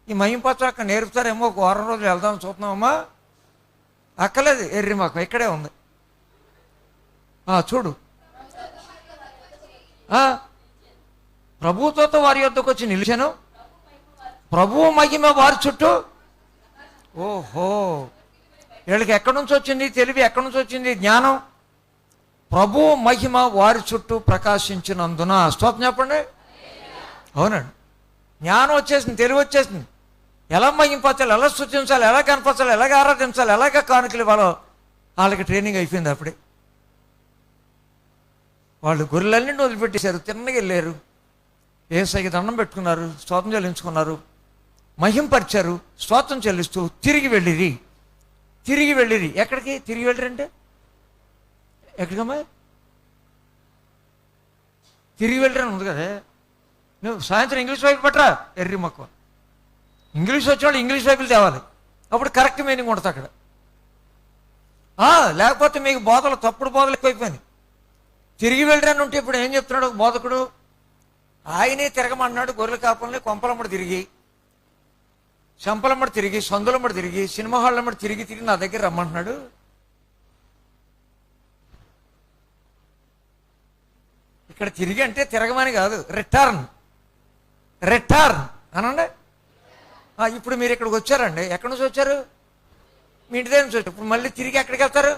ఈ మహిమపరచడం అక్కడ నేర్పుతారేమో, ఒక వారం రోజులు వెళ్దాం చూస్తున్నామమ్మా. అక్కలేదు, ఎర్రి మాకు ఇక్కడే ఉంది. చూడు, ప్రభువుతో వారి యొద్దకు వచ్చి నిలిచాను, ప్రభువు మహిమ వారి చుట్టూ. ఓహో, వీళ్ళకి ఎక్కడి నుంచి వచ్చింది తెలివి? ఎక్కడి నుంచి వచ్చింది జ్ఞానం? ప్రభువు మహిమ వారి చుట్టూ ప్రకాశించినందున. స్తోత్రం చెప్పండి. అవునండి, జ్ఞానం వచ్చేసింది, తెలివి వచ్చేసింది. ఎలా మహింపరచాలి, ఎలా సూచించాలి, ఎలా కనపరచాలి, ఎలాగ ఆరాధించాలి, ఎలాగ కానుకలు ఇవ్వాలో వాళ్ళకి ట్రైనింగ్ అయిపోయింది. అప్పుడే వాళ్ళు గొర్రెలన్నింటిని వదిలిపెట్టేశారు, తిన్నగా వెళ్ళారు, యేసయ్యకి దండం పెట్టుకున్నారు, స్తోత్రం చెల్లించుకున్నారు, మహింపరిచారు, స్తోత్రం చెల్లిస్తూ తిరిగి వెళ్ళిరి. తిరిగి వెళ్ళిరి ఎక్కడికి? తిరిగి వెళ్ళిరంటే ఎక్కడికమ్మా? తిరిగి వెళ్ళిరని ఉంది కదా. నువ్వు సాయంత్రం ఇంగ్లీష్ బైబిల్ పట్టరా, ఎర్రి మక్కువ. ఇంగ్లీష్ వచ్చిన ఇంగ్లీష్ బైబిల్ తేవాలి, అప్పుడు కరెక్ట్ మీనింగ్ ఉంటుంది అక్కడ. లేకపోతే మీకు బోధలు, తప్పుడు బోధలు ఎక్కువైపోయినాయి. తిరిగి వెళ్ళిరని ఉంటే ఇప్పుడు ఏం చెప్తున్నాడు బోధకుడు? ఆయనే తిరగమన్నాడు గొర్రెల కాపుల్ని. కొంపలమ్మడి తిరిగి, చంపలమ్మడి తిరిగి, సందులమ్మడి తిరిగి, సినిమా హాళ్ళమ్మడి తిరిగి తిరిగి నా దగ్గర రమ్మంటున్నాడు. ఇక్కడ తిరిగి అంటే తిరగమని కాదు, రిటర్న్. రిటర్న్ అనండి. ఇప్పుడు మీరు ఇక్కడికి వచ్చారండి, ఎక్కడి నుంచి వచ్చారు? మీ ఇంటి దగ్గర నుంచి వచ్చారు. ఇప్పుడు మళ్ళీ తిరిగి ఎక్కడికి వెళ్తారు?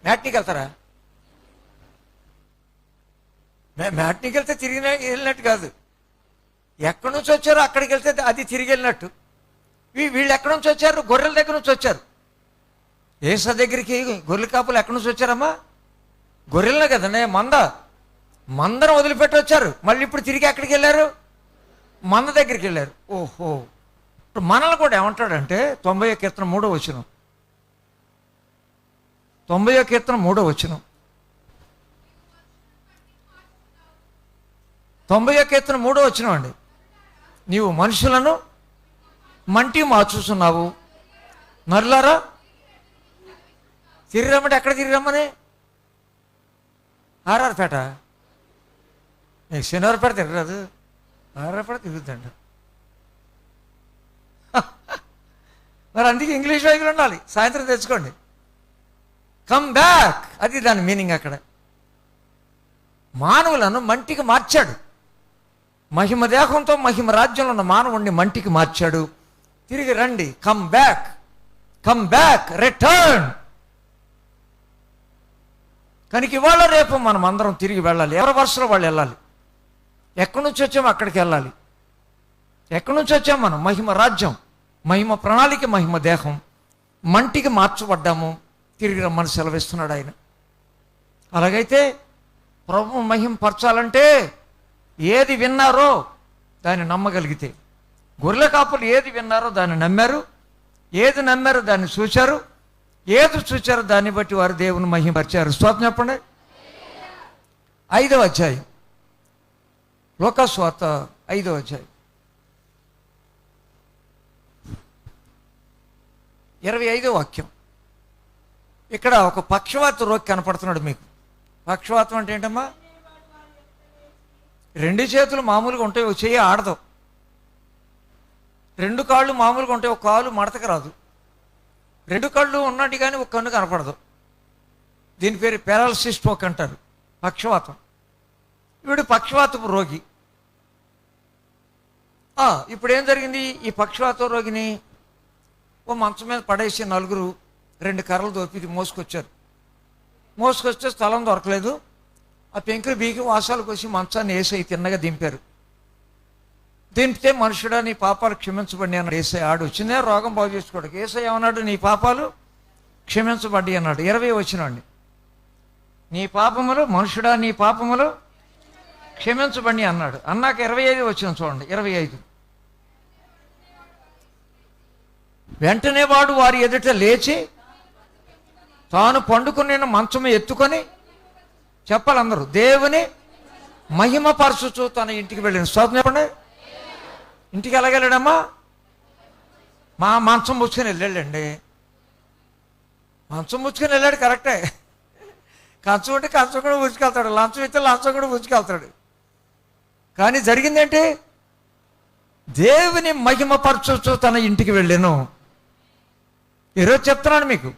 మ్యాట్నీకి వెళ్తారా? మ్యాట్నీకి వెళ్తే తిరిగి వెళ్ళినట్టు కాదు. ఎక్కడి నుంచి వచ్చారో అక్కడికి వెళ్తే అది తిరిగి వెళ్ళినట్టు. వీళ్ళు ఎక్కడి నుంచి వచ్చారు? గొర్రెల దగ్గర నుంచి వచ్చారు. యేసు దగ్గరికి గొర్రెల కాపులు ఎక్కడి నుంచి వచ్చారమ్మా? గొర్రెలనే కదండి, మందరం వదిలిపెట్టి వచ్చారు. మళ్ళీ ఇప్పుడు తిరిగి ఎక్కడికి వెళ్ళారు? మంద దగ్గరికి వెళ్ళారు. ఓహో, ఇప్పుడు మనల్ని కూడా ఏమంటాడంటే 90వ కీర్తన 3వ వచనం. 90వ కీర్తన 3వ వచనం. 90వ కీర్తన 3వ వచనం అండి. నీవు మనుషులను మంటి మార్చుతున్నావు, నరులారా తిరిగి రమ్మంటే ఎక్కడ తిరిగి రమ్మని? ఆర్ఆర్పేట. నీకు శనివారపేట తిరగరాదు, ఆర్ఆర్పేట తిరుగుద్దండి. మరి అందుకే ఇంగ్లీష్ బైబిల్ ఉండాలి, సాయంత్రం తెచ్చుకోండి. కమ్ బ్యాక్, అది దాని మీనింగ్. అక్కడ మానవులను మంటికి మార్చాడు. మహిమ దేహంతో మహిమ రాజ్యంలో ఉన్న మానవుడిని మంటికి మార్చాడు. తిరిగి రండి, come back, come back, return. కనుక ఇవాళ రేపు మనం అందరం తిరిగి వెళ్ళాలి. ఎవరి వరుసలో వాళ్ళు వెళ్ళాలి. ఎక్కడి నుంచి వచ్చామో అక్కడికి వెళ్ళాలి. ఎక్కడి నుంచి వచ్చాము మనం? మహిమ రాజ్యం, మహిమ ప్రణాళిక, మహిమ దేహం. మంటికి మార్చబడ్డాము, తిరిగి రమ్మని సెలవిస్తున్నాడు ఆయన. అలాగైతే ప్రభు మహిమ పరచాలంటే ఏది విన్నారో దాన్ని నమ్మగలిగితే, గొర్రెల కాపులు ఏది విన్నారో దాన్ని నమ్మారు, ఏది నమ్మారో దాన్ని చూశారు, ఏది చూశారో దాన్ని బట్టి వారు దేవుని మహిమపరిచారు. స్తోత్రం చెప్పండి. 5వ అధ్యాయం, లూకా సువార్త 5వ అధ్యాయం 25వ వాక్యం. ఇక్కడ ఒక పక్షవాత రోగి కనపడుతున్నాడు మీకు. పక్షవాతం అంటే ఏంటమ్మా? 2 చేతులు మామూలుగా ఉంటాయి, ఒక చెయ్యి ఆడదు. 2 కాళ్ళు మామూలుగా ఉంటాయి, ఒక కాలు మడతకు రాదు. రెండు కళ్ళు ఉన్నట్టు కానీ ఒక కన్ను కనపడదు. దీని పేరు పారాలసిస్ స్ట్రోక్ అంటారు, పక్షవాతం. వీడు పక్షవాతపు రోగి. ఇప్పుడు ఏం జరిగింది? ఈ పక్షవాత రోగిని ఓ మంచం మీద పడేసి నలుగురు 2 కర్రలు దోపి మోసుకొస్తే స్థలం దొరకలేదు. ఆ పెంకులు బీకి వాసాలు కోసి మంచాన్ని ఏసై తిన్నగా దింపారు. దింపితే, మనుషుడా నీ పాపాలు క్షమించబడి అన్నాడు ఏసై. ఆడు వచ్చిందే రోగం బాగు చేసుకోవడానికి. ఏసై ఏమన్నాడు? నీ పాపాలు క్షమించబడ్డి అన్నాడు. 20 వచ్చినండి. నీ పాపములు, మనుషుడా నీ పాపములు క్షమించబడి అన్నాడు. అన్నాక 25 వచ్చిన చూడండి. 25, వెంటనే వాడు వారి ఎదుట లేచి తాను పండుకుని మంచం ఎత్తుకొని, చెప్పాలి అందరూ, దేవుని మహిమపరచుచు తన ఇంటికి వెళ్ళిన. స్తోత్రం చెప్పండి. ఇంటికి ఎలాగెళ్ళాడమ్మా? మా మంచం పుచ్చుకొని వెళ్ళాడండి. మంచం పుచ్చుకొని వెళ్ళాడు, కరెక్టే. కంచం ఉంటే కంచం కూడా పుచ్చుకెళ్తాడు, లంచం ఇస్తే లంచం కూడా పుచ్చుకెళ్తాడు. కానీ జరిగిందేంటి? దేవుని మహిమపరచుచు తన ఇంటికి వెళ్ళాను. ఈరోజు చెప్తున్నాను మీకు,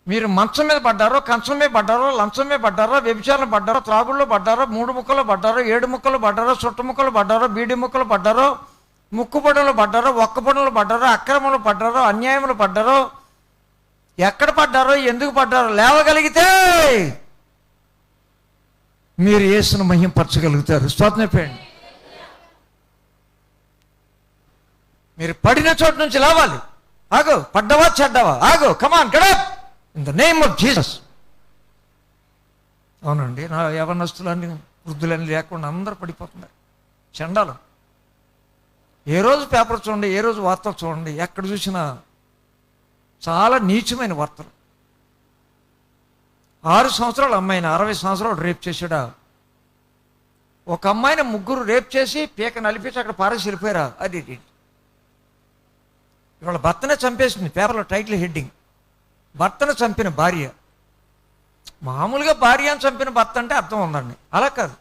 మీరు మంచం మీద పడ్డారో, కంచం మీద పడ్డారో, లంచం మీద పడ్డారో, వ్యభిచారం పడ్డారో, త్రాగుల్లో పడ్డారో, 3 ముక్కలు పడ్డారో, 7 ముక్కలు పడ్డారో, చుట్ట ముక్కలు పడ్డారో, బీడి ముక్కలు పడ్డారో, ముక్కుపొడలు పడ్డారో, ఒక్కపొడలు పడ్డారో, అక్రమలు పడ్డారో, అన్యాయములు పడ్డారో, ఎక్కడ పడ్డారో, ఎందుకు పడ్డారో లేవగలిగితే మీరు యేసును మహిమపరచగలుగుతారు. స్తోత్రం చెప్పండి. మీరు పడిన చోటు నుంచి లేవాలి. ఆగో, పడ్డవా చెడ్డవా, ఆగో, come on get up in the name of Jesus. అవునండి, నా యవనస్తులన్నీ వృద్ధులన్నీ లేకుండా అందరూ పడిపోతున్నారు. చండాలం. ఏ రోజు పేపర్ చూడండి, ఏ రోజు వార్తలు చూడండి, ఎక్కడ చూసినా చాలా నీచమైన వార్తలు. 6 సంవత్సరాల అమ్మాయిని 60 సంవత్సరాలు రేప్ చేశాడా? ఒక అమ్మాయిని 3 రేప్ చేసి పీక నలిపేసి అక్కడ పారేసి వెళ్ళిపోయారా? అది ఇవాళ భర్తనే చంపేసింది. పేపర్లో టైటిల్ హెడ్డింగ్, భర్తను చంపిన భార్య. మామూలుగా భార్యను చంపిన భర్త అంటే అర్థం ఉందండి, అలా కాదు.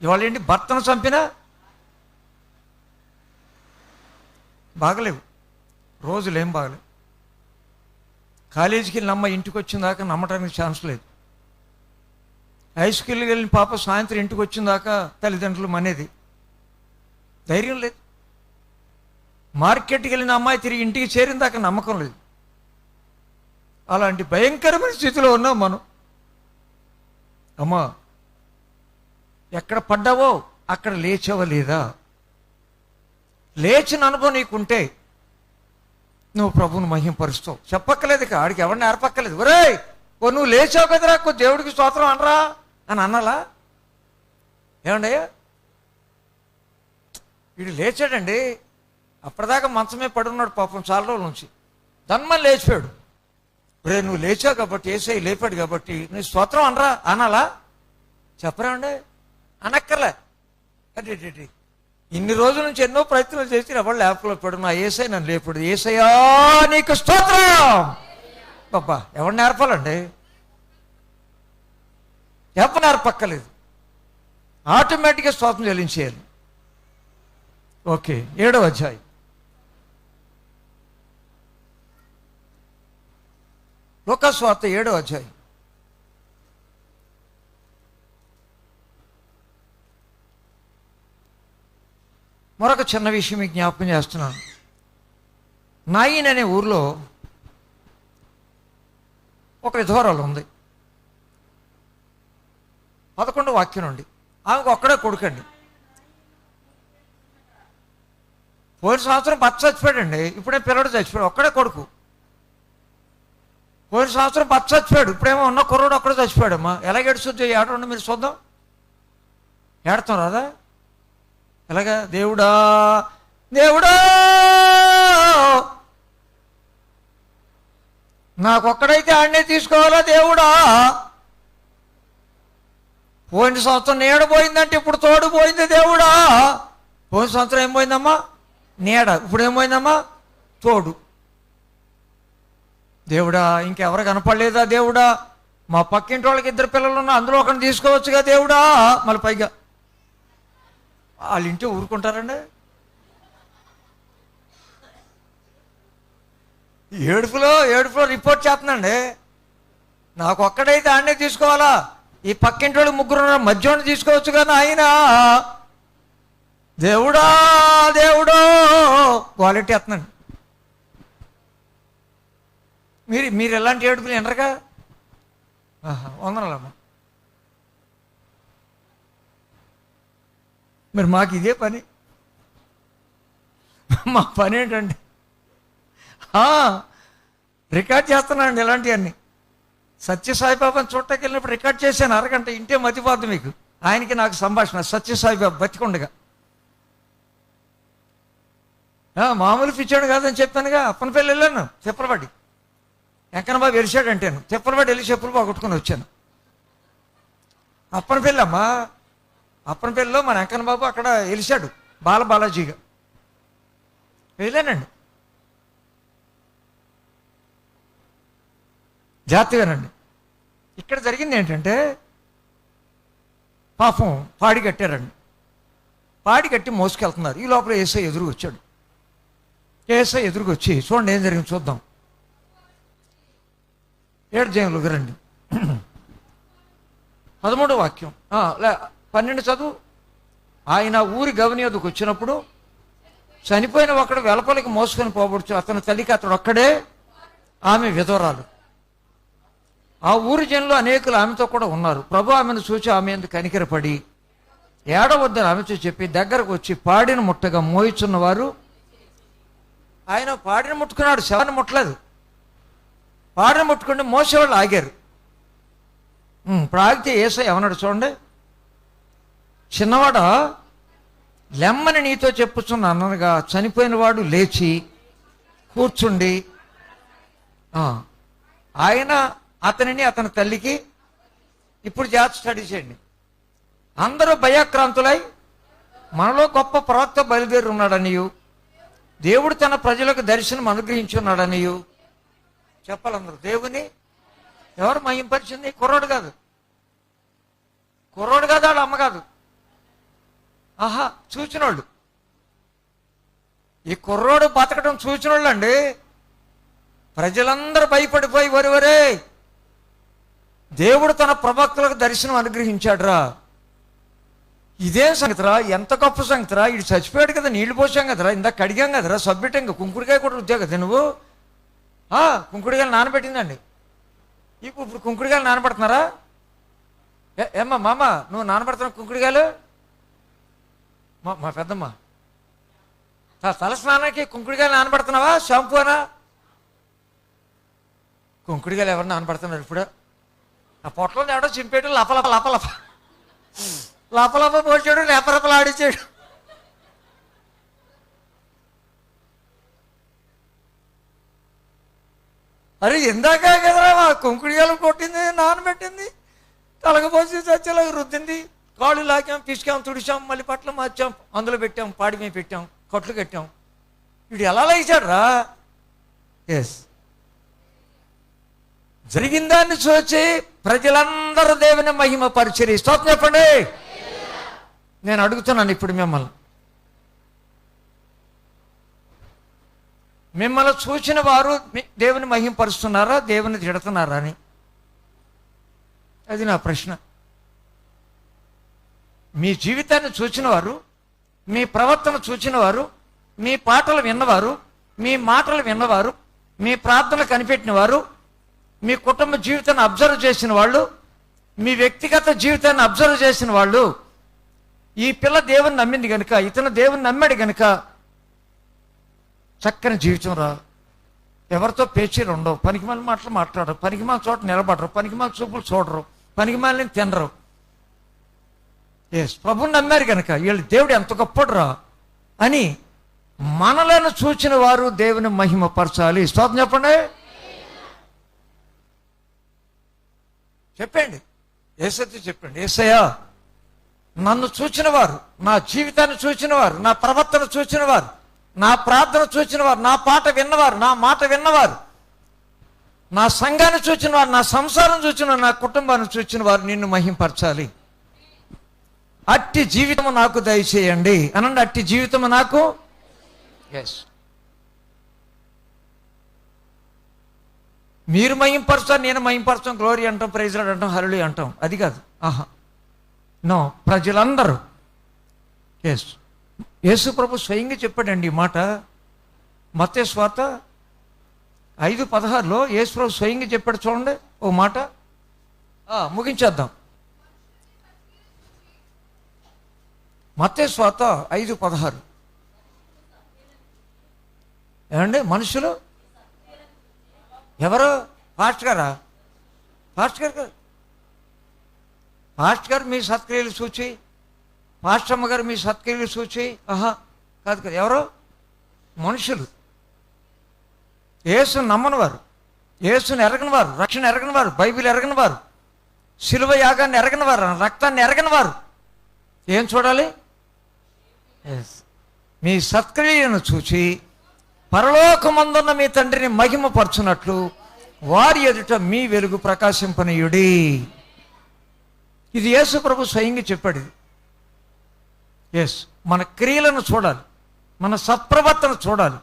ఇవాళ ఏంటి? భర్తను చంపిన బాగలేవు, రోజులేం బాగలేవు. కాలేజీకి వెళ్ళిన అమ్మ ఇంటికి వచ్చిన దాకా నమ్మటానికి ఛాన్స్ లేదు. హై స్కూల్కి వెళ్ళిన పాప సాయంత్రం ఇంటికి వచ్చిన దాకా తల్లిదండ్రులు మనేది ధైర్యం లేదు. మార్కెట్కి వెళ్ళిన అమ్మాయి తిరిగి ఇంటికి చేరిన దాకా నమ్మకం లేదు. అలాంటి భయంకరమైన స్థితిలో ఉన్నాం మనం. అమ్మా, ఎక్కడ పడ్డావో అక్కడ లేచావా లేదా? లేచిన అనుభవం నీకుంటే నువ్వు ప్రభువుని మహిమపరుస్తావు. చెప్పక్కలేదు, ఆడికి ఎవరిని నేర్పక్కలేదు. ఒరేయ్, నువ్వు లేచావు కదరా, దేవుడికి స్తోత్రం అనరా అని అన్నాలా? ఏమండి, వీడు లేచాడండి, అప్పటిదాకా మంచమే పడున్నాడు పాపం చాలా రోజుల నుంచి. దన్మని లేచిపోయాడు. రే, నువ్వు లేచావు కాబట్టి, ఏసై లేపాడు కాబట్టి నీ స్తోత్రం అనరా అనాలా? చెప్పరా అండి? అనక్కర్లే. అదే ఇన్ని రోజుల నుంచి ఎన్నో ప్రయత్నాలు చేసి ఎవరు లేపలేపాడు, నా ఏసై నన్ను లేపాడు. ఏసయ్యా నీకు స్తోత్రం. బాబా, ఎవరు నేర్పాలండి? ఎవరు నేర్పక్కలేదు, ఆటోమేటిక్గా స్తోత్రం చెల్లించేయాలి. ఓకే, 7వ అధ్యాయం. లూకాసు వార్త 7వ అధ్యాయం. మరొక చిన్న విషయం మీకు జ్ఞాపకం చేస్తున్నాను. నాయిన్ అనే ఊర్లో ఒక విధవరాలు ఉంది. 11వ వాక్యం నుండి. ఆమెకు ఒక్కడే కొడుకండి. పోయిన సంవత్సరం భర్త చచ్చిపోయాడండి, ఇప్పుడే పిల్లడు చచ్చిపోయాడు, ఒక్కడే కొడుకు. పోయిన సంవత్సరం భర్త చచ్చిపోయాడు, ఇప్పుడేమో ఉన్న కుర్రోడు ఒక్కడే చచ్చిపోయాడమ్మా. ఎలా ఏడుస్తుంది? ఏడండి మీరు చూద్దాం. ఏడతాం రాదా? ఎలాగా? దేవుడా దేవుడా నాకొక్కడైతే ఆడనే తీసుకోవాలా దేవుడా. పోయిన సంవత్సరం నీడ పోయిందంటే ఇప్పుడు తోడు పోయింది దేవుడా. పోయిన సంవత్సరం ఏం పోయిందమ్మా? నీడ. ఇప్పుడు ఏం పోయిందమ్మా? తోడు. దేవుడా, ఇంకెవరు కనపడలేదా దేవుడా? మా పక్కింటి వాళ్ళకి 2 పిల్లలు ఉన్నా, అందులో ఒకరిని తీసుకోవచ్చుగా దేవుడా. మళ్ళీ పైగా వాళ్ళ ఇంటి ఊరుకుంటారండి. ఏడుపులో ఏడుపులో రిపోర్ట్ చేస్తుందండి. నాకు ఒక్కడైతే ఆడనే తీసుకోవాలా, ఈ పక్కింటి ముగ్గురు మధ్యలో తీసుకోవచ్చు కానీ ఆయన దేవుడా దేవుడో క్వాలిటీ వేస్తున్నాడు. మీరు ఎలాంటి ఏడుపులు వినరుగా? వందనాలమ్మా. మరి మాకు ఇదే పని. మా పని ఏంటండి, రికార్డ్ చేస్తున్నానండి ఇలాంటివన్నీ. సత్యసాయిబాబాని చూడటానికి వెళ్ళినప్పుడు రికార్డ్ చేశాను, అరగంట. ఇంటే మతిపోద్ది మీకు. ఆయనకి నాకు సంభాషణ సత్యసాయిబాబా బతికుండగా. మామూలు పిచ్చాడు కాదని చెప్పానుగా. అప్పనపల్లి వెళ్ళాను, తిప్పలపాటి. వెంకన్నబాబు వెలిశాడంటేను తిప్పలపాటి వెళ్ళి చెప్పులు పోగొట్టుకుని వచ్చాను. అప్పనపల్లి అమ్మా, అప్పనపల్లిలో మన వెంకన్నబాబు అక్కడ వెలిశాడు బాలాజీగా. వెళ్ళానండి, జాగ్రత్తగానండి. ఇక్కడ జరిగింది ఏంటంటే, పాపం పాడి కట్టారండి. పాడి కట్టి మోసుకెళ్తున్నారు. ఈ లోపల ఏసై ఎదురుగా వచ్చాడు. ఏసై ఎదురుగా వచ్చి చూడండి ఏం జరిగింది చూద్దాం. 7 అధ్యాయంలోకి రండి. 13వ వాక్యం 12 చదువు. ఆయన ఊరి గవని వద్దకు వచ్చినప్పుడు చనిపోయిన ఒకడు వెలపలికి మోసుకొని పోబడుచు. అతని తల్లికి అతడు ఒక్కడే, ఆమె విధవరాలు. ఆ ఊరి జనులు అనేకులు ఆమెతో కూడా ఉన్నారు. ప్రభు ఆమెను చూచి ఆమె ఎందుకు కనికరపడి ఏడవద్దని ఆమెతో చెప్పి దగ్గరకు వచ్చి పాడిన ముట్టగా మోయిచున్నవారు. ఆయన పాడిన ముట్టుకున్నాడు, శవాన్ని ముట్టలేదు. పాడిన ముట్టుకుంటే మోసేవాళ్ళు ఆగారు. ఇప్పుడు ఆగితే ఏసై ఏమన్నాడు చూడండి. చిన్నవాడ లెమ్మని నీతో చెప్పుచున్న అన్నగా చనిపోయిన వాడు లేచి కూర్చుండి ఆయన అతనిని అతని తల్లికి. ఇప్పుడు జాగ్రత్త స్టడీ చేయండి. అందరూ భయాక్రాంతులై మనలో గొప్ప ప్రవక్త బయలుదేరి ఉన్నాడనియు దేవుడు తన ప్రజలకు దర్శనం అనుగ్రహించున్నాడనియు చెప్పాలందరూ. దేవుని ఎవరు మహింపరిచింది? కుర్రోడు కాదు, కుర్రోడు కాదు, వాళ్ళ అమ్మ కాదు. చూచినోళ్ళు. ఈ కుర్రోడు బతకడం చూచినోళ్ళు అండి. ప్రజలందరూ భయపడిపోయి వరే దేవుడు తన ప్రవక్తలకు దర్శనం అనుగ్రహించాడురా. ఇదేం సంగతిరా, ఎంత గొప్ప సంగతిరా. ఇటు చచ్చిపోయాడు కదా, నీళ్లు పోసాం కదరా, ఇందాక కడిగాం కదరా, సబ్బెట్టంగా కుంకుడికాయ కూడా రుద్దా కదా నువ్వు. కుంకుడికాయలు నానబెట్టిందండి. ఇప్పుడు కుంకుడికాయలు నానబడుతున్నారా? ఏమ్మా మామ, నువ్వు నానబడుతున్నావు కుంకుడికాయలు? మా పెద్దమ్మ, తల స్నానానికి కుంకుడికాయలు నానబడుతున్నావా? షాంపూనా? కుంకుడికాయలు ఎవరు నానబడుతున్నారు ఇప్పుడు? ఆ పొట్టలో ఎవడో చింపేయడం, లపలప లపలప లపలప పోసాడు, లేపలపలు ఆడిచ్చాడు. అరే ఇందాక కదరా కుంకుడికాయలు కొట్టింది, నానబెట్టింది, తలగపోసి చచ్చేలాగా రుద్దింది, కాళ్ళు లాగాం, పిసికాం, తుడిచాం, మళ్ళీ పట్ల మార్చాం, అందులో పెట్టాం, పాడి మీద పెట్టాం, కొట్లు కట్టాం. వీడు ఎలా లేచాడు రా? ఎస్, జరిగిన దాన్ని చూచి ప్రజలందరూ దేవుని మహిమ పరిచర్య. స్తోత్రం చెప్పండి. నేను అడుగుతున్నాను ఇప్పుడు మిమ్మల్ని చూసిన వారు దేవుని మహిమపరుస్తున్నారా, దేవుని తిడుతున్నారా అని? అది నా ప్రశ్న. మీ జీవితాన్ని చూచిన వారు, మీ ప్రవర్తన చూచిన వారు, మీ పాటలు విన్నవారు, మీ మాటలు విన్నవారు, మీ ప్రార్థనలు కనిపెట్టిన వారు, మీ కుటుంబ జీవితాన్ని అబ్జర్వ్ చేసిన వాళ్ళు, మీ వ్యక్తిగత జీవితాన్ని అబ్జర్వ్ చేసిన వాళ్ళు, ఈ పిల్ల దేవుని నమ్మింది కనుక, ఇతను దేవుని నమ్మాడు కనుక చక్కని జీవితం రా. ఎవరితో పేచీలు ఉండవు, పనికిమాల మాటలు మాట్లాడరు, పనికిమాల చోట నిలబడరు, పనికిమాల చూపులు చూడరు, పనికిమాలని తినరు. ప్రభుని నమ్మారు కనుక వీళ్ళు దేవుడు ఎంత గొప్పడు రా అని మనలను చూచిన వారు దేవుని మహిమపరచాలి. స్తోత్రం చెప్పండి. చెప్పండి, యేసయ్య చెప్పండి. యేసయ్యా, నన్ను చూచిన వారు, నా జీవితాన్ని చూచిన వారు, నా ప్రవర్తన చూచిన వారు, నా ప్రార్థన చూచిన వారు, నా పాట విన్నవారు, నా మాట విన్నవారు, నా సంఘాన్ని చూచిన వారు, నా సంసారం చూచిన వారు, నా కుటుంబాన్ని చూచిన వారు నిన్ను మహింపరచాలి. అట్టి జీవితము నాకు దయచేయండి అనండి. అట్టి జీవితము నాకు. ఎస్, మీరు మహింపరచాలి, నేను మహింపరచాం, గ్లోరీ అంటాం, ప్రైజ్ లార్డ్ అంటాం, హల్లెలూయా అంటాం, అది కాదు. నో, ప్రజలందరూ. యేసు ప్రభు స్వయంగా చెప్పాడండి ఈ మాట. మత్తయి సువార్త 5:16 యేసు ప్రభు స్వయంగా చెప్పాడు. చూడండి ఓ మాట, ముగించేద్దాం. మత్తయి సువార్త 5:16. ఏమండి మనుషులు ఎవరు? పాస్ట్ గారా? పాస్ట్ గారు కాదు. పాస్ట్ గారు మీ సత్క్రియలు సూచి, పాస్టమ్మ గారు మీ సత్క్రియలు సూచి, కాదు కదా. ఎవరు? మనుషులు. యేసుని నమ్మని వారు, యేసుని ఎరగని వారు, రక్షణ ఎరగని వారు, బైబిల్ ఎరగని వారు, శిలువ యాగాన్ని ఎరగని వారు, రక్తాన్ని ఎరగని వారు ఏం చూడాలి? మీ సత్క్రియలను చూచి పరలోకమందున్న మీ తండ్రిని మహిమపరచునట్లు వారి ఎదుట మీ వెలుగు ప్రకాశింపనీయుడి. ఇది యేసు ప్రభు స్వయంగా చెప్పాడు. మన క్రియలను చూడాలి, మన సత్ప్రవర్తన చూడాలి.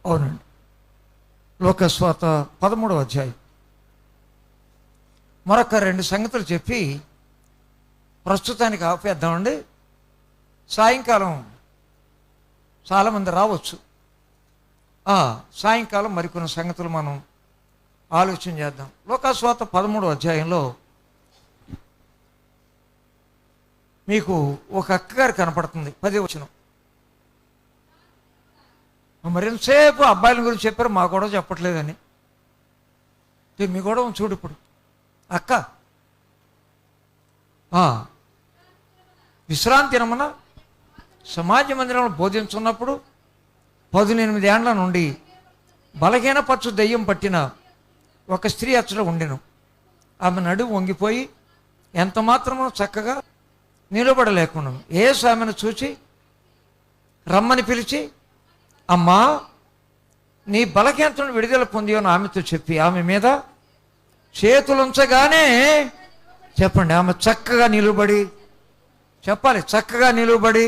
అవునండి. లోకస్వార్త 13వ అధ్యాయం. మరొక 2 సంగతులు చెప్పి ప్రస్తుతానికి ఆపేద్దామండి. సాయంకాలం చాలామంది రావచ్చు. సాయంకాలం మరికొన్ని సంగతులు మనం ఆలోచన చేద్దాం. లోకస్వార్త 13వ అధ్యాయంలో మీకు ఒక అక్కగారు కనపడుతుంది. 10వ వచనం. మరింతసేపు అబ్బాయిల గురించి చెప్పారు, మా గొడవ చెప్పట్లేదని. మీ గొడవ చూడు ఇప్పుడు. అక్క విశ్రాంతి దినమున సమాజ మందిరంలో బోధించున్నప్పుడు 18 ఏండ్ల నుండి బలహీనపరచు దెయ్యం పట్టిన ఒక స్త్రీ అచ్చట ఉండెను. ఆమె నడుము వంగిపోయి ఎంత మాత్రమో చక్కగా నిలబడలేకున్నాను. యేసు ఆమెను చూచి రమ్మని పిలిచి, అమ్మా, నీ బలహీనతను విడుదల పొంది అని ఆమెతో చెప్పి ఆమె మీద చేతులుంచగానే, చెప్పండి, ఆమె చక్కగా నిలబడి, చెప్పాలి, చక్కగా నిలబడి.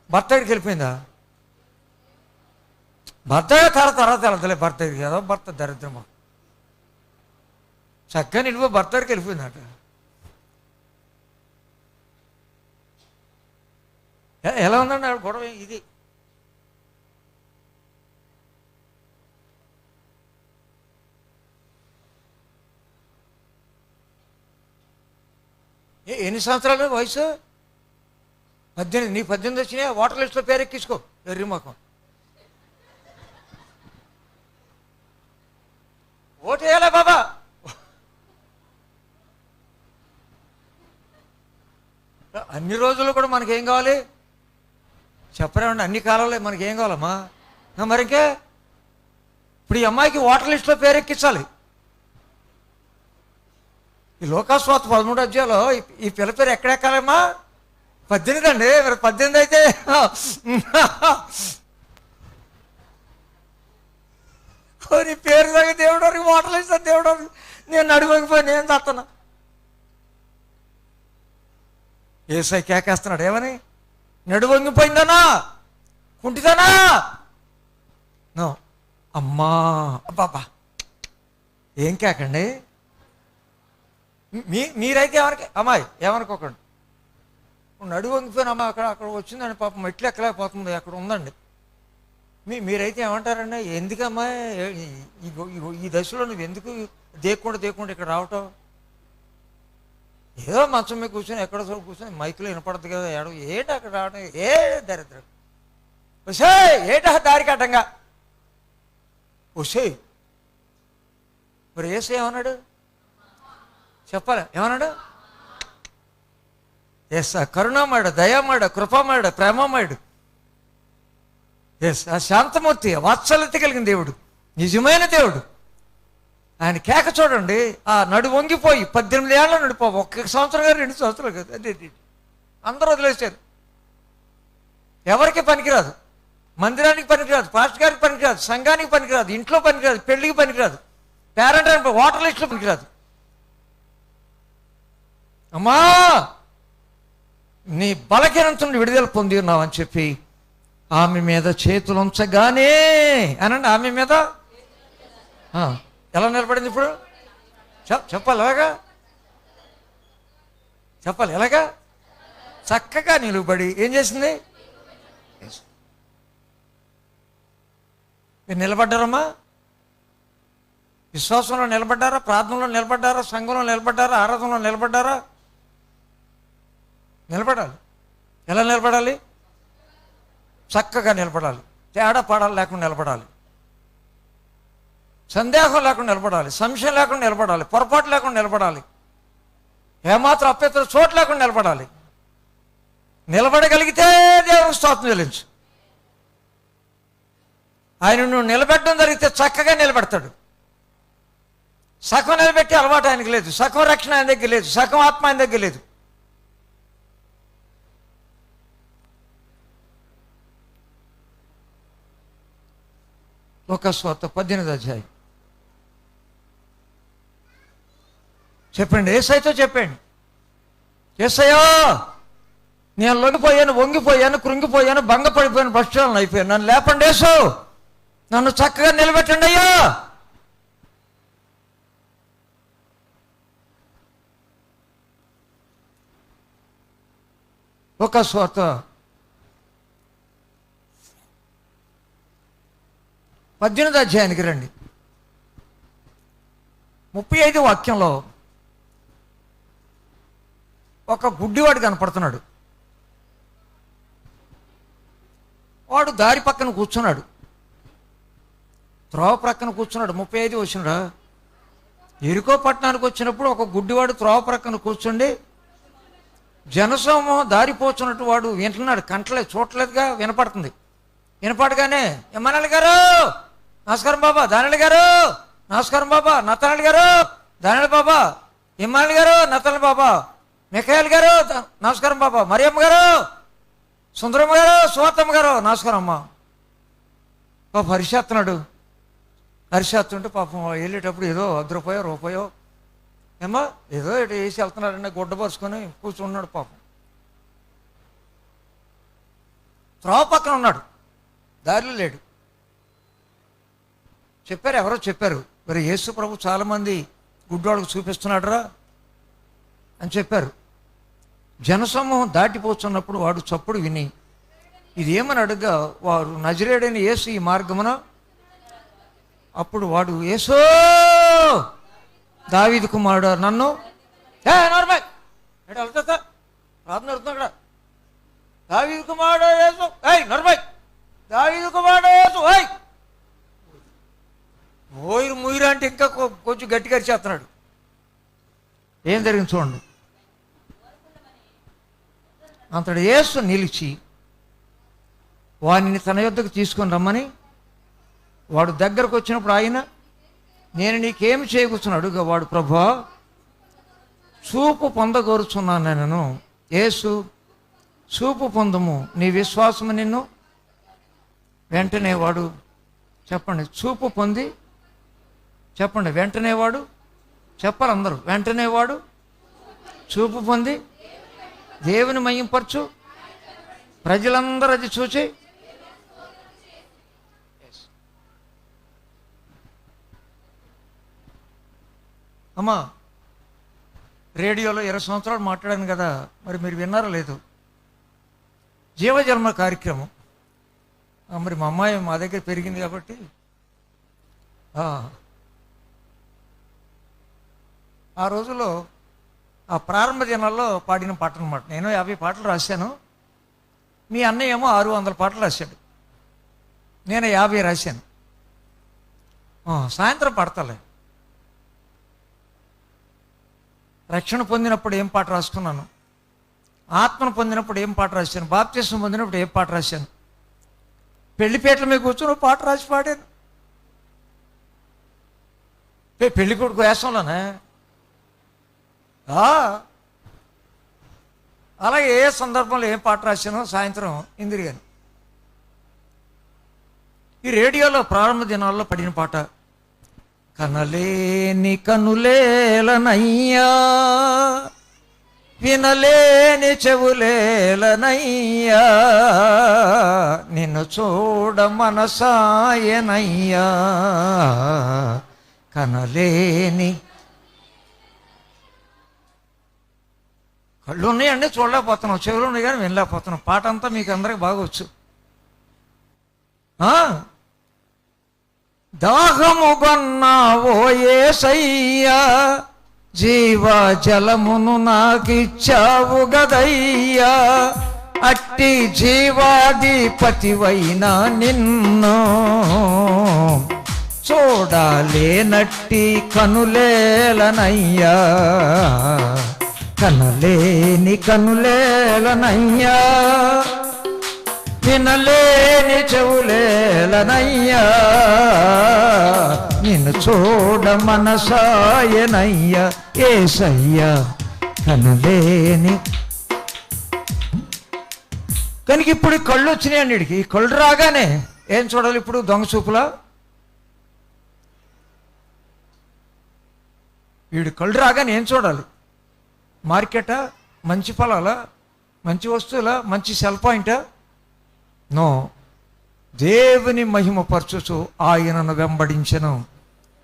భర్త దగ్గరికి వెళ్ళిపోయిందా? భర్త తర్వాత వెళ్తలే. భర్త దగ్గరికి కదా, భర్త దరిద్రమా. చక్కగా నిలిపో భర్త దగ్గరికి వెళ్ళిపోయిందట. ఎలా ఉందండి ఆవిడ గొడవ? ఇది ఎన్ని సంవత్సరాలు వయసు? 18. నీ 18 వచ్చినాయి. ఓటర్ లిస్టులో పేరు ఎక్కించుకో. ఎర్రి మొఖం. ఓటు వేయాలా బాబా? అన్ని రోజులు కూడా మనకేం కావాలి చెప్పరేమండి? అన్ని కాలంలో మనకేం కావాలమ్మా? మరింకే ఇప్పుడు ఈ అమ్మాయికి ఓటర్ లిస్టులో పేరు ఎక్కించాలి. ఈ లోకస్వార్త 13వ అధ్యాయంలో ఈ పిల్ల పేరు ఎక్కడెక్కాలమ్మా? 18 అండి. మరి 18 అయితే నీ పేరు తగ్గ దేవుడు వరకు ఓటర్లు ఇస్తాను. దేవుడు వరకు నేను అడుగుపోయి నేను తత్తను. ఏసై కేకేస్తున్నాడు. ఏమని? నడువంగిపోయిందనా? కుంటిదనా? నో. అమ్మా, అబ్బాబ్బా, ఏం కేకండి? మీరైతే అమ్మాయి ఏమనుకోకండి. నడువు వంగిపోయిన అమ్మ అక్కడ వచ్చిందండి, పాపం మెట్లు ఎక్కలేకపోతుంది, అక్కడ ఉందండి. మీరైతే ఏమంటారండి? ఎందుకమ్మా ఈ దశలో నువ్వు ఎందుకు దేక్కుండా ఇక్కడ రావటం? ఏదో మంచం మీద కూర్చొని ఎక్కడ కూర్చొని మైకులో వినపడదు కదా, ఏంటి అక్కడ రావడం? ఏ దరిద్రం వసే, ఏటా దారికి అడ్డంగా వసే. మరి ఏసే ఏమన్నాడు చెప్పాలి? ఏమన్నాడు? కరుణామయుడు, దయామయుడు, కృపామయుడు, ప్రేమమయుడు, ఆ శాంతమూర్తి, వాత్సల్యత కలిగిన దేవుడు, నిజమైన దేవుడు. ఆయన కేక చూడండి. ఆ నడు వంగిపోయి 18 ఏళ్ళ నడిపో, 1 సంవత్సరం కాదు, 2 సంవత్సరాలు కాదు, అదే అందరూ వదిలేశారు. ఎవరికి పనికిరాదు, మందిరానికి పనికిరాదు, పాస్టర్ గారికి పనికిరాదు, సంఘానికి పనికిరాదు, ఇంట్లో పనికిరాదు, పెళ్లికి పనికిరాదు, పేరెంట్ ఓటర్ లిస్టులో పనికిరాదు. అమ్మా, నీ బలహీనతను విడుదల పొంది ఉన్నావని చెప్పి ఆమె మీద చేతులు ఉంచగానే అనండి, ఆమె మీద ఎలా నిలబడింది ఇప్పుడు? చెప్పాలి ఎలాగా? చెప్పాలి ఎలాగా? చక్కగా నిలబడి ఏం చేసింది? మీరు నిలబడ్డారమ్మా? విశ్వాసంలో నిలబడ్డారా? ప్రార్థనలో నిలబడ్డారా? సంఘంలో నిలబడ్డారా? ఆరాధనలో నిలబడ్డారా? నిలబడాలి. ఎలా నిలబడాలి? చక్కగా నిలబడాలి. తేడా పాడాలు లేకుండా నిలబడాలి. సందేహం లేకుండా నిలబడాలి. సంశయం లేకుండా నిలబడాలి. పొరపాటు లేకుండా నిలబడాలి. ఏమాత్రం అప్యతర చోటు లేకుండా నిలబడాలి. నిలబడగలిగితే దేవునికి స్తోత్రం చెల్లించు. ఆయన నువ్వు నిలబెట్టడం జరిగితే చక్కగా నిలబెడతాడు. సగం నిలబెట్టి అలవాటు ఆయనకి లేదు. సగం రక్షణ ఆయన దగ్గర లేదు. సగం ఆత్మ ఆయన దగ్గర లేదు. లోకాసువార్త 18వ అధ్యాయం చెప్పండి. యేసయ్యతో చెప్పండి, యేసయ్యా నేను లొంగిపోయాను, వంగిపోయాను, కృంగిపోయాను, భంగపడిపోయాను, భ్రష్టాలను అయిపోయాను. నన్ను లేపండి యేసు, నన్ను చక్కగా నిలబెట్టండి అయ్యా. లోకాసువార్త 18వ అధ్యాయానికి రండి. 35వ వాక్యంలో ఒక గుడ్డివాడు కనపడుతున్నాడు. వాడు దారి పక్కన కూర్చున్నాడు, త్రోవ ప్రక్కన కూర్చున్నాడు. 35 వచ్చినడా? ఎరుకో పట్టణానికి వచ్చినప్పుడు ఒక గుడ్డివాడు త్రోవ ప్రక్కన కూర్చుండి జనసమూహం దారిపోతున్నట్టు వాడు వింటున్నాడు. కంటలేదు, చూడలేదుగా, వినపడుతుంది. వినపడగానే ఎమ్మానాయుడు గారు నమస్కారం బాబా, దానియాలు గారు నమస్కారం బాబా, నతనాయుడు గారు దానియాలు బాబా, ఎమ్మానాయుడు గారు నతనాయుడు బాబా, మిఖాయిల్ గారు నమస్కారం బాబా, మరియమ్మ గారు, సుందరమ్మ గారు, సువార్తమ్మ గారు నమస్కారం అమ్మ. పాప హరిషేస్తున్నాడు. హరిషేస్తుంటే పాపం వెళ్ళేటప్పుడు ఏదో ₹1 ఏమో ఏదో ఇటు వేసి వెళ్తున్నాడన్న గుడ్డ పరుచుకొని కూర్చున్నాడు. పాపం త్రోవ పక్కన ఉన్నాడు, దారిలో లేడు. చెప్పారు, ఎవరో చెప్పారు, మరి యేసు ప్రభు చాలామంది గుడ్డోళ్ళకు చూపిస్తున్నాడురా అని చెప్పారు. జనసమూహం దాటిపోతున్నప్పుడు వాడు చప్పుడు విని ఇది ఏమని అడుగ్గా వారు నజరేయుడైన యేసు ఈ మార్గమున. అప్పుడు వాడు యేసో దావీదు కుమారుడు నన్ను నార్మల్ వెళ్తా ప్రార్థన అడుగుతున్నాడు. దావీదు కుమారుడు యేసు నార్మల్, దావీదు కుమారుడు యేసు మోయిరు ముయిరు అంటే ఇంకా కొంచెం గట్టిగా చేస్తున్నాడు. ఏం జరిగింది చూడండి. అంతటి యేసు నిలిచి వానిని తన యొద్దకు తీసుకొని రమ్మని వాడు దగ్గరకు వచ్చినప్పుడు ఆయన నేను నీకేమి చేయకూర్చున్నాడు. వాడు ప్రభువా చూపు పొందగోరుచున్నాను నేను. యేసు చూపు పొందము, నీ విశ్వాసము నిన్ను. వెంటనే వాడు చెప్పండి చూపు పొంది, చెప్పండి వెంటనే వాడు, చెప్పాలి అందరూ, వెంటనే వాడు చూపు పొంది దేవుని మహింపరచు ప్రజలందరూ అది చూచి అమ్మా రేడియోలో 20 సంవత్సరాలు మాట్లాడాను కదా, మరి మీరు విన్నారో లేదు? జీవజన్మ కార్యక్రమం. మరి మా అమ్మాయి మా దగ్గర పెరిగింది కాబట్టి ఆ రోజుల్లో ఆ ప్రారంభ దినాల్లో పాడిన పాటలు అన్నమాట. నేను 50 పాటలు రాశాను. మీ అన్నయ్య ఏమో 600 పాటలు రాశాడు. నేను 50 రాశాను. సాయంత్రం పాడతాలే. రక్షణ పొందినప్పుడు ఏం పాట రాసుకున్నాను, ఆత్మను పొందినప్పుడు ఏం పాట రాశాను, బాప్తిసం పొందినప్పుడు ఏం పాట రాశాను, పెళ్లిపేటల మీద కూర్చొని పాట రాసి పాడాను. పెళ్లి కొడుకు వేసంలోనే. అలాగే ఏ సందర్భంలో ఏం పాట రాశానో సాయంత్రం ఇందిరిగాను. ఈ రేడియోలో ప్రారంభ దినాల్లో పడిన పాట కనలేని కనులేలనయ్యా వినలేని చెవులేలనయ్యా, నిన్ను చూడ మనసాయనయ్యా. కనలేని కళ్ళు ఉన్నాయండి, చూడలేకపోతున్నాం. చెవులు ఉన్నాయి కానీ వినలేకపోతున్నాం. పాట అంతా మీకు అందరికి బాగొచ్చు. దాహము గొన్నావో యేసయ్యా, జీవ జలమును నాకిచ్చావు గదయ్యా. అట్టి జీవాధిపతివైన నిన్ను చూడాలేనట్టి కనులేలనయ్యా, కనలేని కనులేలనయ్యా, వినలేని చెవులేలనయ్యా, నిన్ను చూడ మనసాయనయ్యా. యేసయ్యా కనలేని. కనుక ఇప్పుడు కళ్ళు వచ్చినాయండి వీడికి. కళ్ళు రాగానే ఏం చూడాలి ఇప్పుడు? దొంగ చూపులా? వీడు కళ్ళు రాగానే ఏం చూడాలి? మార్కెటా, మంచి పొలాలా, మంచి వస్తువులా, మంచి సెల్ పాయింటా? నో, దేవుని మహిమపరచుచు ఆయనను వెంబడించను.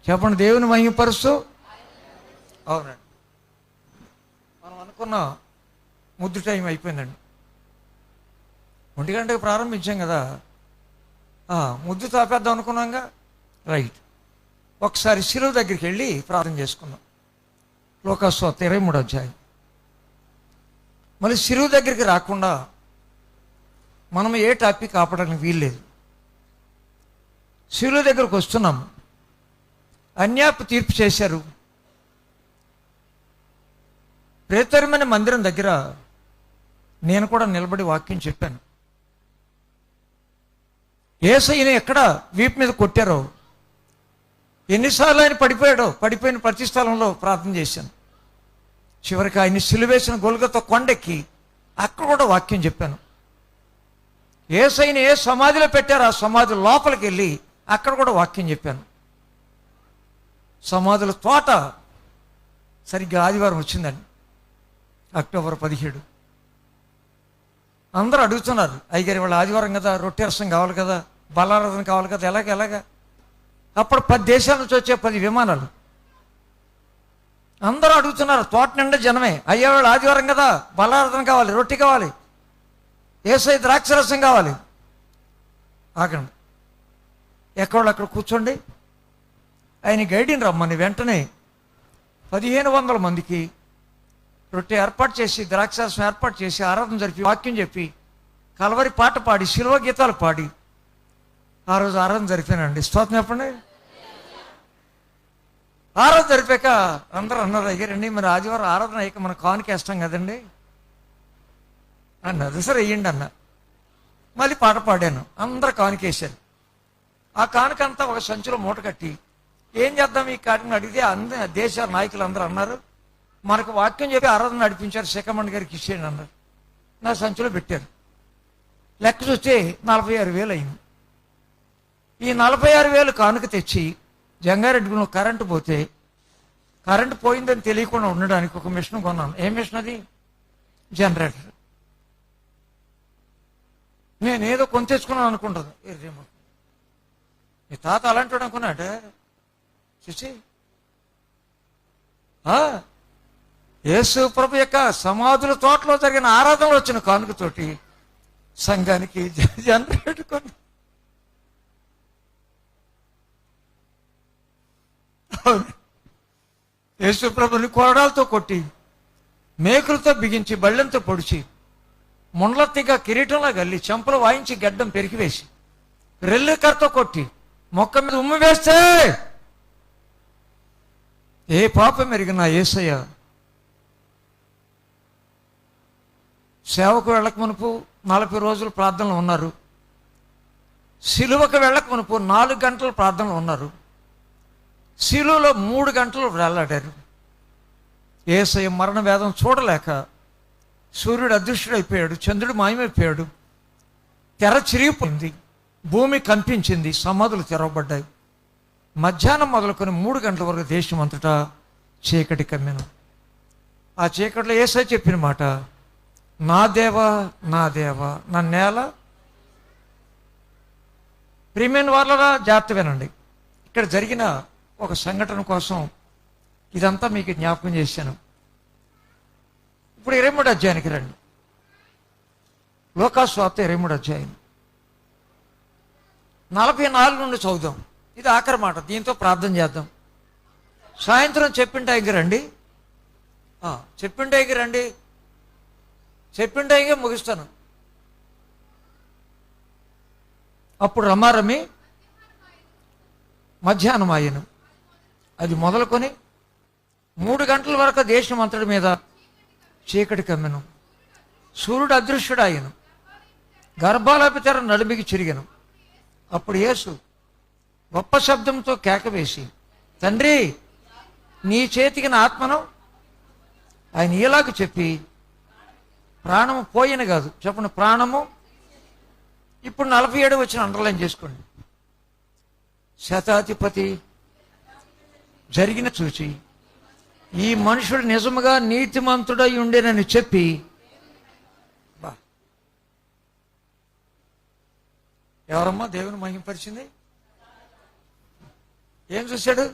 చెప్పండి, దేవుని మహిమపరుస్తూ. అవునండి, మనం అనుకున్న ముద్దు టైం అయిపోయిందండి. 1 గంటకు ప్రారంభించాం కదా, ముద్దు తాపేద్దాం అనుకున్నాంగా. రైట్, ఒకసారి శిలువ దగ్గరికి వెళ్ళి ప్రార్థన చేసుకున్నాం. లోకాసువార్త 23వ అధ్యాయం. మళ్ళీ శిలువ దగ్గరికి రాకుండా మనం ఏ టాపిక్ ఆపడానికి వీల్లేదు. శిలువ దగ్గరకు వస్తున్నాము. అన్యాపు తీర్పు చేశారు. ప్రేతరమైన మందిరం దగ్గర నేను కూడా నిలబడి వాక్యం చెప్పాను. యేసయ్యని ఎక్కడ వీపు మీద కొట్టారో, ఎన్నిసార్లు ఆయన పడిపోయాడో, పడిపోయిన ప్రతి స్థలంలో ప్రార్థన చేశాను. చివరికి ఆయన సిలువేసిన గొల్గొతా కొండెక్కి అక్కడ కూడా వాక్యం చెప్పాను. యేసయ్యని ఏ సమాధిలో పెట్టారో ఆ సమాధి లోపలికి వెళ్ళి అక్కడ కూడా వాక్యం చెప్పాను. సమాధుల తోట సరిగ్గా ఆదివారం వచ్చిందండి, అక్టోబర్ 17. అందరూ అడుగుతున్నారు, అయ్యగారు వాళ్ళ ఆదివారం కదా, రొట్టె రసం కావాలి కదా, బలారాధన కావాలి కదా, ఎలాగా? అప్పుడు 10 దేశాల నుంచి వచ్చే 10 విమానాలు. అందరూ అడుగుతున్నారు, తోట నిండా జనమే. అయ్యా వాళ్ళు ఆదివారం కదా, బలారాధన కావాలి, రొట్టె కావాలి, యేసయ్య ద్రాక్షరసం కావాలి. ఆగండి, ఎక్కడో అక్కడ కూర్చోండి. ఆయన గైడిని రమ్మని వెంటనే 1500 మందికి రొట్టె ఏర్పాటు చేసి, ద్రాక్షరసం ఏర్పాటు చేసి, ఆరాధన జరిపి, వాక్యం చెప్పి, కలవరి పాట పాడి, శిలువ గీతాలు పాడి ఆ రోజు ఆరాధన జరిపానండి. స్తోత్రం చెప్పండి. ఆరాధన జరిపాక అందరూ అన్నారు, అయ్యారండి మరి ఆదివారం ఆరాధన అయ్యాక మనం కానుక వేస్తాం కదండి అన్నారు. సరే వేయండి అన్న. మళ్ళీ పాట పాడాను, అందరూ కానుకేశారు. ఆ కానుకంతా ఒక సంచిలో మూట కట్టి ఏం చేద్దాం ఈ కానుకని అడిగితే దేశ నాయకులు అందరూ అన్నారు, మనకు వాక్యం చెప్పి ఆరాధన నడిపించారు, శేఖమండి గారికి ఇచ్చేయండి అన్నారు. నా సంచిలో పెట్టారు. లెక్క చూస్తే 46,000 అయింది. ఈ 46,000 కానుక తెచ్చి జంగారెడ్డిలో కరెంటు పోతే, కరెంటు పోయిందని తెలియకుండా ఉండడానికి ఒక మిషన్ కొన్నాను. ఏ మిషన్ అది? జనరేటర్. నేనేదో కొని తెచ్చుకున్నాను అనుకుంటుంది. మీ తాత అలాంటి వాడు అనుకున్నాడు. చూసి యేసు ప్రభు యొక్క సమాధుల తోటలో జరిగిన ఆరాధనలో వచ్చిన కానుకతోటి సంఘానికి జనరేటర్ కొని. యేసు ప్రభుని కొరడాలతో కొట్టి, మేకులతో బిగించి, బళ్ళెంతో పొడిచి, ముండ్లత్తిగా కిరీటంలో గల్లి, చెంపలు వాయించి, గడ్డం పెరికివేసి, రెల్లికరతో కొట్టి, మొక్క మీద ఉమ్మి వేస్తే ఏ పాపం ఎరిగిన యేసయ్య సేవకు వెళ్ళక మునుపు 40 రోజులు ప్రార్థనలు ఉన్నారు. సిలువకు వెళ్ళక మునుపు 4 గంటలు ప్రార్థనలు ఉన్నారు. సిలువలో 3 గంటలు వేలాడారు. యేసయ్య మరణ వేదం చూడలేక సూర్యుడు అదృశ్యుడైపోయాడు, చంద్రుడు మాయమైపోయాడు, తెర చిరిగిపోయింది, భూమి కంపించింది, సమాధులు తెరవబడ్డాయి. మధ్యాహ్నం మొదలుకొని 3 గంటల వరకు దేశం అంతటా చీకటి కమ్మెను. ఆ చీకట్లో యేసయ్య చెప్పిన మాట, నా దేవా నా దేవా నన్నేల. ప్రియమైన వాళ్ళరా జాగ్రత్త వినండి. ఇక్కడ జరిగిన ఒక సంఘటన కోసం ఇదంతా మీకు జ్ఞాపకం చేశాను. ఇప్పుడు 23 అధ్యాయానికి రండి. లూకా సువార్త 23 అధ్యాయం 44 నుండి చదువుదాం. ఇది ఆఖరి మాట, దీంతో ప్రార్థన చేద్దాం. సాయంత్రం చెప్పిన టైంకి రండి, చెప్పిన టైంకి రండి, చెప్పిన టైంకే ముగిస్తాను. అప్పుడు రమారమి మధ్యాహ్నం ఆయను. అది మొదలుకొని 3 గంటల వరకు దేశం అంతటి మీద చీకటి కమ్మెను. సూర్యుడు అదృశ్యుడాయను, గర్భాలపి తెర నడిమికి చిరిగెను. అప్పుడు యేసు గొప్ప శబ్దంతో కేకవేసి, తండ్రి నీ చేతికి నా ఆత్మను ఆయన ఇలాగ చెప్పి ప్రాణము పోయిన కాదు, చెప్పండి ప్రాణము. ఇప్పుడు 47 వచ్చిన అండర్లైన్ చేసుకోండి. శతాధిపతి జరిగిన చూచి ఈ మనుషుడు నిజముగా నీతిమంతుడై ఉండేనని చెప్పి, ఎవరమ్మా దేవుని మహింపరిచింది? ఏం చూశాడు?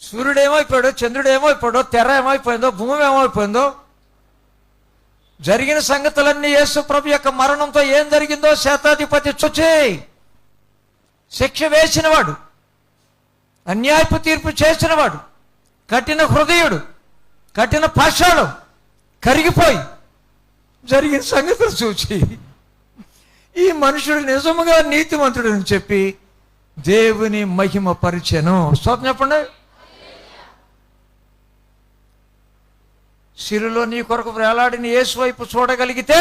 సూర్యుడు ఏమైపోయాడో, చంద్రుడు ఏమైపోయాడో, తెర ఏమైపోయిందో, భూమి ఏమైపోయిందో, జరిగిన సంగతులన్నీ యేసు ప్రభు యొక్క మరణంతో ఏం జరిగిందో శతాధిపతి చూచి శిక్ష వేసినవాడు, అన్యాయపు తీర్పు చేసినవాడు, కఠిన హృదయుడు, కఠిన పాషాడు కరిగిపోయి జరిగిన సంగతులు చూచి ఈ మనుషుడు నిజముగా నీతిమంతుడని చెప్పి దేవుని మహిమ పరిచెను. స్తోత్రం చెప్పండి. శిలువలో నీ కొరకు వేలాడిన యేసు వైపు చూడగలిగితే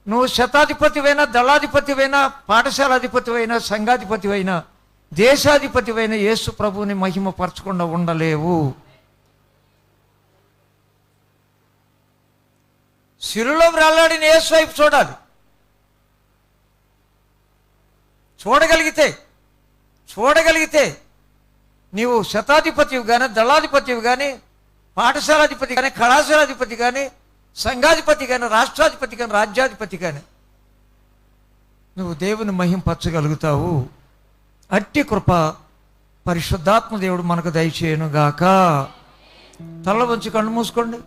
నువ్వు శతాధిపతివైనా, దళాధిపతివైనా, పాఠశాలాధిపతివైనా, సంఘాధిపతివైనా, దేశాధిపతివైన యేసు ప్రభువుని మహిమ పరచకుండా ఉండలేవు. శిలువలో వేలాడిన యేసు వైపు చూడాలి. చూడగలిగితే నీవు శతాధిపతివి కానీ, దళాధిపతివి కానీ, పాఠశాలాధిపతి కానీ, కళాశాలాధిపతి కానీ, సంఘాధిపతి కానీ, రాష్ట్రాధిపతి కానీ, రాజ్యాధిపతి కానీ నువ్వు దేవుని మహింపరచగలుగుతావు. అట్టి కృప పరిశుద్ధాత్మ దేవుడు మనకు దయచేయను గాక. తల వంచి కళ్ళు మూసుకోండి.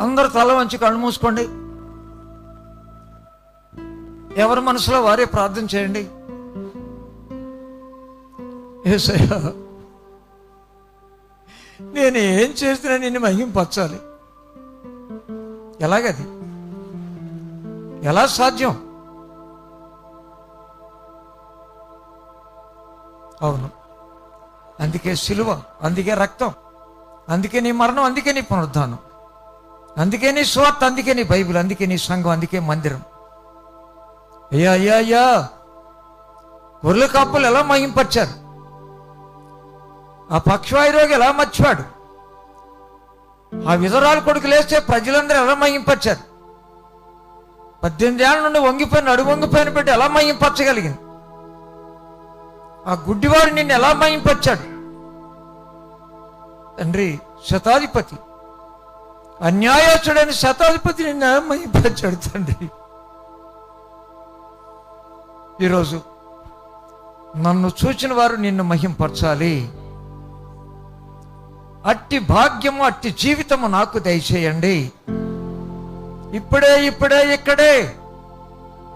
అందరూ తల వంచి కళ్ళు మూసుకోండి. ఎవరి మనసులో వారే ప్రార్థన చేయండి. యేసయ్యా, నేను ఏం చేసినా నిన్ను మహింపరచాలి. ఎలాగది? ఎలా సాధ్యం? అవును, అందుకే సిలువ, అందుకే రక్తం, అందుకే నీ మరణం, అందుకే నీ పునరుద్ధానం, అందుకే నీ స్వార్థ, అందుకే నీ బైబిల్, అందుకే నీ సంఘం, అందుకే మందిరం. అయ్యా గొర్రెల కాపులు ఎలా మహింపరిచారు? ఆ పక్షవాయురోగి ఎలా మర్చివాడు? ఆ విధరాలు కొడుకు లేస్తే ప్రజలందరూ ఎలా మహింపరిచారు? 18 ఏళ్ళ నుండి వంగిపోయిన నడు వంగిపోయిన బిడ్డ ఎలా మహింపరచగలిగింది? ఆ గుడ్డివాడు నిన్ను ఎలా మహింపరిచాడు? తండ్రి, శతాధిపతి, అన్యాయస్తుడైన శతాధిపతి నిన్ను ఎలా మహింపరిచాడు? తండ్రి, ఈరోజు నన్ను చూచిన వారు నిన్ను మహింపరచాలి. అట్టి భాగ్యము, అట్టి జీవితము నాకు దయచేయండి. ఇక్కడే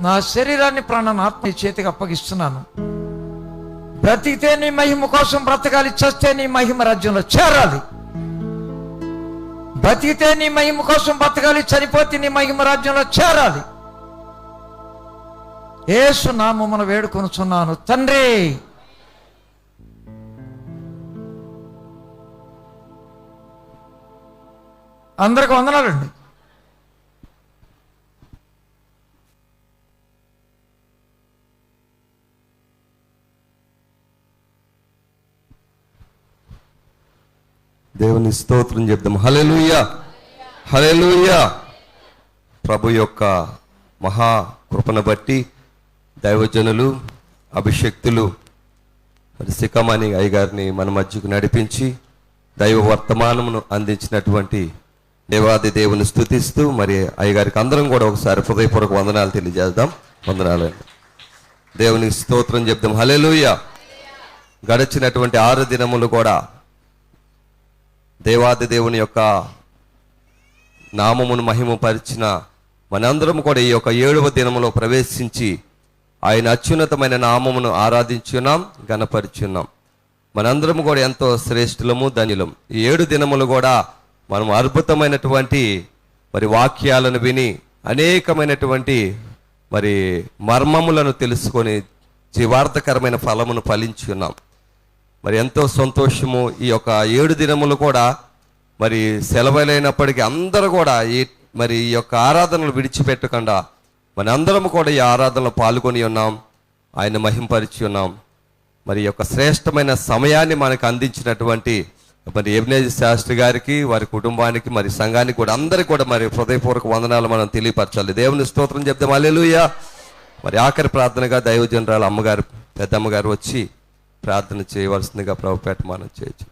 నా శరీరాన్ని, ప్రాణాన్ని, ఆత్మ చేతికి అప్పగిస్తున్నాను. బ్రతికితే నీ మహిమ కోసం బ్రతకాలి, చస్తే నీ మహిమ రాజ్యంలో చేరాలి. బ్రతికితే నీ మహిమ కోసం బ్రతకాలి, చనిపోతే నీ మహిమ రాజ్యంలో చేరాలి. యేసు నామమున వేడుకొనుచున్నాను తండ్రి. అందరికి వందనాలండి. దేవుని స్తోత్రం చెప్దాం. హల్లెలూయా, హల్లెలూయా. ప్రభు యొక్క మహా కృపను బట్టి దైవజనులు అభిషక్తులు మరి సికమణి అయ్యగారిని మన మధ్యకు నడిపించి దైవ వర్తమానమును అందించినటువంటి దేవాది దేవుని స్తుతిస్తూ మరి అయ్యగారికి అందరం కూడా ఒకసారి హృదయపూర్వక వందనాలు తెలియజేద్దాం. వందనాలు. దేవునికి స్తోత్రం చెప్దాం. హల్లెలూయా. గడిచినటువంటి 6 దినములు కూడా దేవాది దేవుని యొక్క నామమును మహిమపరిచిన మనందరం కూడా ఈ యొక్క 7వ దినములో ప్రవేశించి ఆయన అత్యున్నతమైన నామమును ఆరాధించున్నాం, గణపరిచున్నాం. మనందరం కూడా ఎంతో శ్రేష్ఠులము, ధన్యులం. ఈ 7 దినములు కూడా మనం అద్భుతమైనటువంటి మరి వాక్యాలను విని అనేకమైనటువంటి మరి మర్మములను తెలుసుకొని జీవార్థకరమైన ఫలమును ఫలించి ఉన్నాం. మరి ఎంతో సంతోషము. ఈ యొక్క 7 దినములు కూడా మరి సెలవులైనప్పటికీ అందరూ కూడా మరి ఈ యొక్క ఆరాధనలు విడిచిపెట్టకుండా మనందరం కూడా ఈ ఆరాధనలో పాల్గొని ఉన్నాం, ఆయన మహింపరిచి ఉన్నాం. మరి యొక్క శ్రేష్టమైన సమయాన్ని మనకు అందించినటువంటి మరి ఎబ్నేజర్ శాస్త్రి గారికి, వారి కుటుంబానికి, మరి సంఘానికి కూడా అందరికీ కూడా మరి హృదయపూర్వక వందనాలు మనం తెలియపరచాలి. దేవుని స్తోత్రం చెప్తాం. హల్లెలూయా. మరి ఆఖరి ప్రార్థనగా దైవజనరాలు అమ్మగారు, పెద్దమ్మగారు వచ్చి ప్రార్థన చేయవలసిందిగా ప్రభుపేట మనం చేయొచ్చు.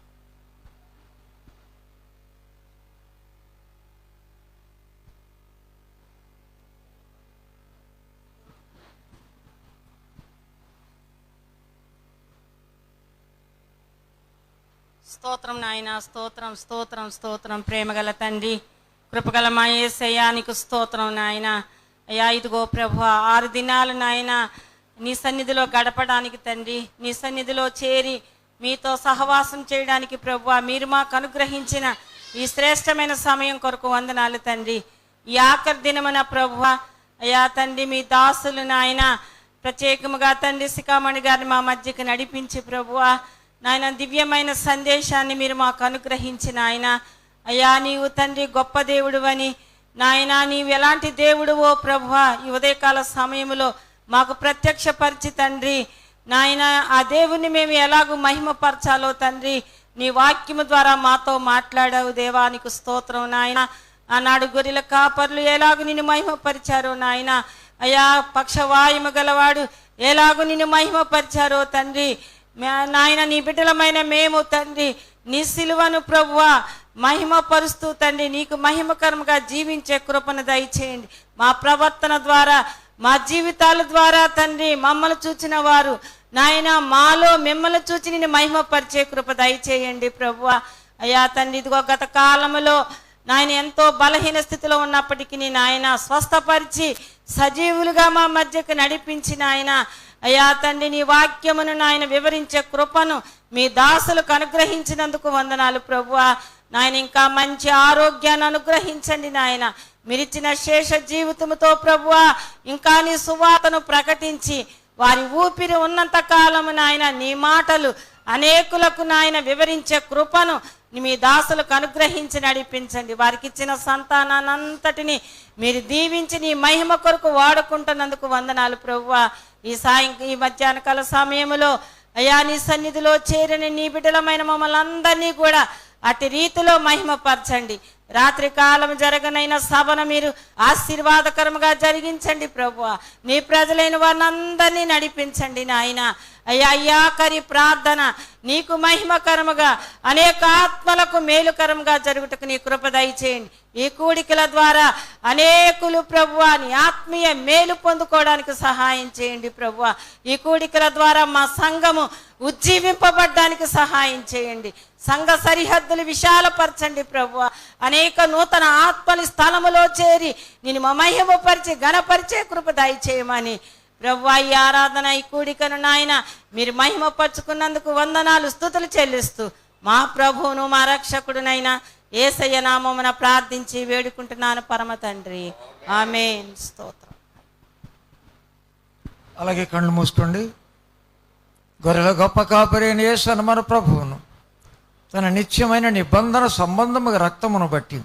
స్తోత్రం నాయన, స్తోత్రం స్తోత్రం స్తోత్రం. ప్రేమగల తండ్రి, కృపగల మా యేసయ్యా నీకు స్తోత్రం నాయన. అయ్యా ఇదిగో ప్రభువా 6 దినాలు నాయన నీ సన్నిధిలో గడపడానికి తండ్రి, నీ సన్నిధిలో చేరి మీతో సహవాసం చేయడానికి ప్రభువా మీరు మాకు అనుగ్రహించిన ఈ శ్రేష్టమైన సమయం కొరకు వందనాలు తండ్రి. ఈ ఆఖరి దినమున ప్రభువా అయ్యా తండ్రి మీ దాసులు నాయన ప్రత్యేకముగా తండ్రి సికామణి గారిని మా మధ్యకి నడిపించి ప్రభువా నాయన దివ్యమైన సందేశాన్ని మీరు మాకు అనుగ్రహించిన ఆయన అయ్యా నీవు తండ్రి గొప్ప దేవుడు అని నాయన నీవు ఎలాంటి దేవుడువో ప్రభువా ఈ ఉదయకాల సమయంలో మాకు ప్రత్యక్షపరిచి తండ్రి నాయన ఆ దేవుణ్ణి మేము ఎలాగూ మహిమపరచాలో తండ్రి నీ వాక్యము ద్వారా మాతో మాట్లాడావు. దేవానికి స్తోత్రం నాయన. ఆనాడు గొర్రెల కాపర్లు ఎలాగూ నిన్ను మహిమపరిచారో నాయన, అయ్యా పక్షవాయుము గలవాడు ఎలాగూ నిన్ను మహిమపరిచారో తండ్రి నాయన నీ బిడ్డలమైన మేము తండ్రి నీ సిలువను ప్రభువా మహిమపరుస్తూ తండ్రి నీకు మహిమకరంగా జీవించే కృపను దయచేయండి. మా ప్రవర్తన ద్వారా మా జీవితాల ద్వారా తండ్రి మమ్మల్ని చూచిన వారు నాయన మాలో మిమ్మల్ని చూచి నిన్ను మహిమపరిచే కృప దయచేయండి ప్రభువా. అయ్యా తండ్రి ఇదిగో గత కాలంలో నాయన ఎంతో బలహీన స్థితిలో ఉన్నప్పటికీ నాయన స్వస్థపరిచి సజీవులుగా మా మధ్యకు నడిపించిన ఆయన అయ్యా తండ్రి నీ వాక్యమును నాయన వివరించే కృపను మీ దాసులకు అనుగ్రహించినందుకు వందనాలు ప్రభువా. నాయన ఇంకా మంచి ఆరోగ్యాన్ని అనుగ్రహించండి నాయన. మీరిచ్చిన శేష జీవితంతో ప్రభువా ఇంకా నీ సువార్తను ప్రకటించి వారి ఊపిరి ఉన్నంత కాలము నాయన నీ మాటలు అనేకులకు నాయన వివరించే కృపను మీ దాసులకు అనుగ్రహించి నడిపించండి. వారికి ఇచ్చిన సంతానాన్నంతటిని మీరు దీవించి నీ మహిమ కొరకు వాడుకుంటున్నందుకు వందనాలు ప్రభువా. ఈ మధ్యాహ్న కాల సమయంలో అయ్యా నీ సన్నిధిలో చేరిన నీ బిడ్డలమైన మమ్మల్ని అందరినీ కూడా అటు రీతిలో మహిమపరచండి. రాత్రి కాలం జరగనైన సభను మీరు ఆశీర్వాదకరంగా జరిగించండి ప్రభువా. నీ ప్రజలైన వారిని అందరినీ నడిపించండి నాయన. అయ్యా ఆఖరి ప్రార్థన నీకు మహిమకరముగా అనేక ఆత్మలకు మేలుకరంగా జరుగుటకు నీ కృప దయచేయండి. ఈ కూడికల ద్వారా అనేకులు ప్రభువా నీ ఆత్మీయ మేలు పొందుకోవడానికి సహాయం చేయండి ప్రభువా. ఈ కూడికల ద్వారా మా సంఘము ఉజ్జీవింపబడ్డానికి సహాయం చేయండి. సంఘ సరిహద్దులు విశాలపరచండి ప్రభువా. అనేక నూతన ఆత్మల స్థలములో చేరి నేను మహిమపరిచి గణపరిచే కృప దయచేయమని ప్రభువా ఈ ఆరాధన ఈ కూడికను నాయన మీరు మహిమపరుచుకున్నందుకు వందనాలు స్తుతులు చెల్లిస్తూ మా ప్రభువును మా రక్షకుడునైనా యేసయ్య నామమున ప్రార్థించి వేడుకుంటున్నాను పరమ తండ్రి, ఆమేన్. స్తోత్రం. అలాగే కళ్ళు మూసుకోండి. గొర్రెల గొప్ప కాపరైన యేసు మన ప్రభువును తన నిత్యమైన నిబంధన సంబంధముగా రక్తమును బట్టి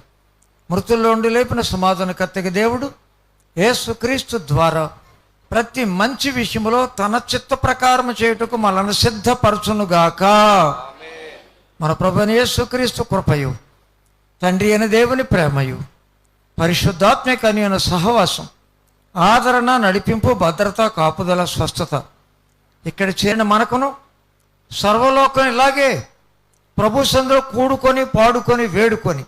మృతుల్లో ఉండి లేపిన సమాధానకర్తకి దేవుడు యేసుక్రీస్తు ద్వారా ప్రతి మంచి విషయములో తన చిత్త ప్రకారం చేయుటకు మనల్ని సిద్ధపరచునుగాక. మన ప్రభువైన యేసుక్రీస్తు కృపయు తండ్రి అయిన దేవుని ప్రేమయు పరిశుద్ధాత్మక అన్యోన్య సహవాసం, ఆదరణ, నడిపింపు, భద్రత, కాపుదల, స్వస్థత ఇక్కడ చేరిన మనకును సర్వలోకం ఇలాగే ప్రభు సందులో కూడుకొని పాడుకొని వేడుకొని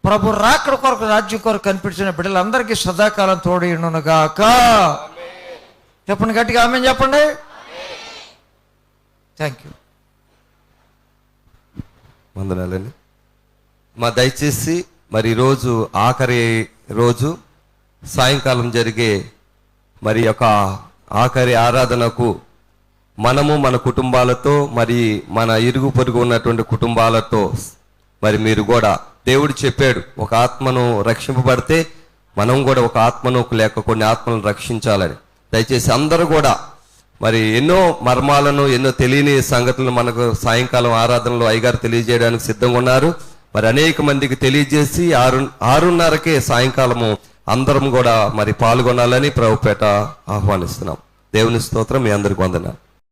ప్రభు రాకడ కొరకు రాజ్యం కొరకు కనిపించిన బిడ్డలందరికీ సదాకాలం తోడైయుండునుగాక. చెప్పండి గట్టిగా ఆమేన్ చెప్పండి. Thank you. వందనాలండి. దయచేసి మరి ఈరోజు ఆఖరి రోజు సాయంకాలం జరిగే మరి యొక్క ఆఖరి ఆరాధనకు మనము మన కుటుంబాలతో మరి మన ఇరుగు పొరుగు ఉన్నటువంటి కుటుంబాలతో మరి మీరు కూడా, దేవుడు చెప్పాడు ఒక ఆత్మను రక్షింపబడితే మనం కూడా ఒక ఆత్మను లేక కొన్ని ఆత్మలను రక్షించాలని. దయచేసి అందరూ కూడా మరి ఎన్నో మర్మాలను, ఎన్నో తెలియని సంగతులను మనకు సాయంకాలం ఆరాధనలో అయ్యగారు తెలియజేయడానికి సిద్ధంగా ఉన్నారు. మరి అనేక మందికి తెలియజేసి 6:30కే సాయంకాలము అందరం కూడా మరి పాల్గొనాలని ప్రభుపేట ఆహ్వానిస్తున్నాం. దేవుని స్తోత్రం. మీ అందరికి వందనాలు.